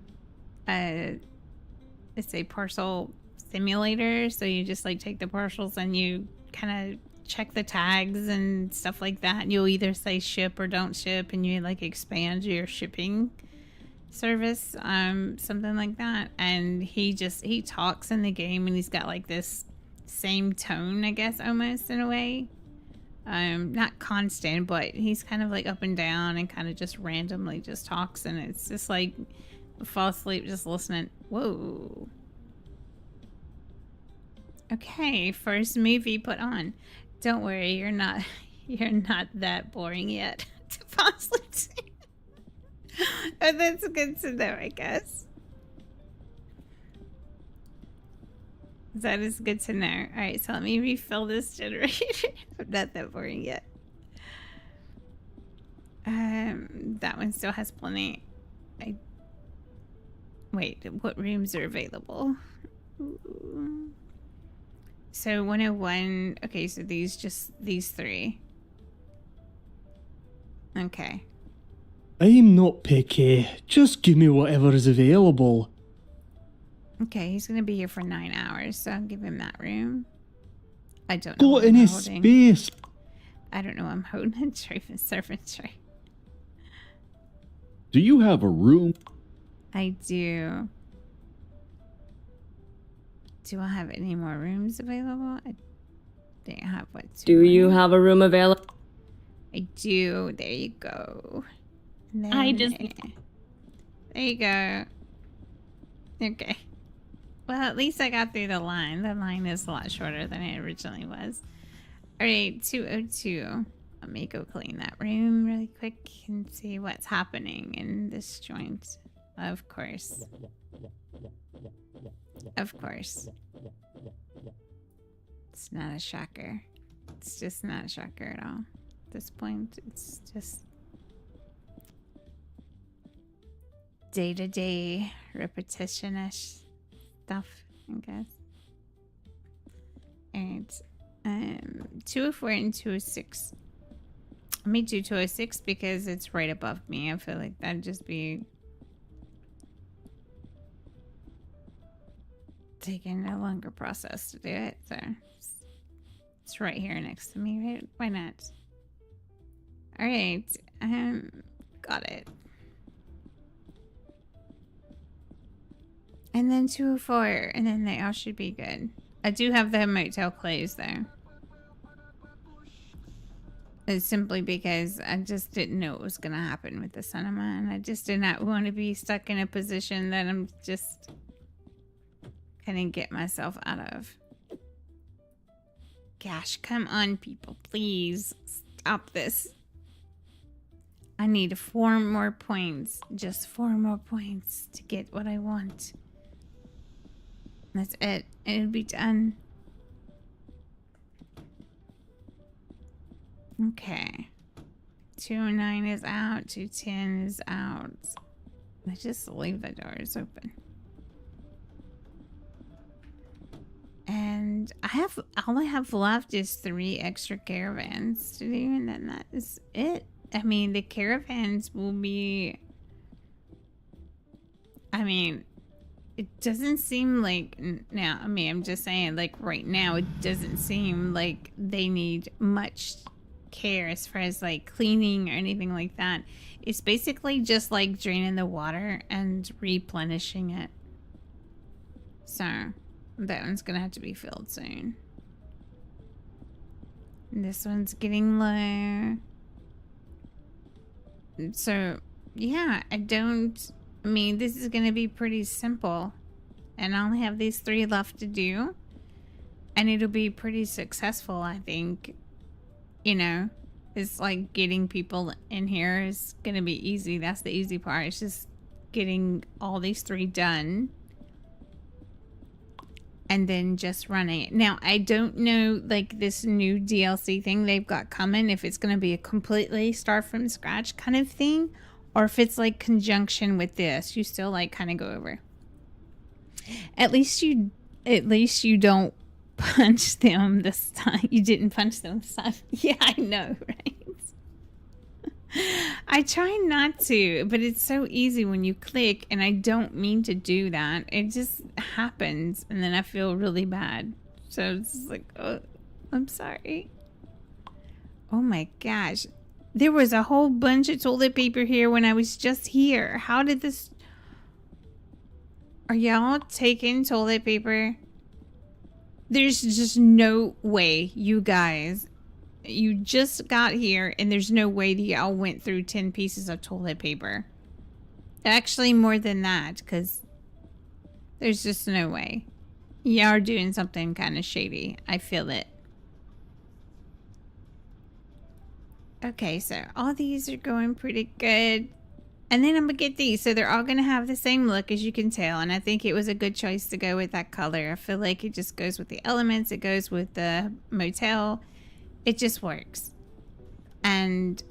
It's a parcel simulator. So you just like take the parcels and you kind of check the tags and stuff like that, and you'll either say ship or don't ship, and you like expand your shipping service, something like that. And he talks in the game, and he's got like this same tone, I guess, almost in a way, not constant, but he's kind of like up and down and kind of just randomly just talks, and it's just like fall asleep just listening. Whoa. Okay, first movie put on. Don't worry, you're not that boring yet to fall asleep to. Oh, that's good to know, I guess. That is good to know. Alright, so let me refill this generator. I'm not that boring yet. That one still has plenty. Wait, what rooms are available? Ooh. So 101, okay, so these 3. Okay. I'm not picky. Just give me whatever is available. Okay, he's gonna be here for 9 hours, so I'll give him that room. I don't know. Got any space? I don't know. I'm holding servant tray. Do you have a room? I do. Do I have any more rooms available? I think I have what? Do you have a room available? I do. There you go. There you go. Okay. Well, at least I got through the line. The line is a lot shorter than it originally was. Alright, 202. Let me go clean that room really quick and see what's happening in this joint. Of course. Of course. It's not a shocker. It's just not a shocker at all. At this point, it's just day-to-day repetition-ish stuff, I guess. And 204 and 206. Let me do 206 because it's right above me. I feel like that'd just be taking a longer process to do it, so it's right here next to me, right? Why not? All right, got it. And then 204, and then they all should be good. I do have the motel closed though. It's simply because I just didn't know what was gonna happen with the cinema, and I just did not want to be stuck in a position that I'm just couldn't get myself out of. Gosh, come on, people, please stop this. I need 4 more points, just 4 more points to get what I want. That's it. It'll be done. Okay. 209 is out. 210 is out. Let's just leave the doors open. And all I have left is 3 extra caravans to do, and then that is it. I mean, the caravans will be mean, it doesn't seem like now. I mean, I'm just saying, like right now, it doesn't seem like they need much care as far as like cleaning or anything like that. It's basically just like draining the water and replenishing it. So that one's gonna have to be filled soon. And this one's getting low. So yeah, I mean, this is gonna be pretty simple, and I only have these 3 left to do, and it'll be pretty successful, I think. You know, it's like getting people in here is gonna be easy. That's the easy part. It's just getting all these 3 done and then just running it. Now, I don't know, like, this new DLC thing they've got coming, if it's gonna be a completely start from scratch kind of thing, or if it's like conjunction with this. You still like kind of go over. At least you don't punch them this time. You didn't punch them this time. Yeah, I know, right? I try not to, but it's so easy when you click, and I don't mean to do that. It just happens, and then I feel really bad. So it's just like, oh, I'm sorry. Oh my gosh. There was a whole bunch of toilet paper here when I was just here. How did this... Are y'all taking toilet paper? There's just no way, you guys. You just got here, and there's no way that y'all went through 10 pieces of toilet paper. Actually, more than that, because there's just no way. Y'all are doing something kind of shady. I feel it. Okay, so all these are going pretty good. And then I'm going to get these. So they're all going to have the same look, as you can tell. And I think it was a good choice to go with that color. I feel like it just goes with the elements. It goes with the motel. It just works. And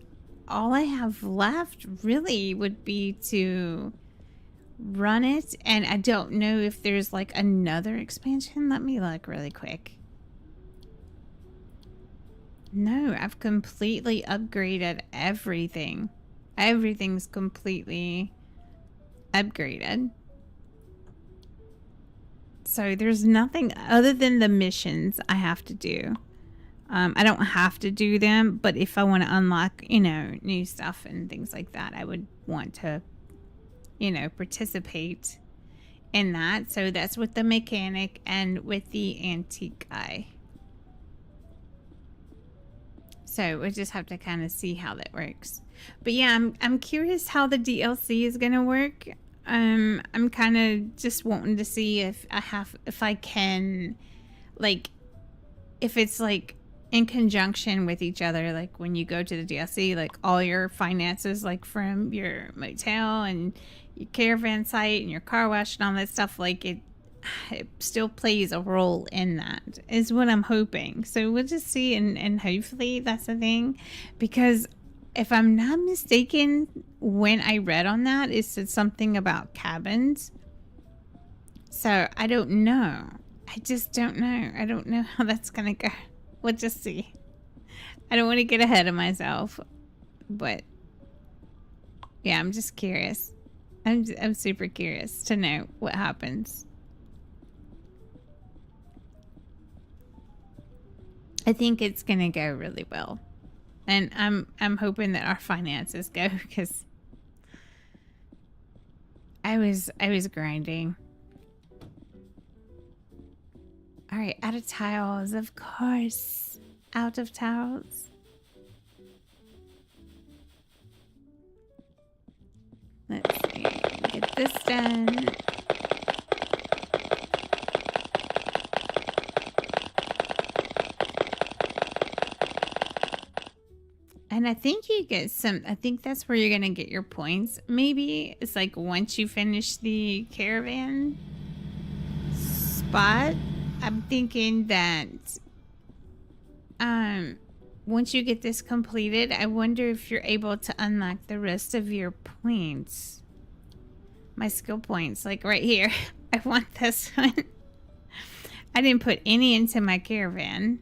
all I have left really would be to run it. And I don't know if there's like another expansion. Let me look really quick. No, I've completely upgraded everything. Everything's completely upgraded. So there's nothing other than the missions I have to do. I don't have to do them, but if I want to unlock, you know, new stuff and things like that, I would want to, you know, participate in that. So that's with the mechanic and with the antique guy. So we'll just have to kind of see how that works. But yeah, I'm curious how the DLC is gonna work. I'm kind of just wanting to see if I can, like, if it's like in conjunction with each other, like when you go to the DLC, like all your finances, like from your motel and your caravan site and your car wash and all that stuff, like it still plays a role in that, is what I'm hoping. So we'll just see, and hopefully that's the thing, because if I'm not mistaken, when I read on that, it said something about cabins. So I don't know. I just don't know. I don't know how that's gonna go. We'll just see. I don't want to get ahead of myself, but yeah, I'm just curious. I'm super curious to know what happens. I think it's gonna go really well, and I'm hoping that our finances go, because I was grinding. All right, out of tiles, of course. Out of tiles. Let's see. Get this done. And I think you get some, I think that's where you're going to get your points. Maybe it's like once you finish the caravan spot. I'm thinking that once you get this completed, I wonder if you're able to unlock the rest of your points. My skill points, like right here. I want this one. I didn't put any into my caravan.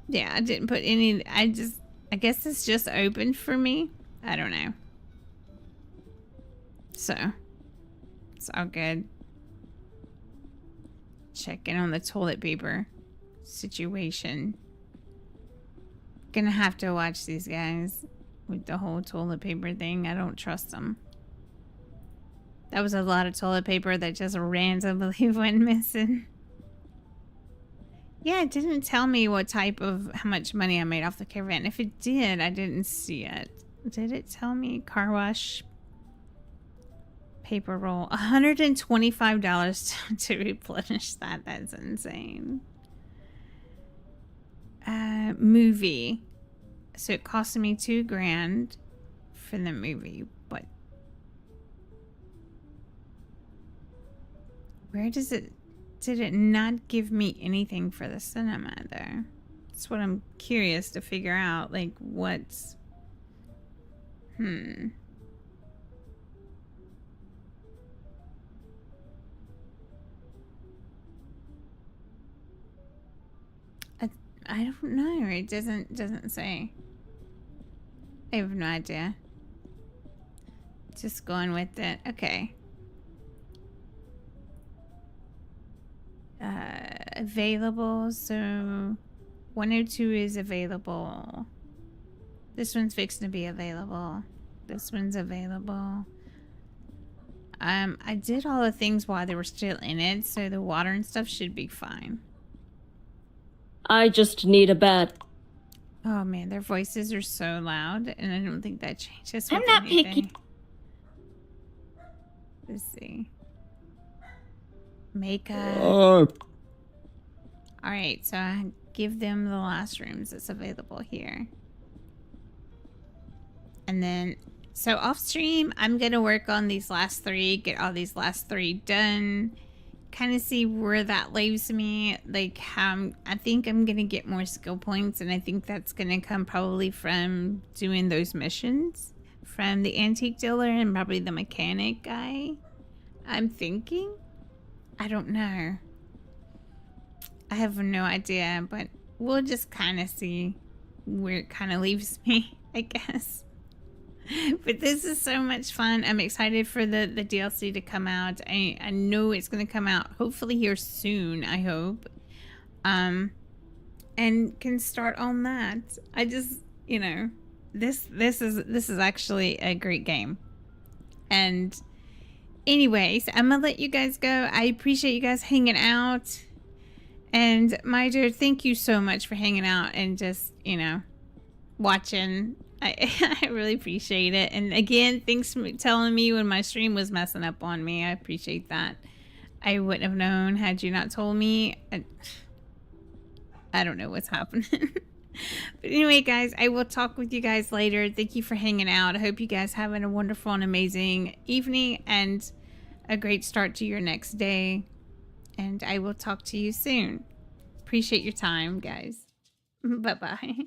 Yeah, I didn't put any. I I guess it's just open for me. I don't know. So, it's all good. Checking on the toilet paper situation. Gonna have to watch these guys with the whole toilet paper thing. I don't trust them. That was a lot of toilet paper that just randomly went missing. Yeah, it didn't tell me what type of, how much money I made off the caravan. If it did, I didn't see it. Did it tell me? Car wash, paper roll, $125 to replenish that. That's insane. Movie. So it cost me $2,000 for the movie, but where does it, did it not give me anything for the cinema though? That's what I'm curious to figure out, like what's, I don't know. It doesn't say. I have no idea. Just going with it. Okay. Available. So 102 is available. This one's fixing to be available. This one's available. I did all the things while they were still in it, so the water and stuff should be fine. I just need a bed. Oh man, their voices are so loud, and I don't think that changes with I'm not anything. picky. Let's see. Makeup. Oh, Alright, so I give them the last rooms that's available here. And then, so off stream, I'm gonna work on these last 3, get all these last 3 done. Kind of see where that leaves me, like how I think I'm gonna get more skill points, and I think that's gonna come probably from doing those missions from the antique dealer and probably the mechanic guy. I'm thinking, I don't know, I have no idea, but we'll just kind of see where it kind of leaves me, I guess. But this is so much fun. I'm excited for the DLC to come out. I know it's going to come out hopefully here soon, I hope. And can start on that. I just, you know, this is actually a great game. And anyways, I'm going to let you guys go. I appreciate you guys hanging out. And my dear, thank you so much for hanging out and just, you know, watching. I really appreciate it. And again, thanks for telling me when my stream was messing up on me. I appreciate that. I wouldn't have known had you not told me. I don't know what's happening. But anyway, guys, I will talk with you guys later. Thank you for hanging out. I hope you guys having a wonderful and amazing evening and a great start to your next day. And I will talk to you soon. Appreciate your time, guys. Bye-bye.